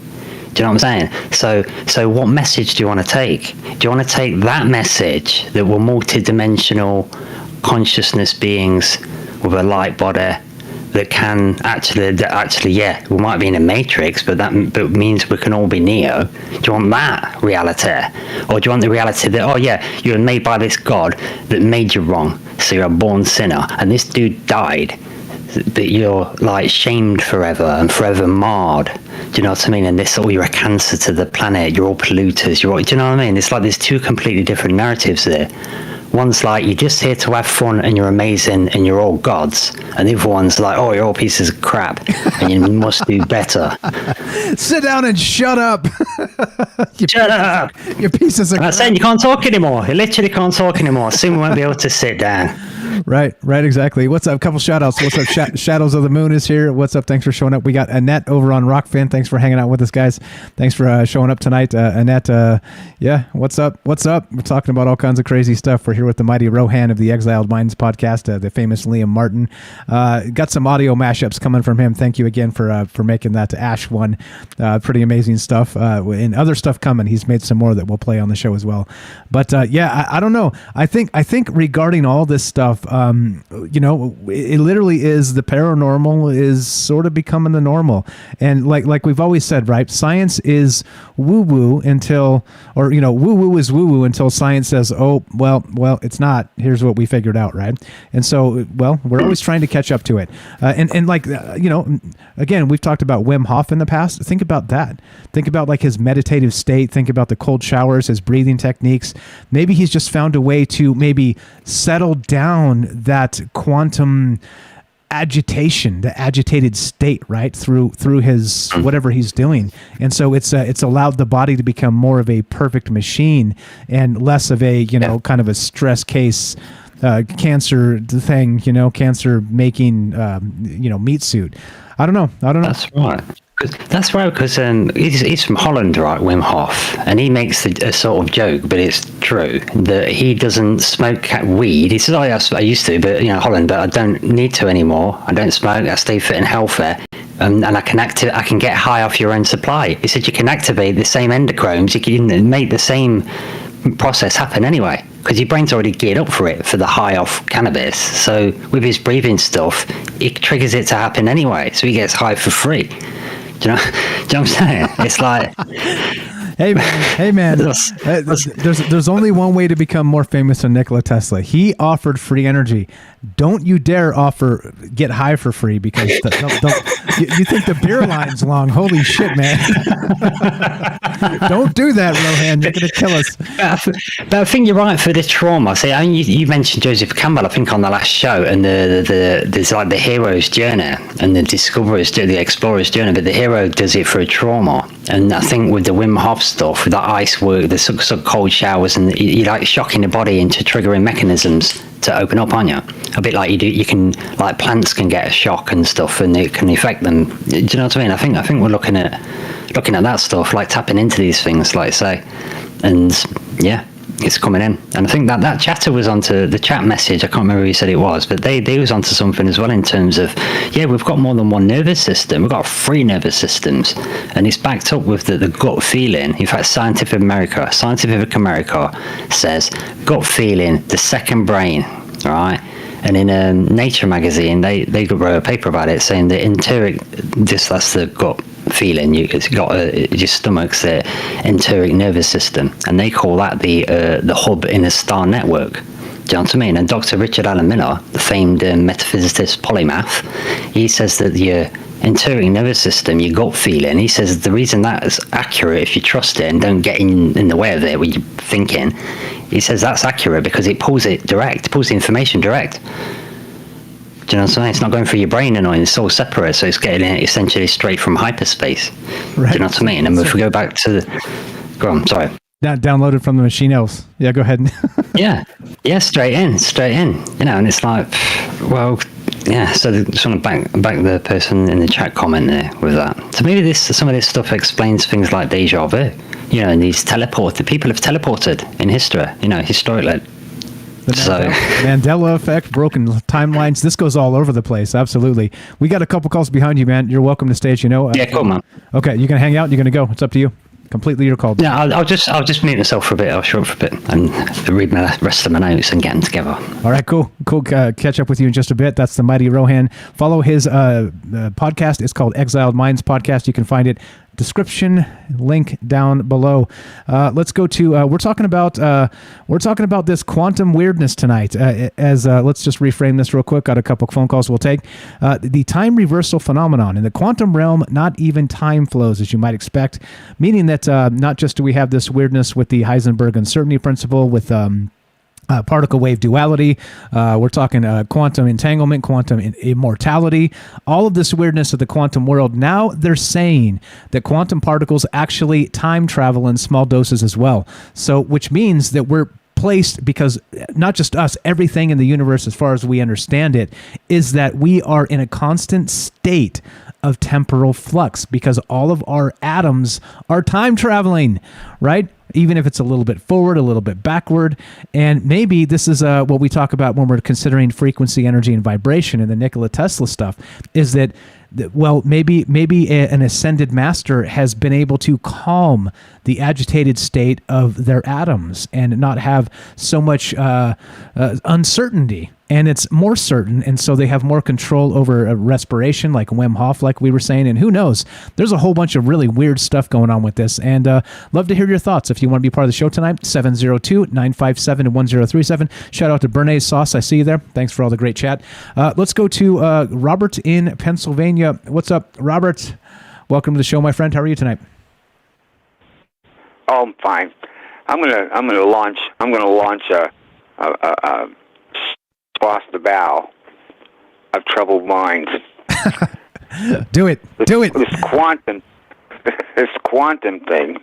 Do you know what I'm saying? So what message do you want to take? Do you want to take that message that we're multi-dimensional consciousness beings with a light body that can actually, we might be in a matrix, but means we can all be Neo? Do you want that reality? Or do you want the reality that, you were made by this God that made you wrong, so you're a born sinner, and this dude died that you're like shamed forever and forever marred. Do you know what I mean? And this, or you're a cancer to the planet, you're all polluters, do you know what I mean? It's like there's two completely different narratives there. One's like, you're just here to have fun and you're amazing and you're all gods. And the other one's like, oh, you're all pieces of crap and you must do better. Sit down and shut up. Shut up. You're pieces of crap. I'm saying you can't talk anymore. You literally can't talk anymore. Soon we won't be able to sit down. Right, exactly. What's up? A couple shout outs. What's up? Shadows of the Moon is here. What's up? Thanks for showing up. We got Annette over on Rockfin. Thanks for hanging out with us, guys. Thanks for showing up tonight. Annette, yeah, what's up? We're talking about all kinds of crazy stuff. We're here with the mighty Rohan of the Exiled Minds podcast, the famous Liam Martin. Got some audio mashups coming from him. Thank you again for making that Ash one. Pretty amazing stuff. And other stuff coming. He's made some more that we'll play on the show as well. But yeah, I don't know. I think regarding all this stuff, it literally is, the paranormal is sort of becoming the normal. And like we've always said, right? Science is woo-woo until, or, woo-woo is woo-woo until science says, oh, well, it's not. Here's what we figured out, right? And so, well, we're always trying to catch up to it. Again, we've talked about Wim Hof in the past. Think about that. Think about like his meditative state. Think about the cold showers, his breathing techniques. Maybe he's just found a way to maybe settle down that quantum agitation, the agitated state, right, through his whatever he's doing. And so it's allowed the body to become more of a perfect machine and less of a kind of a stress case, cancer thing, cancer making meat suit. I don't know. That's right, because he's from Holland, right, Wim Hof, and he makes a sort of joke, but it's true, that he doesn't smoke weed. He says, I used to, but Holland, but I don't need to anymore. I don't smoke. I stay fit and healthy, and I can get high off your own supply. He said you can activate the same endochromes. You can make the same process happen anyway, because your brain's already geared up for it, for the high off cannabis. So with his breathing stuff, it triggers it to happen anyway, so he gets high for free. Do you know what I'm saying? It's like, hey man, there's only one way to become more famous than Nikola Tesla. He offered free energy. Don't you dare get high for free, because you think the beer line's long. Holy shit, man. Don't do that, Rohan. You're going to kill us. But I think you're right for the trauma. See, you mentioned Joseph Campbell, I think, on the last show, and there's like the hero's journey and the discoverer's, the explorer's journey, but the hero does it for a trauma. And I think with the Wim Hof stuff, with the ice work, the sub cold showers, and you're like shocking the body into triggering mechanisms to open up on you, a bit like you can, like plants can get a shock and stuff, and it can affect them. Do you know what I mean? I think we're looking at that stuff, like tapping into these things, like say, and yeah, it's coming in. And I think that chatter was onto the chat message. I can't remember who said it was, but they was onto something as well, in terms of, yeah, we've got more than one nervous system. We've got 3 nervous systems, and it's backed up with the gut feeling. In fact, Scientific America says gut feeling, the second brain, right? And in Nature magazine, they wrote a paper about it, saying that enteric, that's the gut feeling. It's got your stomach's the enteric nervous system, and they call that the hub in a star network. Do you know what I mean? And Dr. Richard Alan Miller, the famed metaphysicist polymath, he says that your enteric nervous system, your gut feeling, he says the reason that is accurate, if you trust it and don't get in the way of it when you're thinking, he says that's accurate because it pulls the information direct. Do you know what I'm saying? It's not going through your brain and all, it's all separate, so it's getting it essentially straight from hyperspace. Right. Do you know what I mean? And if we go back to go on, sorry. Downloaded from the machine else. Yeah, go ahead. yeah, straight in. And it's like, well, yeah. So just want to back the person in the chat comment there with that. So maybe some of this stuff explains things like deja vu. And these people have teleported in history. Historically. The Mandela effect, broken timelines. This goes all over the place. Absolutely. We got a couple calls behind you, man. You're welcome to stage. Yeah, cool, man. Okay, you can hang out. You're gonna go. It's up to you. Completely your call. Yeah, I'll just mute myself for a bit. I'll show up for a bit and read the rest of my notes and get them together. All right, cool. Cool. Catch up with you in just a bit. That's the Mighty Rohan. Follow his podcast. It's called Exiled Minds Podcast. You can find it. Description link down below. Let's go to we're talking about this quantum weirdness tonight. Let's just reframe this real quick. Got a couple phone calls we'll take. The time reversal phenomenon in the quantum realm. Not even time flows as you might expect, meaning that not just do we have this weirdness with the Heisenberg uncertainty principle with particle wave duality. We're talking quantum entanglement, quantum immortality, all of this weirdness of the quantum world. Now they're saying that quantum particles actually time travel in small doses as well. So, which means that we're placed, because not just us, everything in the universe, as far as we understand it, is that we are in a constant state of temporal flux because all of our atoms are time traveling, right? Even if it's a little bit forward, a little bit backward. And maybe this is what we talk about when we're considering frequency, energy, and vibration in the Nikola Tesla stuff, is that, well, maybe an ascended master has been able to calm the agitated state of their atoms and not have so much uncertainty. And it's more certain, and so they have more control over respiration, like Wim Hof, like we were saying. And who knows? There's a whole bunch of really weird stuff going on with this. And love to hear your thoughts. If you want to be part of the show tonight, 702-957-1037. Shout out to Bernays Sauce. I see you there. Thanks for all the great chat. Let's go to Robert in Pennsylvania. What's up, Robert? Welcome to the show, my friend. How are you tonight? Oh, I'm fine. I'm gonna launch a across the bow of troubled minds. Do it. This quantum thing,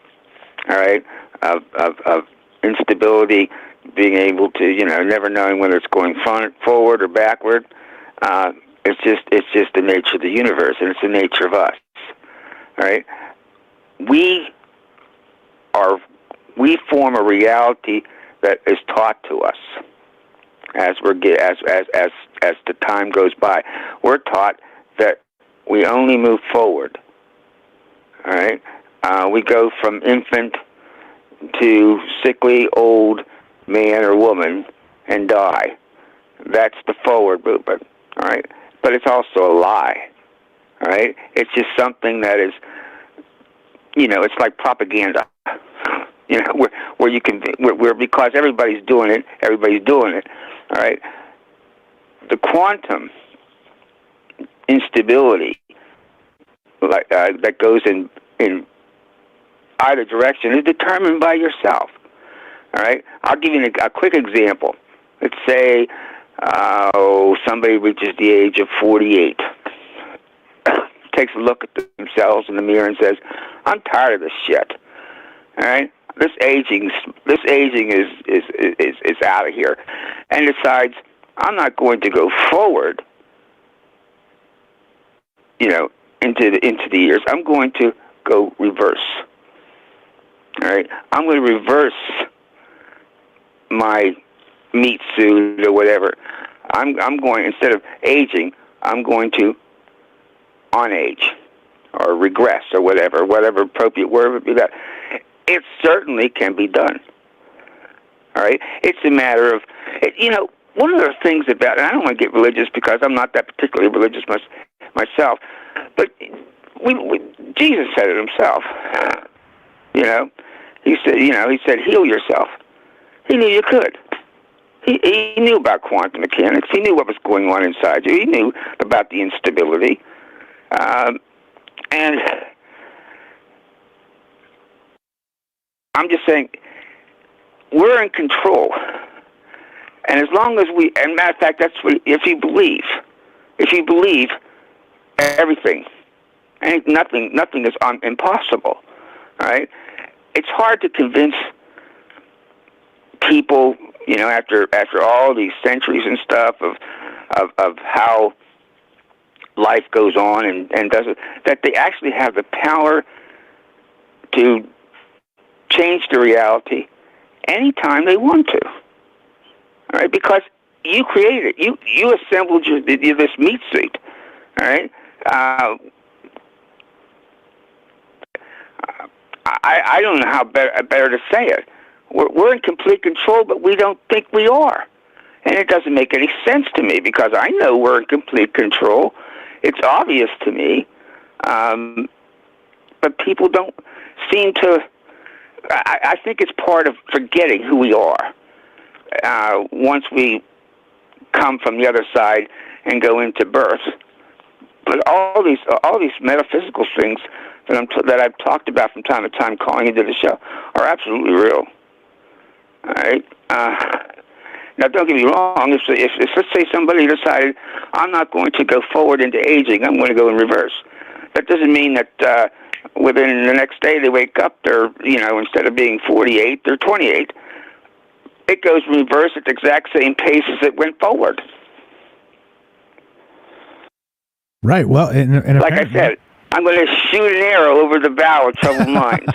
all right, of instability, being able to, never knowing whether it's going forward or backward. It's just the nature of the universe, and it's the nature of us. All right, we form a reality that is taught to us. As the time goes by, we're taught that we only move forward. All right, we go from infant to sickly old man or woman and die. That's the forward movement. All right, but it's also a lie. All right, it's just something that is, it's like propaganda. Where you can, where because everybody's doing it. All right. The quantum instability, like that goes in either direction, is determined by yourself. All right. I'll give you a quick example. Let's say somebody reaches the age of 48, takes a look at themselves in the mirror and says, "I'm tired of this shit." All right. This aging is out of here, and decides, I'm not going to go forward, into the years. I'm going to go reverse. All right, I'm going to reverse my meat suit or whatever. I'm going, instead of aging, I'm going to unage or regress or whatever appropriate word would be that. It certainly can be done. All right? It's a matter of, one of the things about, and I don't want to get religious because I'm not that particularly religious myself, but Jesus said it himself. He said, heal yourself. He knew you could. He knew about quantum mechanics. He knew what was going on inside you. He knew about the instability. And I'm just saying, we're in control. And as long as and matter of fact, that's what, if you believe everything, nothing is impossible. All right? It's hard to convince people, after all these centuries and stuff of how life goes on and does it, that they actually have the power to change the reality anytime they want to. All right, because you created it. You assembled this meat suit. All right. I don't know how better to say it. We're in complete control, but we don't think we are. And it doesn't make any sense to me because I know we're in complete control. It's obvious to me. But people don't seem to... I think it's part of forgetting who we are. Once we come from the other side and go into birth. But all these metaphysical things that I've talked about from time to time calling into the show are absolutely real. All right? Now, don't get me wrong. If let's say somebody decided, I'm not going to go forward into aging, I'm going to go in reverse. That doesn't mean that within the next day they wake up, they're, instead of being 48, they're 28. It goes in reverse at the exact same pace as it went forward. Right. Well, and like I said, I'm going to shoot an arrow over the bow of troubled minds.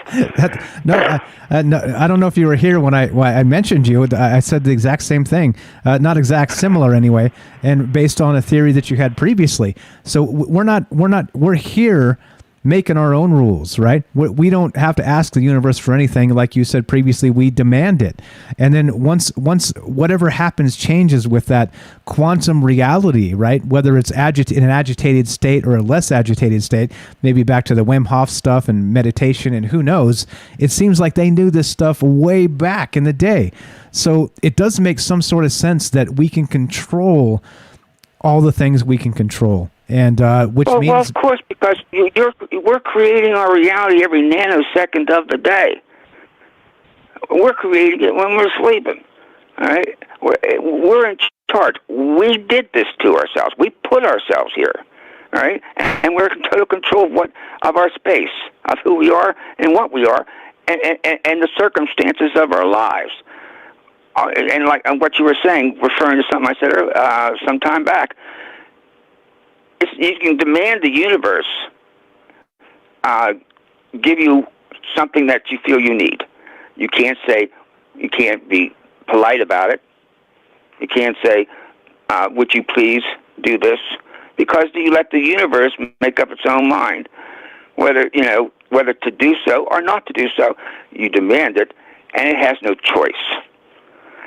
No, I don't know if you were here when I mentioned you. I said the exact same thing, not exact, similar anyway, and based on a theory that you had previously. So we're here making our own rules, right? We don't have to ask the universe for anything. Like you said previously, we demand it. And then once whatever happens changes with that quantum reality, right? Whether it's in an agitated state or a less agitated state, maybe back to the Wim Hof stuff and meditation and who knows, it seems like they knew this stuff way back in the day. So it does make some sort of sense that we can control all the things we can control. And which means... Well, of course, because we're creating our reality every nanosecond of the day. We're creating it when we're sleeping. All right? We're in charge. We did this to ourselves. We put ourselves here. All right? And we're in total control of our space, of who we are and what we are, and the circumstances of our lives. And like what you were saying, referring to something I said some time back, you can demand the universe give you something that you feel you need. You can't be polite about it. You can't say, would you please do this? Because you let the universe make up its own mind, whether to do so or not to do so. You demand it, and it has no choice.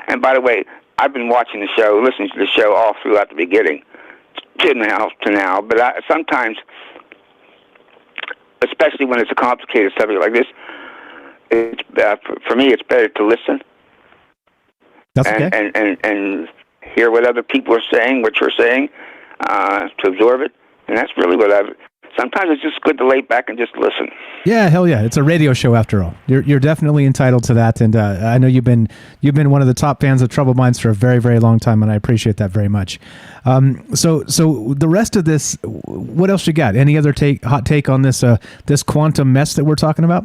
And by the way, I've been watching the show, listening to the show all throughout the beginning to now, but sometimes, especially when it's a complicated subject like this, for me it's better to listen. That's okay. and hear what other people are saying, what you're saying, to absorb it, and that's really what sometimes it's just good to lay back and just listen. Yeah, hell yeah. It's a radio show after all. You're definitely entitled to that. And I know you've been one of the top fans of Troubled Minds for a very, very long time, and I appreciate that very much. So the rest of this, what else you got? Any other hot take on this this quantum mess that we're talking about?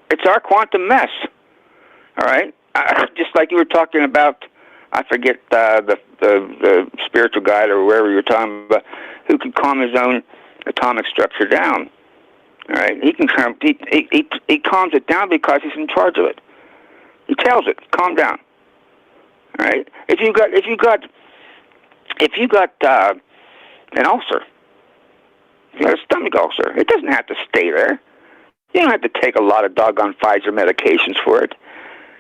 It's our quantum mess. All right? Just like you were talking about, I forget the spiritual guide or wherever you're talking about, who can calm his own atomic structure down. All right, he calms it down because he's in charge of it. He tells it, calm down. All right. If you got an ulcer, you got a stomach ulcer, it doesn't have to stay there. You don't have to take a lot of doggone Pfizer medications for it.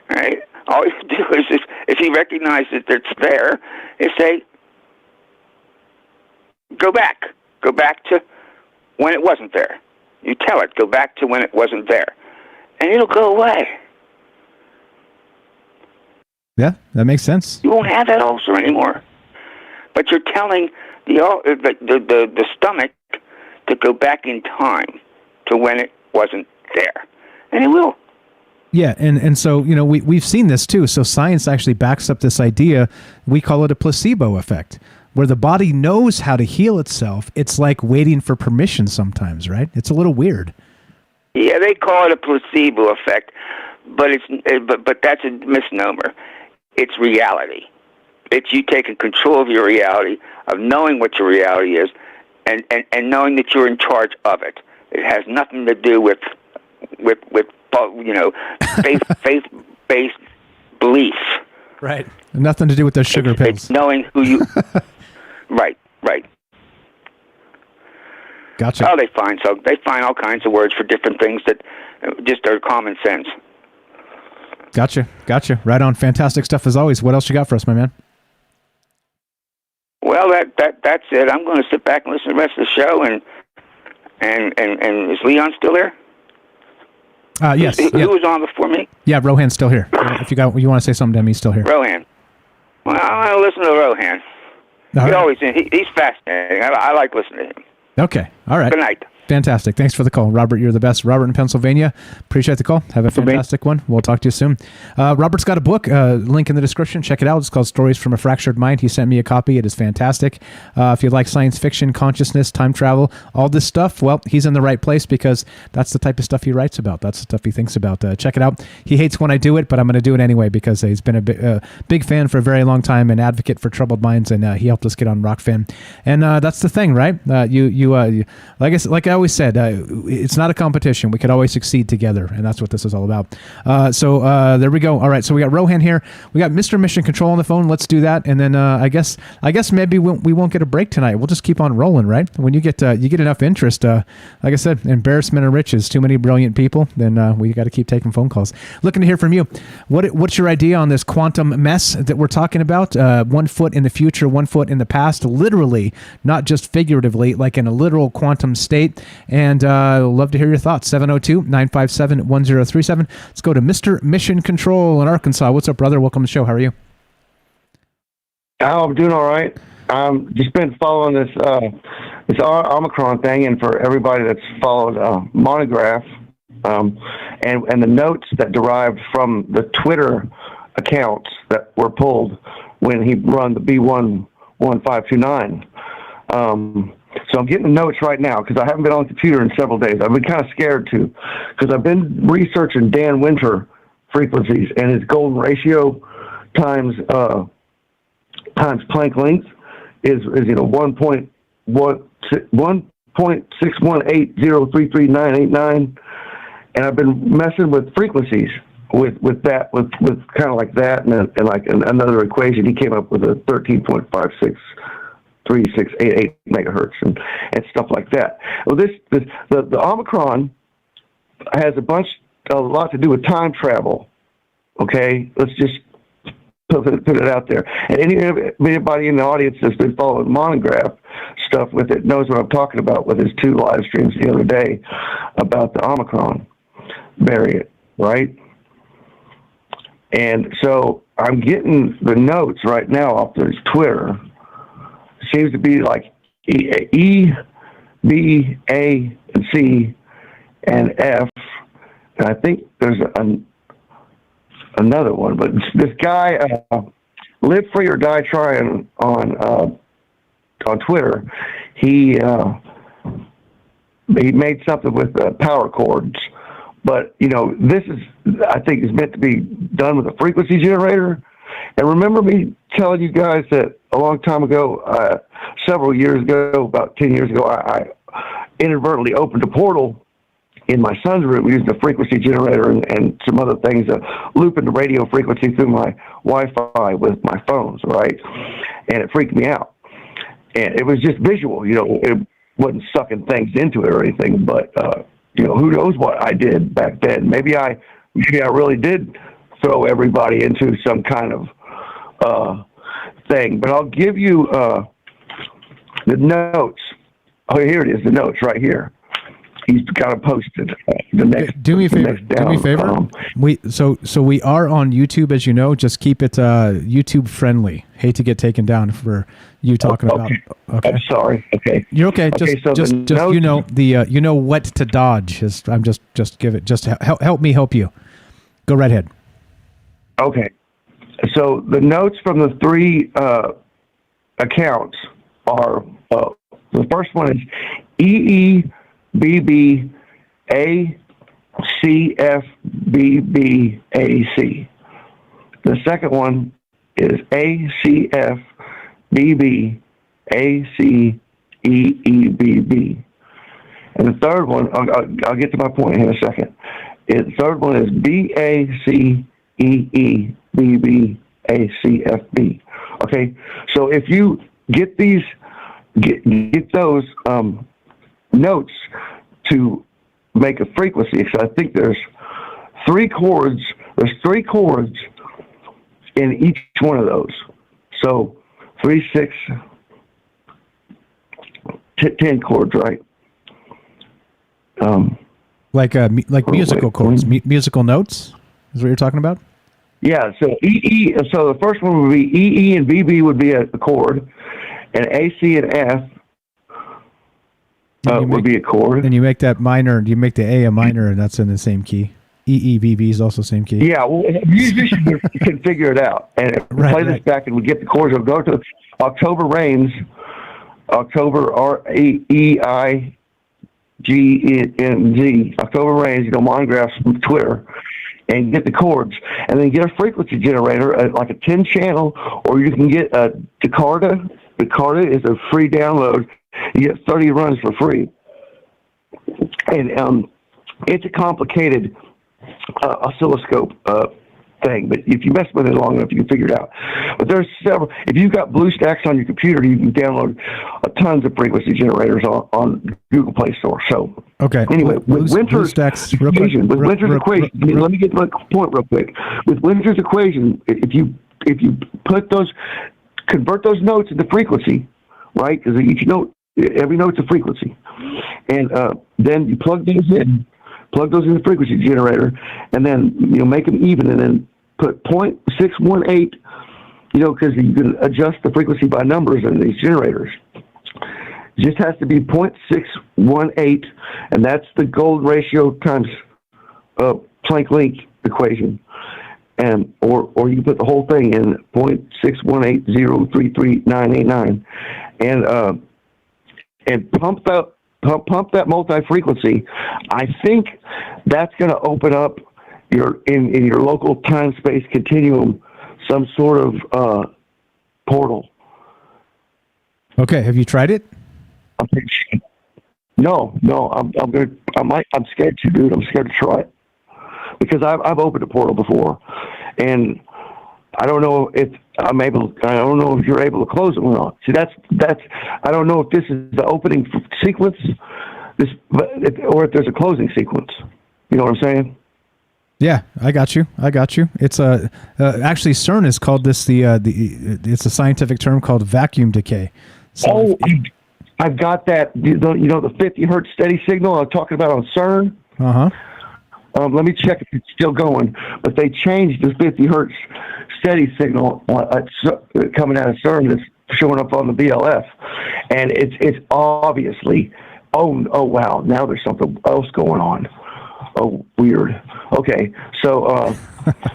All right. All you do is, if you recognize that it's there, is say, go back to when it wasn't there. You tell it, go back to when it wasn't there, and it'll go away. Yeah, that makes sense. You won't have that ulcer anymore. But you're telling the stomach to go back in time to when it wasn't there, and it will. Yeah, and so, we've seen this too. So science actually backs up this idea. We call it a placebo effect, where the body knows how to heal itself. It's like waiting for permission sometimes, right? It's a little weird. Yeah, they call it a placebo effect, but but that's a misnomer. It's reality. It's you taking control of your reality, of knowing what your reality is, and knowing that you're in charge of it. It has nothing to do with faith-based belief. Right. Nothing to do with those sugar pills. It's knowing who you... Right. Gotcha. Oh, they find all kinds of words for different things that just are common sense. Gotcha. Right on. Fantastic stuff as always. What else you got for us, my man? Well, that's it. I'm going to sit back and listen to the rest of the show. And is Leon still there? Yes. Who was on before me? Yeah, Rohan's still here. If you want to say something to him, he's still here. Rohan. Well, I'm going to listen to Rohan. He's fascinating. I like listening to him. Okay. All right. Good night. Fantastic. Thanks for the call. Robert, you're the best. Robert in Pennsylvania. Appreciate the call. Have a fantastic one. We'll talk to you soon. Robert's got a book, link in the description. Check it out. It's called Stories from a Fractured Mind. He sent me a copy. It is fantastic. If you like science fiction, consciousness, time travel, all this stuff, well, he's in the right place because that's the type of stuff he writes about. That's the stuff he thinks about. Check it out. He hates when I do it, but I'm going to do it anyway because he's been a big fan for a very long time, an advocate for troubled minds, and he helped us get on Rockfin. And that's the thing, right? Like I always said, it's not a competition. We could always succeed together, and that's what this is all about. So there we go. All right, so we got Rohan here. We got Mr. Mission Control on the phone. Let's do that, and then I guess maybe we won't get a break tonight. We'll just keep on rolling, right? When you get enough interest, like I said, embarrassment of riches. Too many brilliant people. Then we got to keep taking phone calls. Looking to hear from you. What's your idea on this quantum mess that we're talking about? 1 foot in the future, 1 foot in the past, literally, not just figuratively, like in a literal quantum state. And love to hear your thoughts. 702-957-1037. Let's go to Mr. Mission Control in Arkansas. What's up, brother? Welcome to the show. How are you? I'm doing all right. Just been following this Omicron thing, and for everybody that's followed Monograph and the notes that derived from the Twitter accounts that were pulled when he run the B11529. So I'm getting the notes right now because I haven't been on the computer in several days. I've been kind of scared to because I've been researching Dan Winter frequencies and his golden ratio times Planck length is 1.618033989, and I've been messing with frequencies with kind of like that and like another equation. He came up with a 13.563688 megahertz and stuff like that. Well, the Omicron has a lot to do with time travel. Okay, let's just put it out there. And anybody in the audience that's been following Monograph stuff with it knows what I'm talking about with his 2 live streams the other day about the Omicron variant, right? And so I'm getting the notes right now off his Twitter. Seems to be like E, B, A, and C, and F. And I think there's another one. But this guy, Live Free or Die Trying on Twitter, he made something with power cords. But, this I think is meant to be done with a frequency generator. And remember me telling you guys that a long time ago, several years ago, about 10 years ago, I inadvertently opened a portal in my son's room using a frequency generator and some other things to loop in the radio frequency through my Wi-Fi with my phones, right? And it freaked me out. And it was just visual, it wasn't sucking things into it or anything, but, who knows what I did back then. Maybe I really did throw everybody into some kind of thing. But I'll give you the notes. Oh, here it is, the notes right here. He's got them posted. Do me a favor. So we are on YouTube, as you know. Just keep it YouTube friendly. Hate to get taken down for you talking about. Okay. I'm sorry. Okay. You're okay. Just what to dodge. Help me help you. Go right ahead. Okay. So the notes from the 3 accounts are the first one is EEBBACFBBAC. The second one is ACFBBACEEBB. And the third one, I'll get to my point in a second. The third one is BACEEBBACFB. Okay, so if you get these, get those notes to make a frequency. So I think there's 3 chords There's 3 chords in each one of those. So 3, 6, 10 chords, right? Like musical chords, musical notes is what you're talking about? Yeah, so so the first one would be E, and BB would be a chord, and AC and F would be a chord. And you make that minor, you make the A a minor, and that's in the same key. BB is also same key. Yeah, well, musicians can figure it out. And play this back and we get the chords. We'll go to October Rains, October REIGNZ, October Rains, monographs from Twitter, and get the chords. And then get a frequency generator, like a 10-channel, or you can get a Jakarta. Jakarta is a free download. You get 30 runs for free. And it's a complicated oscilloscope thing, but if you mess with it long enough, you can figure it out. But there's several. If you've got BlueStacks on your computer, you can download tons of frequency generators on Google Play Store. So anyway, with Winter's equation, let me get to my point real quick. With Winter's equation, if you convert those notes into frequency, right? Because each note, every note's a frequency, and then you plug those in the frequency generator, and then make them even, and then put 0.618, because you can adjust the frequency by numbers in these generators. It just has to be 0.618, and that's the golden ratio times Planck-Link equation, and or you can put the whole thing in 0.618033989, and pump that multi-frequency. I think that's going to open up in your local time-space continuum some sort of portal. Okay, have you tried it? No. I'm scared to, dude. I'm scared to try it because I've opened a portal before, and I don't know if I'm able. I don't know if you're able to close it or not. See, that's. I don't know if this is the opening sequence, or if there's a closing sequence. You know what I'm saying? Yeah, I got you. It's actually CERN has called this it's a scientific term called vacuum decay. So I've got that. The 50 hertz steady signal I'm talking about on CERN. Let me check if it's still going. But they changed the 50 hertz steady signal coming out of CERN that's showing up on the BLF, and it's obviously oh wow, now there's something else going on. Oh, weird. Okay, so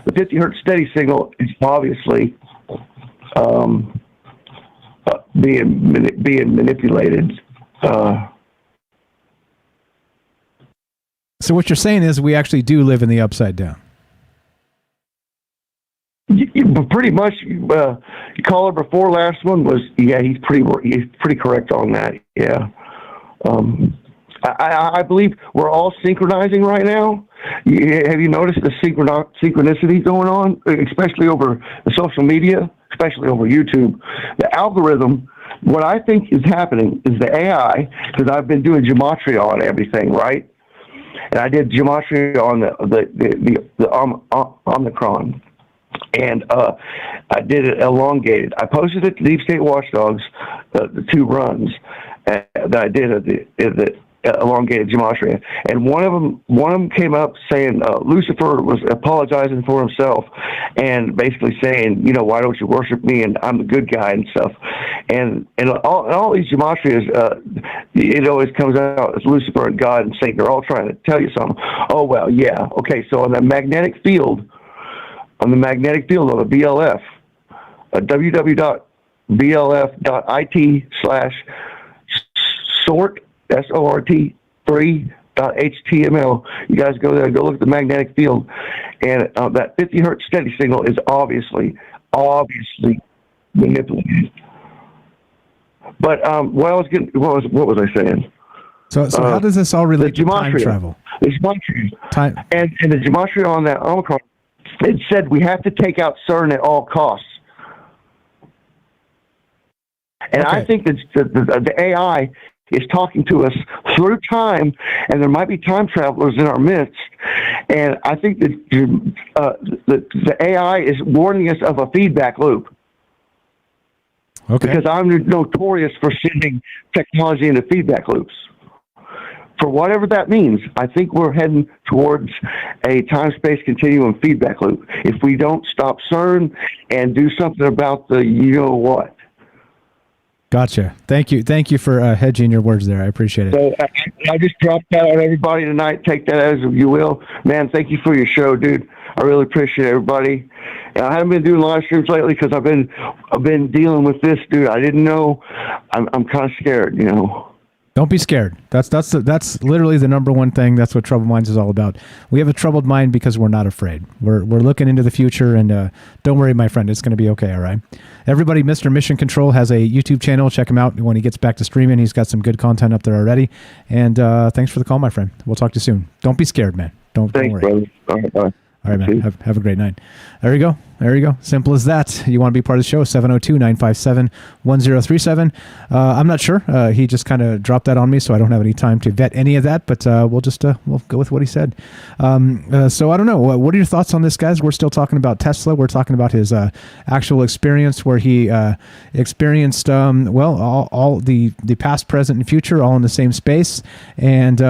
the 50 hertz steady signal is obviously being manipulated. So what you're saying is we actually do live in the upside down. Pretty much. Caller before last one was he's pretty correct on that. Yeah. I believe we're all synchronizing right now. Have you noticed the synchronicity going on, especially over the social media, especially over YouTube? The algorithm, what I think is happening is the AI, because I've been doing gematria on everything, right? And I did gematria on the Omicron. And I did it elongated. I posted it to Deep State Watchdogs, the 2 runs that I did at the elongated gematria, and one of them came up saying Lucifer was apologizing for himself and basically saying, why don't you worship me, and I'm the good guy and stuff, and all these gematrias, it always comes out as Lucifer and God and Satan. They're all trying to tell you something. Oh well, yeah, okay. So on the magnetic field of the BLF, www.blf.it/sort SORT3.html. You guys go there, go look at the magnetic field, and that 50 hertz steady signal is obviously manipulated. But what was I saying? So how does this all relate to time travel? The gematria. And the gematria on that Omicron, it said we have to take out CERN at all costs. And I think that the AI is talking to us through time, and there might be time travelers in our midst. And I think that the AI is warning us of a feedback loop. Okay. Because I'm notorious for sending technology into feedback loops. For whatever that means, I think we're heading towards a time-space continuum feedback loop if we don't stop CERN and do something about the you-know-what. Gotcha. Thank you for hedging your words there. I appreciate it. So I just dropped that on everybody tonight. Take that as you will. Man, thank you for your show, dude. I really appreciate everybody. And I haven't been doing live streams lately because I've been dealing with this, dude. I didn't know. I'm kind of scared, you know. Don't be scared. That's literally the number one thing. That's what Troubled Minds is all about. We have a troubled mind because we're not afraid. We're looking into the future, and don't worry, my friend. It's going to be okay, all right? Everybody, Mr. Mission Control has a YouTube channel. Check him out when he gets back to streaming. He's got some good content up there already. And thanks for the call, my friend. We'll talk to you soon. Don't be scared, man. Don't worry. Brother. All right, bye. All right, man. Have a great night. There you go. Simple as that. You want to be part of the show? 702-957-1037. I'm not sure. He just kind of dropped that on me, so I don't have any time to vet any of that. But we'll go with what he said. So I don't know. What are your thoughts on this, guys? We're still talking about Tesla. We're talking about his actual experience, where he experienced all the past, present, and future all in the same space. And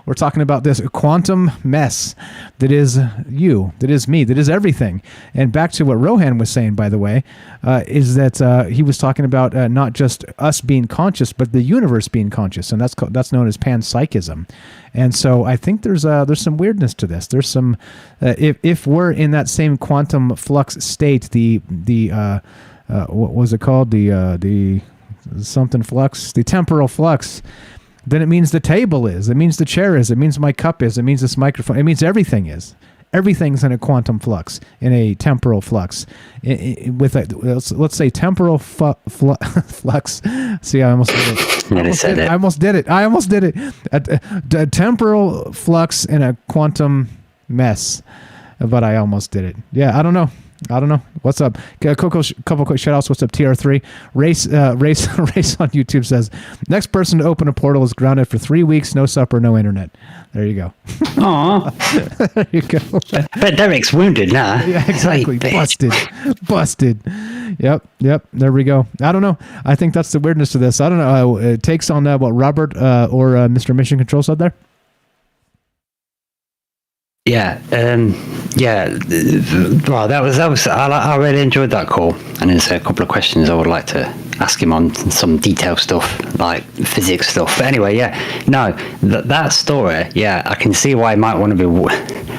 we're talking about this quantum mess that is you, that is me, that is everything. And back to what Rohan was saying, by the way, is that he was talking about not just us being conscious, but the universe being conscious, and that's known as panpsychism. And so I think there's some weirdness to this. There's some if we're in that same quantum flux state, the what was it called, the something flux, the temporal flux. Then it means the table is. It means the chair is. It means my cup is. It means this microphone. It means everything is. Everything's in a quantum flux, in a temporal flux. With let's say temporal flux. See, I almost did it. I almost did it. A temporal flux in a quantum mess. But I almost did it. Yeah, I don't know. What's up? Couple quick shout outs. What's up, TR3? Race on YouTube says, next person to open a portal is grounded for 3 weeks, no supper, no internet. There you go. Aww. There you go. But Derek's wounded now. Yeah, exactly. Busted. Yep. There we go. I don't know. I think that's the weirdness to this. I don't know. It takes on what Robert or Mr. Mission Control said there. Yeah. Well, that was. I really enjoyed that call, and there's a couple of questions I would like to ask him on some detail stuff, like physics stuff. But anyway, that story. Yeah, I can see why it might want to be.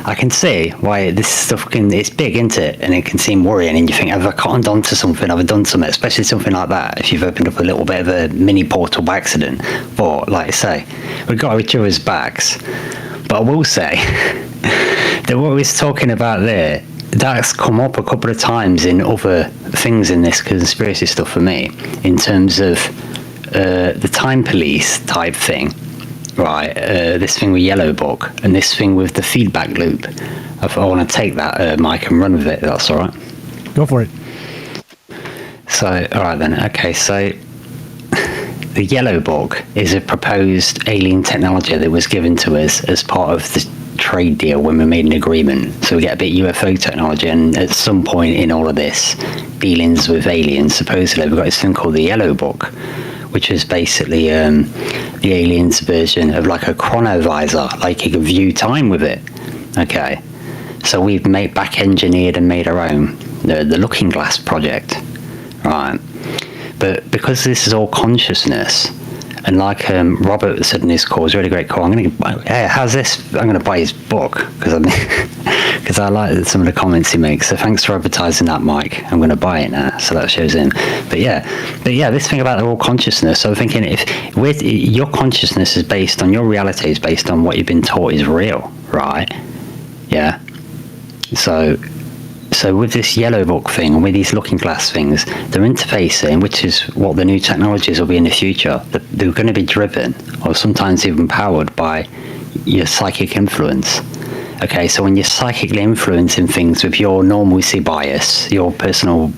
I can see why this stuff it's big, isn't it? And it can seem worrying, and you think, have I cottoned onto something? Have I done something? Especially something like that. If you've opened up a little bit of a mini portal by accident, but like I say, we've got each other's backs. But I will say that what we was talking about there, that's come up a couple of times in other things in this conspiracy stuff for me, in terms of the time police type thing, right? This thing with Yellow Book and this thing with the feedback loop. I want to take that, Mike, and run with it. That's all right. Go for it. So, all right then. Okay, so the Yellow Book is a proposed alien technology that was given to us as part of the trade deal when we made an agreement. So we get a bit UFO technology, and at some point in all of this dealings with aliens, supposedly we've got this thing called the Yellow Book, which is basically the aliens' version of like a chronovisor, like you can view time with it. Okay, so we've back engineered and made our own, the Looking Glass project, right? But because this is all consciousness, and like Robert said in his call, it's a really great call. How's this? I'm going to buy his book because I like some of the comments he makes. So thanks for advertising that, Mike. I'm going to buy it now, so that shows him. But yeah, this thing about the all consciousness. So I'm thinking, if your consciousness is based on your reality, is based on what you've been taught is real, right? Yeah. So with this Yellow Book thing and with these Looking Glass things, they're interfacing, which is what the new technologies will be in the future. They're going to be driven, or sometimes even powered, by your psychic influence. Okay, so when you're psychically influencing things with your normalcy bias, your personal,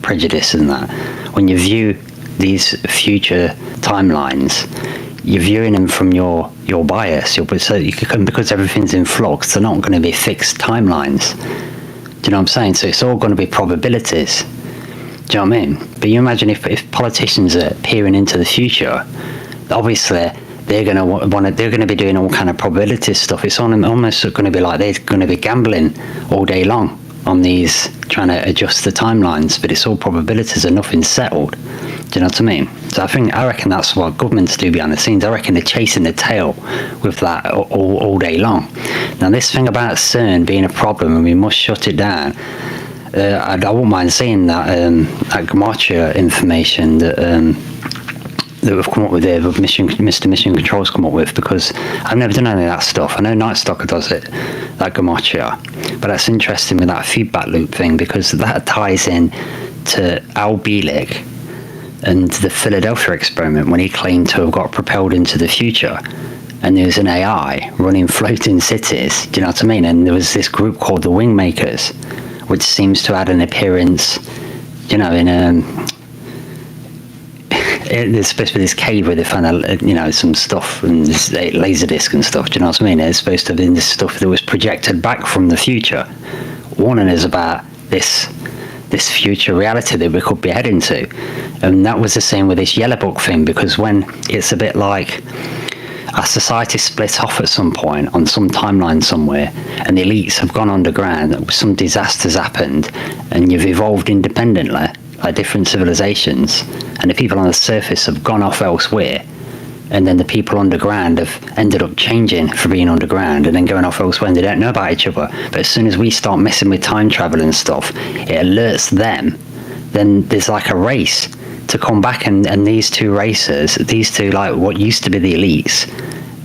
prejudice and that, when you view these future timelines, you're viewing them from your bias. Because everything's in flux, they're not going to be fixed timelines. Do you know what I'm saying? So it's all going to be probabilities. Do you know what I mean? But you imagine if politicians are peering into the future, obviously they're going to they're going to be doing all kind of probability stuff. It's almost going to be like they're going to be gambling all day long on these, trying to adjust the timelines, but it's all probabilities and nothing's settled. Do you know what I mean? So I reckon that's what governments do behind the scenes. I reckon they're chasing the tail with that all day long. Now, this thing about CERN being a problem and we must shut it down, I wouldn't mind seeing that Gematria information that we've come up with there, that Mr. Mission Control's come up with, because I've never done any of that stuff. I know Night Stalker does it, that Gematria, but that's interesting with that feedback loop thing, because that ties in to Al Bielek and the Philadelphia experiment, when he claimed to have got propelled into the future, and there was an AI running floating cities. Do you know what I mean? And there was this group called the Wingmakers, which seems to add an appearance, you know, in there's supposed to be this cave where they found some stuff and this laser disc and stuff. Do you know what I mean? It's supposed to have been this stuff that was projected back from the future, warning us about this future reality that we could be heading to. And that was the same with this Yellow Book thing, because when it's a bit like our society split off at some point on some timeline somewhere, and the elites have gone underground, some disasters happened, and you've evolved independently like different civilizations, and the people on the surface have gone off elsewhere, and then the people underground have ended up changing for being underground and then going off elsewhere, and they don't know about each other. But as soon as we start messing with time travel and stuff, it alerts them. Then there's like a race to come back, and these two races, like what used to be the elites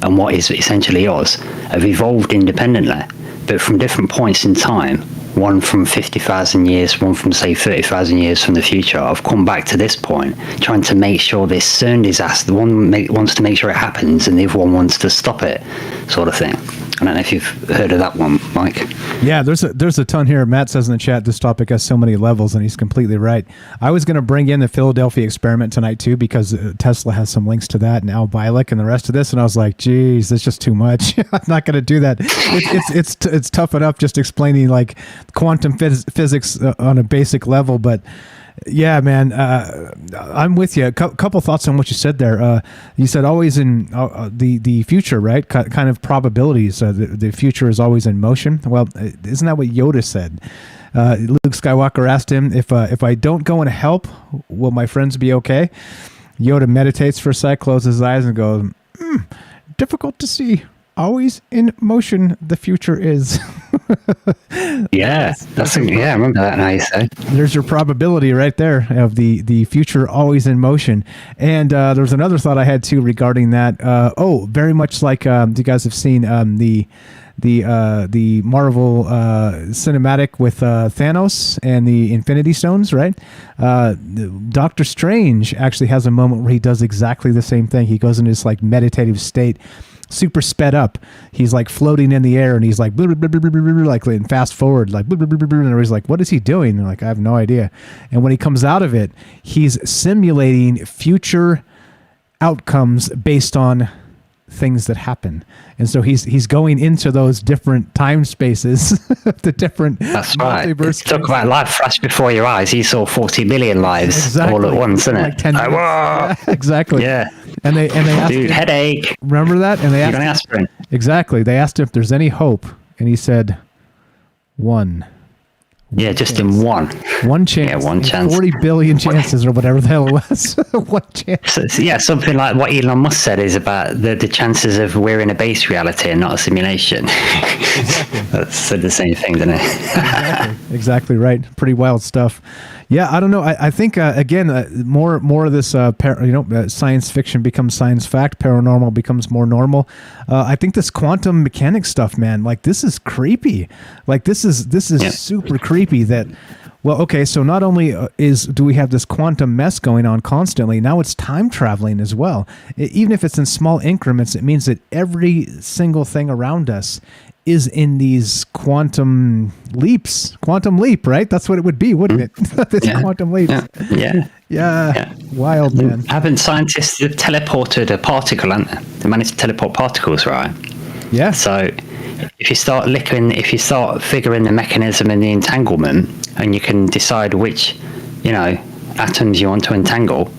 and what is essentially us, have evolved independently, but from different points in time. One from 50,000 years, one from, say, 30,000 years from the future. I've come back to this point, trying to make sure this CERN disaster, one wants to make sure it happens, and the other one wants to stop it, sort of thing. I don't know if you've heard of that one, Mike. Yeah, there's a ton here. Matt says in the chat, this topic has so many levels, and he's completely right. I was going to bring in the Philadelphia experiment tonight, too, because Tesla has some links to that, and Al Bielek and the rest of this, and I was like, geez, it's just too much. I'm not going to do that. It's tough enough just explaining, like, quantum physics on a basic level, but yeah, man, I'm with you. A couple thoughts on what you said there. You said always in the future, right? Kind of probabilities. The future is always in motion. Well, isn't that what Yoda said? Luke Skywalker asked him, if I don't go and help, will my friends be okay? Yoda meditates for a sec, closes his eyes, and goes, difficult to see. Always in motion, the future is. Yeah, I remember that now you say. There's your probability right there of the future always in motion. And there was another thought I had too regarding that. Very much like you guys have seen the Marvel cinematic with Thanos and the Infinity Stones, right? Doctor Strange actually has a moment where he does exactly the same thing. He goes into this like meditative state, super sped up. He's like floating in the air, and he's like blah, blah, blah, blah, blah, blah, like and fast forward, like blah, blah, blah, blah, blah, and everybody's like, what is he doing? And like, I have no idea. And when he comes out of it, he's simulating future outcomes based on things that happen. And so he's going into those different time spaces, the different multiverse. Talk about life flash before your eyes. He saw 40 million lives all at once, isn't it? Yeah, exactly. Yeah. And they asked him, headache. Remember that? And they asked him, exactly. They asked him if there's any hope, and he said, one. Yeah, just in one chance. Yeah, one chance. 40 billion chances or whatever the hell it was. One chance. So, yeah, something like what Elon Musk said is about the chances of we're in a base reality and not a simulation. Exactly. That's the same thing, doesn't it? Exactly right. Pretty wild stuff. Yeah, I don't know. I think again, more of this, science fiction becomes science fact. Paranormal becomes more normal. I think this quantum mechanics stuff, man, like this is creepy. Like this is super creepy. That, well, okay, so not only do we have this quantum mess going on constantly, now it's time traveling as well. Even if it's in small increments, it means that every single thing around us is in these quantum leap, right? That's what it would be, wouldn't it? This quantum leap. Yeah. Wild, man. Haven't scientists teleported a particle, haven't they? They managed to teleport particles, right? Yeah. So if you start figuring the mechanism and the entanglement, and you can decide which, atoms you want to entangle,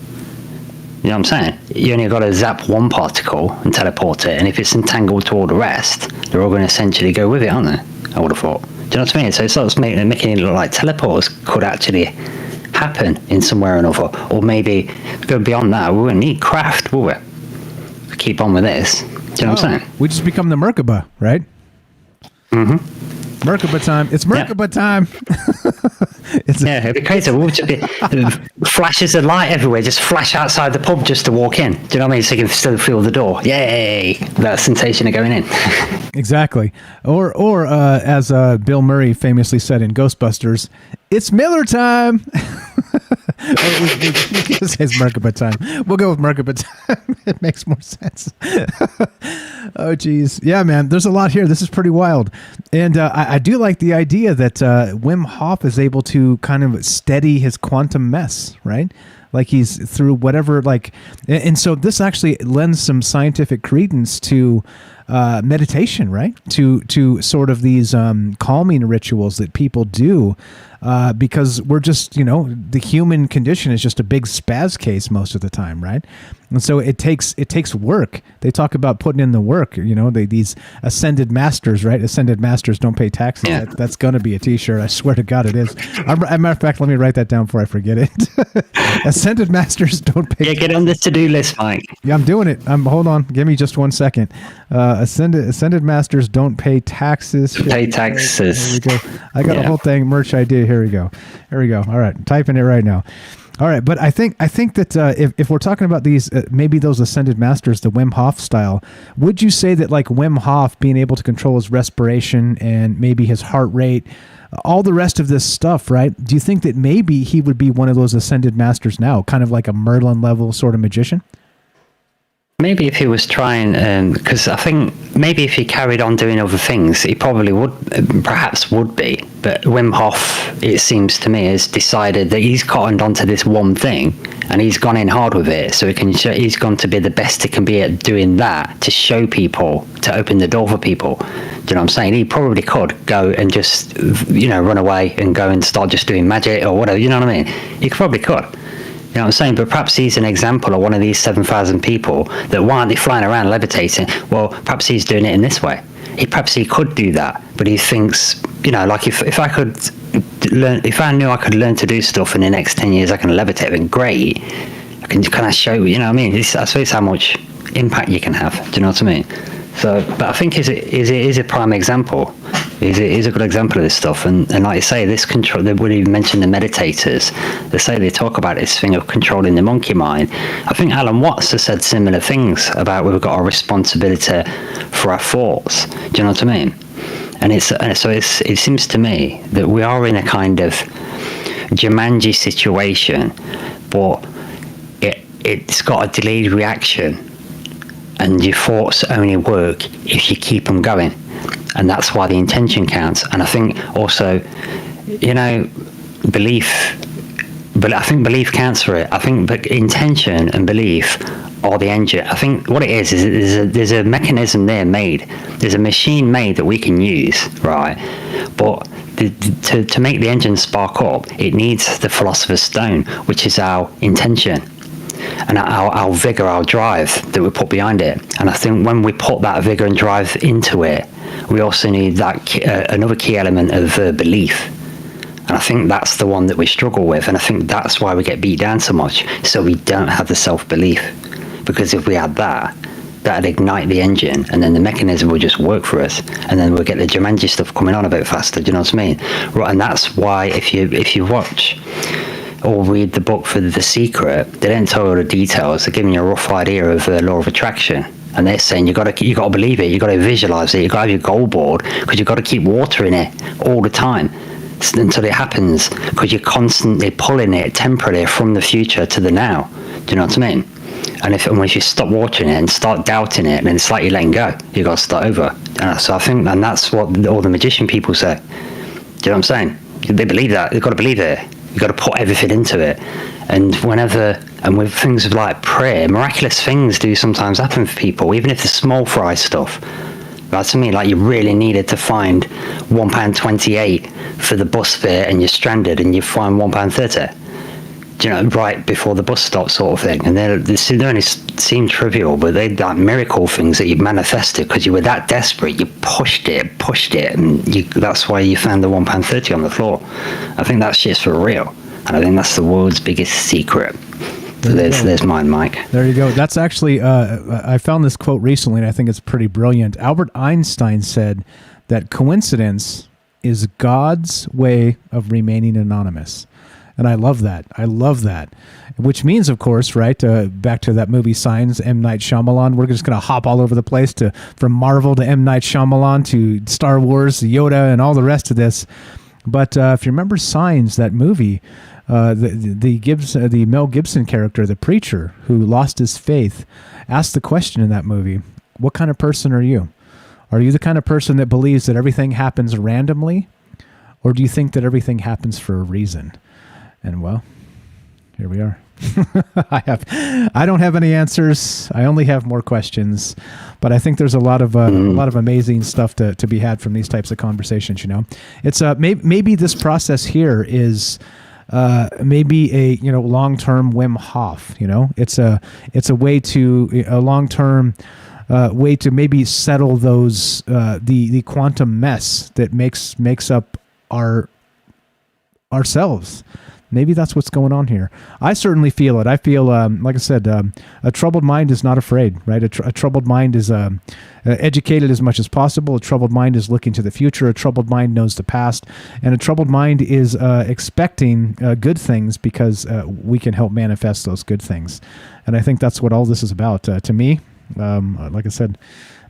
you know what I'm saying? You only got to zap one particle and teleport it, and if it's entangled to all the rest, they're all going to essentially go with it, aren't they? I would have thought. Do you know what I mean? So it starts making it look like teleports could actually happen in somewhere or another, or maybe go beyond that. We wouldn't need craft, will we? Keep on with this. Do you know what I'm saying? We just become the Merkaba, right? Mm-hmm. Merkaba time. It's Merkaba time. It'd be crazy. We'll just be flashes of light everywhere. Just flash outside the pub just to walk in. Do you know what I mean? So you can still feel the door. Yay! That sensation of going in. Exactly. Or as Bill Murray famously said in Ghostbusters, it's Miller time. We just say it's Merkaba time. We'll go with Merkaba time. It makes more sense. Oh, geez. Yeah, man. There's a lot here. This is pretty wild. And I do like the idea that Wim Hof is able to kind of steady his quantum mess, right? Like he's through whatever, and so this actually lends some scientific credence to meditation, right? To sort of these calming rituals that people do, because we're just, the human condition is just a big spaz case most of the time, right? And so it takes work. They talk about putting in the work, these ascended masters, right? Ascended masters don't pay taxes. Yeah. That's going to be a t-shirt. I swear to God it is. As a matter of fact, let me write that down before I forget it. Ascended masters don't pay taxes. Get on this to-do list, Mike. Yeah, I'm doing it. Hold on. Give me just 1 second. Ascended masters don't pay taxes. Pay taxes. Here we go. I got a whole thing, merch idea. Here we go. All right. I'm typing it right now. All right, but I think that if we're talking about these, maybe those ascended masters, the Wim Hof style, would you say that like Wim Hof being able to control his respiration and maybe his heart rate, all the rest of this stuff, right? Do you think that maybe he would be one of those ascended masters now, kind of like a Merlin level sort of magician? Maybe if he was trying, because I think maybe if he carried on doing other things, he probably perhaps would be. But Wim Hof, it seems to me, has decided that he's cottoned onto this one thing and he's gone in hard with it. So he's gone to be the best he can be at doing that, to show people, to open the door for people. Do you know what I'm saying? He probably could go and just, run away and go and start just doing magic or whatever. You know what I mean? He probably could. You know what I'm saying? But perhaps he's an example of one of these 7,000 people that why aren't they flying around levitating? Well, perhaps he's doing it in this way. Perhaps he could do that, but he thinks, like if I could learn, if I knew I could learn to do stuff in the next 10 years, I can levitate, then great. I can kind of show, you know what I mean? I suppose how much impact you can have. Do you know what I mean? So, but I think it is a prime example. It is a good example of this stuff, and like you say, this control. They would even mention the meditators. They talk about this thing of controlling the monkey mind. I think Alan Watts has said similar things about we've got a responsibility for our thoughts. Do you know what I mean? And it seems to me that we are in a kind of Jumanji situation, but it's got a delayed reaction. And your thoughts only work if you keep them going. And that's why the intention counts. And I think also, belief, but I think belief counts for it. I think intention and belief are the engine. I think what it is there's a mechanism there made. There's a machine made that we can use, right? But to make the engine spark up, it needs the philosopher's stone, which is our intention. And our vigor, our drive that we put behind it. And I think when we put that vigor and drive into it, we also need that another key element of belief. And I think that's the one that we struggle with. And I think that's why we get beat down so much. So we don't have the self-belief. Because if we had that'd ignite the engine, and then the mechanism will just work for us. And then we'll get the Jumanji stuff coming on a bit faster. Do you know what I mean? Right, and that's why if you watch or read the book for The Secret, they don't tell you all the details. They're giving you a rough idea of law of attraction, and they're saying you got to believe it, you got to visualize it, you got to have your goal board, because you got to keep watering it all the time until it happens, because you're constantly pulling it temporarily from the future to the now. Do you know what I mean? And once you stop watching it and start doubting it, then it's like you're letting go. You got to start over. So I think, and that's what all the magician people say. Do you know what I'm saying? They believe that. They've got to believe it. You've got to put everything into it. And and with things like prayer, miraculous things do sometimes happen for people, even if it's small fry stuff. That's to me, like you really needed to find £1.28 for the bus fare and you're stranded and you find £1.30. You know, right before the bus stop, sort of thing. And they only seem trivial, but they're like miracle things that you manifested because you were that desperate. You pushed it, and that's why you found the £1.30 on the floor. I think that's just for real, and I think that's the world's biggest secret. There's mine, Mike. There you go. That's actually I found this quote recently, and I think it's pretty brilliant. Albert Einstein said that coincidence is God's way of remaining anonymous. And I love that. Which means, of course, right, back to that movie Signs, M. Night Shyamalan. We're just going to hop all over the place from Marvel to M. Night Shyamalan to Star Wars, Yoda, and all the rest of this. But if you remember Signs, that movie, the Mel Gibson character, the preacher who lost his faith, asked the question in that movie, what kind of person are you? Are you the kind of person that believes that everything happens randomly? Or do you think that everything happens for a reason? And well, here we are. I don't have any answers. I only have more questions, but I think there's a lot of amazing stuff to be had from these types of conversations. You know, it's maybe this process here is maybe a long-term Wim Hof. You know, it's a way to a long-term way to maybe settle those the quantum mess that makes up ourselves. Maybe that's what's going on here. I certainly feel it. I feel, like I said, a troubled mind is not afraid, right? A troubled mind is educated as much as possible. A troubled mind is looking to the future. A troubled mind knows the past. And a troubled mind is expecting good things because we can help manifest those good things. And I think that's what all this is about. To me, like I said,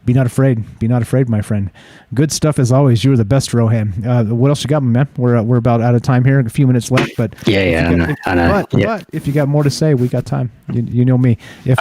be not afraid. Be not afraid, my friend. Good stuff as always. You're the best, Rohan. What else you got, my man? We're about out of time here. A few minutes left, but I know. But if you got more to say, we got time. You know me. I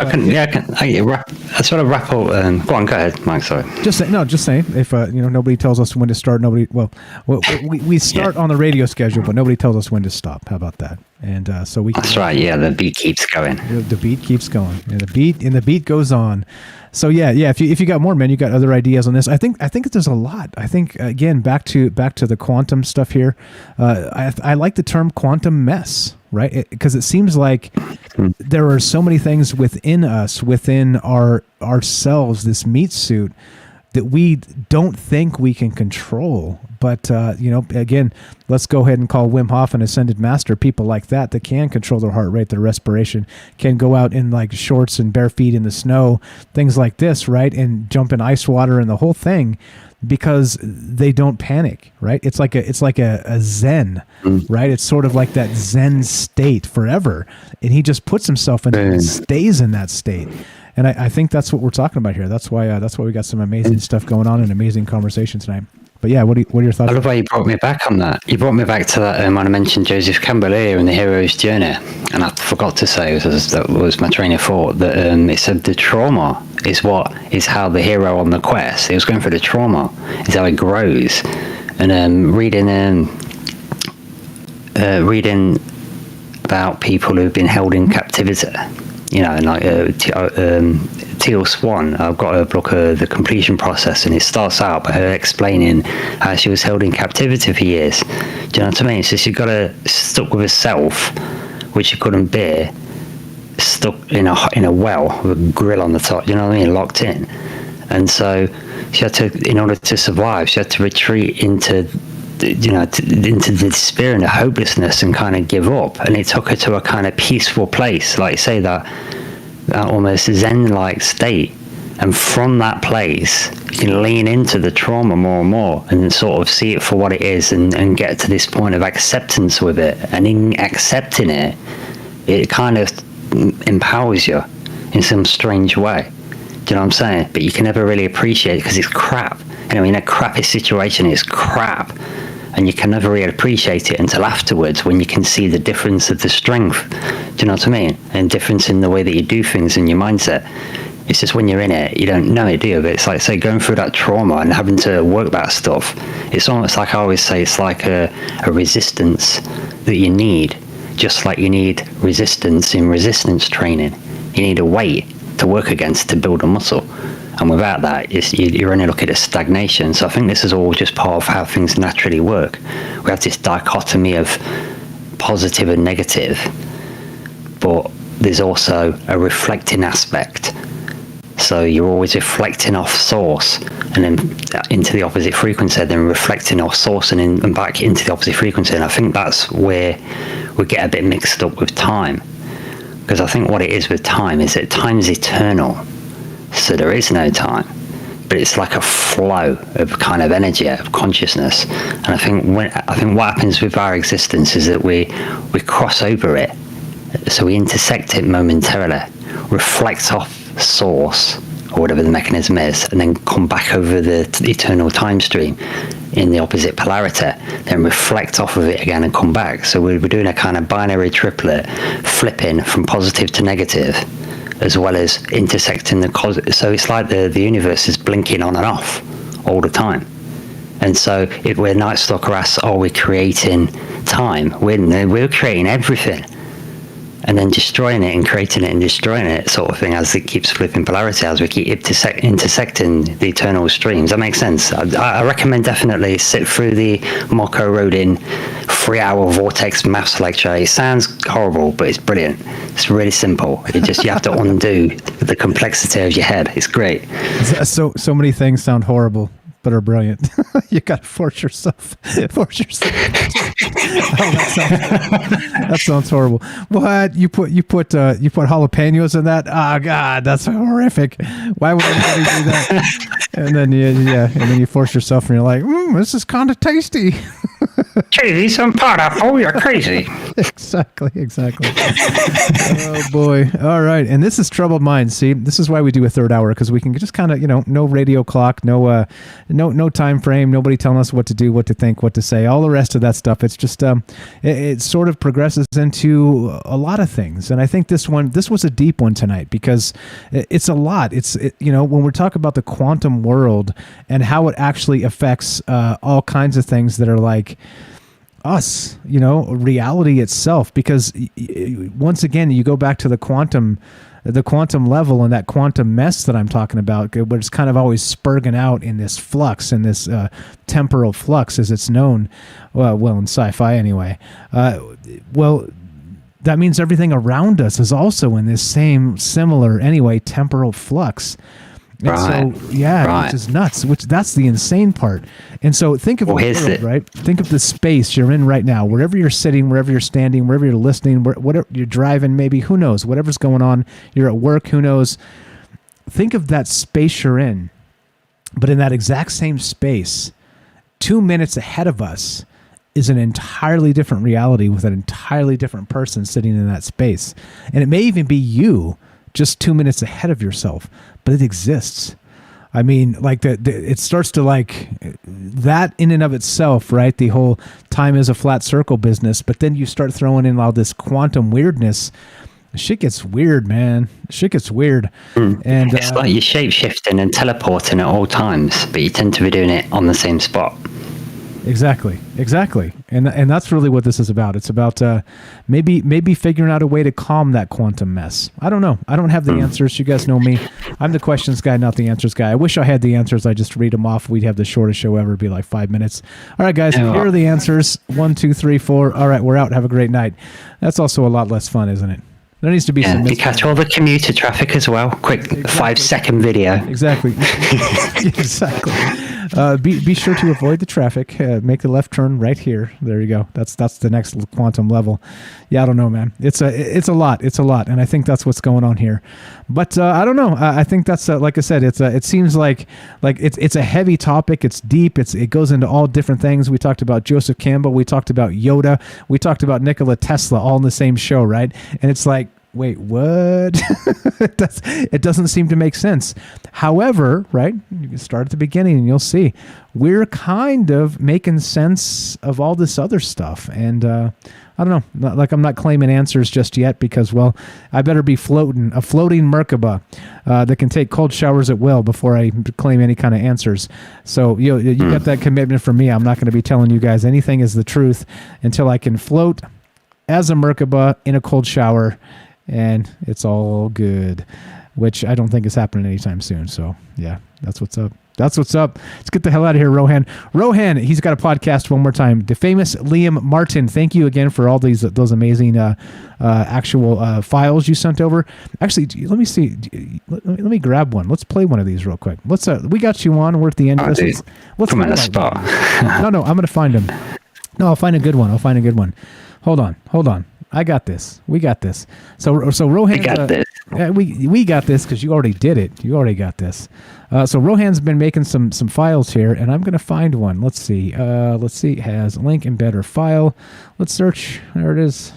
sort of wrap up. Go ahead, Mike. Sorry. Just saying. If nobody tells us when to start. We start on the radio schedule, but nobody tells us when to stop. How about that? And so we. That's right. Yeah, the beat keeps going. The beat keeps going, and the beat goes on. So yeah. If you got more, man, you got other ideas on this. I think there's a lot. I think again back to the quantum stuff here. I like the term quantum mess, right? Because it seems like there are so many things within us, within ourselves, this meat suit that we don't think we can control. But, again, let's go ahead and call Wim Hof an ascended master. People like that can control their heart rate, their respiration, can go out in like shorts and bare feet in the snow, things like this, right? And jump in ice water and the whole thing because they don't panic, right? It's like a Zen, right? It's sort of like that Zen state forever. And he just puts himself in it and stays in that state. And I think that's what we're talking about here. That's why we got some amazing stuff going on and amazing conversation tonight. But yeah, what are your thoughts? I love how you brought me back on that. You brought me back to that when I mentioned Joseph Campbell earlier in the hero's journey, and I forgot to say that was my train of thought that it said the trauma is how the hero on the quest. He was going through the trauma is how it grows, and reading about people who've been held in captivity. Teal Swan, I've got her book, The Completion Process, and it starts out by her explaining how she was held in captivity for years. Do you know what I mean? So she got stuck with herself, which she couldn't bear, stuck in a well with a grill on the top. You know what I mean? Locked in, and so she had to, in order to survive, she had to retreat into the despair and the hopelessness and kind of give up. And it took her to a kind of peaceful place, like say that almost Zen-like state. And from that place, you can lean into the trauma more and more and sort of see it for what it is and get to this point of acceptance with it. And in accepting it, it kind of empowers you in some strange way. Do you know what I'm saying? But you can never really appreciate it because it's crap. In a crappy situation, it's crap. and you can never really appreciate it until afterwards, when you can see the difference of the strength. Do you know what I mean? And difference in the way that you do things in your mindset. It's just when you're in it, you don't know it, do you? But it's like, say, going through that trauma and having to work that stuff. It's almost like, I always say, it's like a resistance that you need, just like you need resistance in resistance training. You need a weight to work against to build a muscle. And without that, you're only looking at stagnation. So I think this is all just part of how things naturally work. We have this dichotomy of positive and negative, but there's also a reflecting aspect. So you're always reflecting off source and then into the opposite frequency, then reflecting off source and back into the opposite frequency. And I think that's where we get a bit mixed up with time. Because I think what it is with time is that time is eternal. So there is no time. But it's like a flow of kind of energy, of consciousness. And I think what happens with our existence is that we cross over it. So we intersect it momentarily, reflect off source or whatever the mechanism is, and then come back over the eternal time stream in the opposite polarity, then reflect off of it again and come back. So we're doing a kind of binary triplet, flipping from positive to negative, as well as intersecting so it's like the universe is blinking on and off all the time. And so if we're Night Stalker asks, are we creating time? We're creating everything, and then destroying it and creating it and destroying it, sort of thing, as it keeps flipping polarity, as we keep intersecting the eternal streams. That makes sense. I recommend definitely sit through the Moko Rodin 3-hour vortex maths lecture. It sounds horrible, but it's brilliant. It's really simple. You have to undo the complexity of your head. It's great. So many things sound horrible, but are brilliant. You got to force yourself. Oh, that sounds horrible. What you put jalapenos in that? Oh God, that's horrific. Why would anybody do that? And then you force yourself, and you're like, this is kind of tasty. Cheesy, some pineapple. You're crazy. Exactly. Oh boy. All right. And this is Troubled Minds. See, this is why we do a third hour, because we can just kind of, no radio clock, no time frame, nobody telling us what to do, what to think, what to say, all the rest of that stuff. It's just it sort of progresses into a lot of things. And I think this was a deep one tonight, because it's a lot. When we're talking about the quantum world and how it actually affects all kinds of things that are like us, reality itself, because once again, you go back to the quantum level and that quantum mess that I'm talking about, but it's kind of always spurging out in this flux, in this temporal flux, as it's known, well, in sci-fi anyway. That means everything around us is also in this same similar, anyway, temporal flux. And which is nuts. That's the insane part. And so think of the world, right? Think of the space you're in right now, wherever you're sitting, wherever you're standing, wherever you're listening, whatever you're driving, maybe, who knows, whatever's going on. You're at work, who knows. Think of that space you're in, but in that exact same space, 2 minutes ahead of us is an entirely different reality with an entirely different person sitting in that space. And it may even be you just 2 minutes ahead of yourself, but it exists. I mean, like it starts to like that in and of itself, right? The whole time is a flat circle business, but then you start throwing in all this quantum weirdness. Shit gets weird, man. Shit gets weird. And it's like you're shape-shifting and teleporting at all times, but you tend to be doing it on the same spot. Exactly. And that's really what this is about. It's about maybe figuring out a way to calm that quantum mess. I don't know. I don't have the answers. You guys know me. I'm the questions guy, not the answers guy. I wish I had the answers. I just read them off. We'd have the shortest show ever. It'd be like 5 minutes. All right, guys, here are the answers. 1, 2, 3, 4. All right, we're out. Have a great night. That's also a lot less fun, isn't it? There needs to be some. You catch all the commuter traffic as well. Quick 5-second video. Exactly. Be sure to avoid the traffic. Make the left turn right here. There you go. That's the next quantum level. Yeah, I don't know, man. It's a lot, and I think that's what's going on here. But I don't know. I think that's like I said. It seems like it's a heavy topic. It's deep. It goes into all different things. We talked about Joseph Campbell. We talked about Yoda. We talked about Nikola Tesla, all in the same show, right? And it's like, wait, what? It doesn't seem to make sense. However, right, you can start at the beginning and you'll see we're kind of making sense of all this other stuff. And I don't know, like I'm not claiming answers just yet because, well, I better be a floating Merkaba that can take cold showers at will before I claim any kind of answers. So you got that commitment from me. I'm not going to be telling you guys anything is the truth until I can float as a Merkaba in a cold shower, and it's all good, which I don't think is happening anytime soon. So, yeah, that's what's up. That's what's up. Let's get the hell out of here, Rohan. Rohan, he's got a podcast one more time. The famous Liam Martin. Thank you again for all those amazing actual files you sent over. Actually, let me see. Let me grab one. Let's play one of these real quick. Let's. We got you on. We're at the end of this. Let's come on the spot. No, I'm going to find him. No, I'll find a good one. Hold on. I got this. We got this. So Rohan, we got this. We got this because you already did it. You already got this. So Rohan's been making some files here, and I'm going to find one. Let's see. It has link, embed, or file. Let's search. There it is.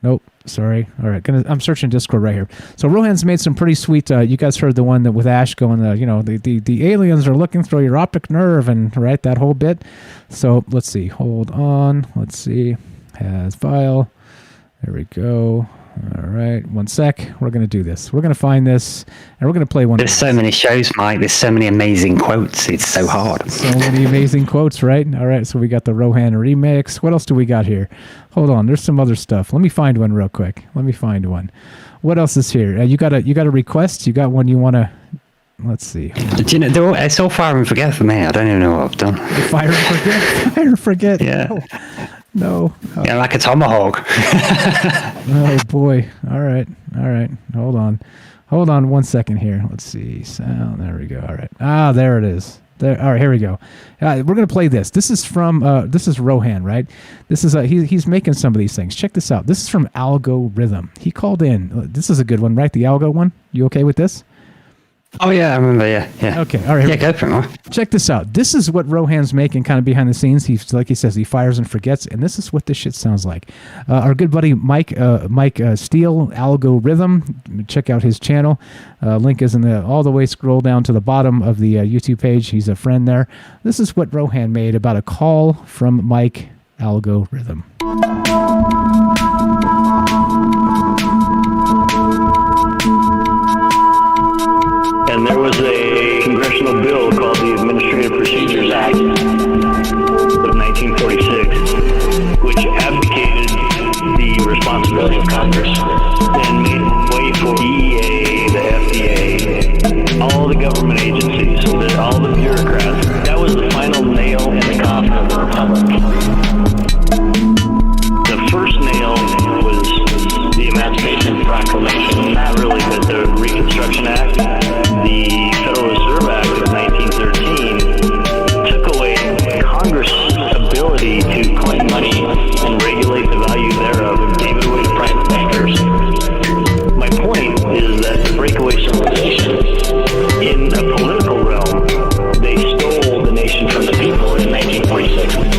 Nope. Sorry. All right. I'm searching Discord right here. So Rohan's made some pretty sweet. You guys heard the one that with Ash going, the aliens are looking through your optic nerve and right that whole bit. So let's see. Hold on. Let's see. Has file. There we go. All right. One sec. We're going to do this. We're going to find this and we're going to play one. There's so many shows, Mike. There's so many amazing quotes. It's so hard. So many amazing quotes, right? All right. So we got the Rohan remix. What else do we got here? Hold on. There's some other stuff. Let me find one real quick. What else is here? You got a request? You got one you want to... Let's see. Do you know, it's all fire and forget for me. I don't even know what I've done. Fire and forget. Yeah. No. Oh. Yeah, like a tomahawk. Oh boy. All right. Hold on 1 second here. Let's see. Sound. There we go. All right. There it is. There. All right. Here we go. We're gonna play this. This is from. This is Rohan, right? This is. He's making some of these things. Check this out. This is from Algorithm. He called in. This is a good one, right? The Algo one. You okay with this? Oh, yeah, I remember, yeah. Okay, all right. Yeah, go for it, man. Check this out. This is what Rohan's making kind of behind the scenes. Like he says, he fires and forgets, and this is what this shit sounds like. Our good buddy Mike Steele, Algorithm, check out his channel. Link is all the way scroll down to the bottom of the YouTube page. He's a friend there. This is what Rohan made about a call from Mike Algorithm. And there was a congressional bill called the Administrative Procedures Act of 1946, which abdicated the responsibility of Congress and made way for DEA, the FDA, all the government agencies, all the bureaucrats. That was the final nail in the coffin of the Republic. The first nail was the Emancipation Proclamation, not really, but the Reconstruction Act. The Federal Reserve Act of 1913 took away Congress' ability to claim money and regulate the value thereof and gave it away to private bankers. My point is that the breakaway civilization, in a political realm, they stole the nation from the people in 1946.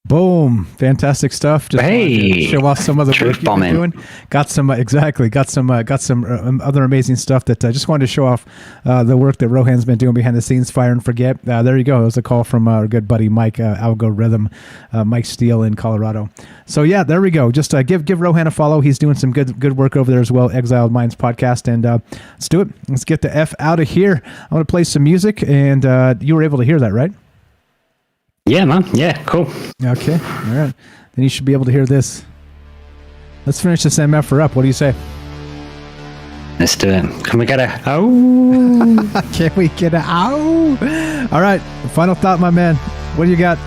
Boom! Fantastic stuff. Just hey, show off some of the work you've been doing. Got some other amazing stuff that I just wanted to show off the work that Rohan's been doing behind the scenes. Fire and forget. There you go. It was a call from our good buddy Mike Algorithm, Mike Steele in Colorado. So yeah, there we go. Just give Rohan a follow. He's doing some good work over there as well. Exiled Minds podcast, and let's do it. Let's get the F out of here. I'm gonna play some music, and you were able to hear that, right? Yeah, man. Yeah, cool. Okay. All right. Then you should be able to hear this. Let's finish this MFR up. What do you say? Let's do it. Can we get a ow? Can we get a ow? All right. Final thought, my man. What do you got?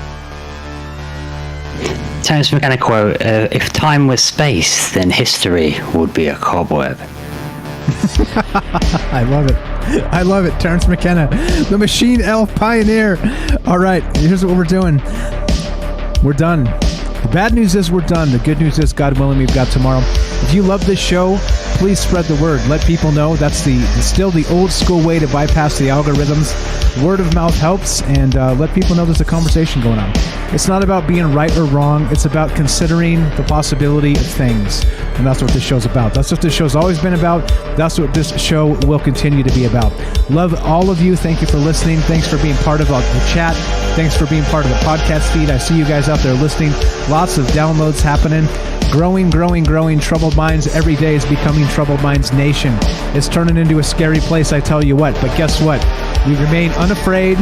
Terence McKenna quote, if time was space, then history would be a cobweb. I love it. Terence McKenna, the Machine Elf Pioneer. All right, here's what we're doing. We're done. The bad news is we're done. The good news is, God willing, we've got tomorrow. If you love this show, please spread the word. Let people know. That's still the old school way to bypass the algorithms. Word of mouth helps, and let people know there's a conversation going on. It's not about being right or wrong. It's about considering the possibility of things. And that's what this show's about. That's what this show's always been about. That's what this show will continue to be about. Love all of you. Thank you for listening. Thanks for being part of the chat. Thanks for being part of the podcast feed. I see you guys out there listening. Lots of downloads happening. Growing. Troubled Minds every day is becoming Troubled Minds Nation. It's turning into a scary place, I tell you what. But guess what? We remain unafraid,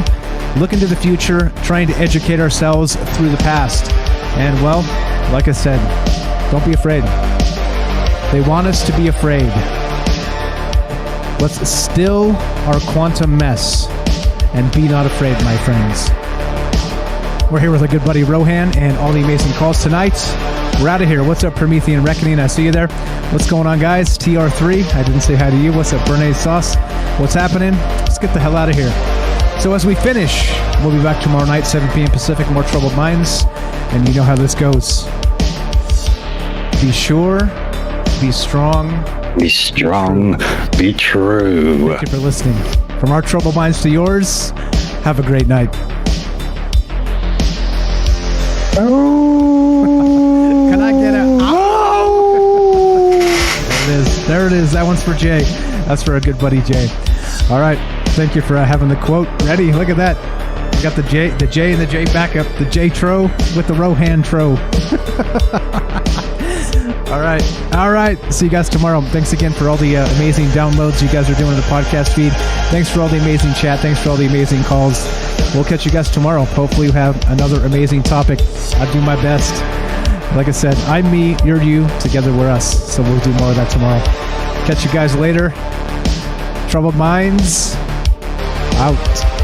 look into the future, trying to educate ourselves through the past. And, well, like I said, don't be afraid. They want us to be afraid. Let's still our quantum mess and be not afraid, my friends. We're here with our good buddy Rohan and all the amazing calls tonight. We're out of here. What's up, Promethean Reckoning? I see you there. What's going on, guys? TR3, I didn't say hi to you. What's up, Bernays Sauce? What's happening? Let's get the hell out of here. So as we finish, we'll be back tomorrow night, 7 p.m. Pacific, more Troubled Minds. And you know how this goes. Be sure, be strong. Be strong, be true. Thank you for listening. From our Troubled Minds to yours, have a great night. Oh. Can I get a oh? There it is. That one's for Jay. That's for our good buddy Jay. All right. Thank you for having the quote ready. Look at that. We got the J and the J backup. The J Tro with the Rohan Tro. All right. See you guys tomorrow. Thanks again for all the amazing downloads you guys are doing in the podcast feed. Thanks for all the amazing chat. Thanks for all the amazing calls. We'll catch you guys tomorrow. Hopefully we have another amazing topic. I'll do my best. Like I said, I'm me, you're you, together we're us. So we'll do more of that tomorrow. Catch you guys later. Troubled Minds, out.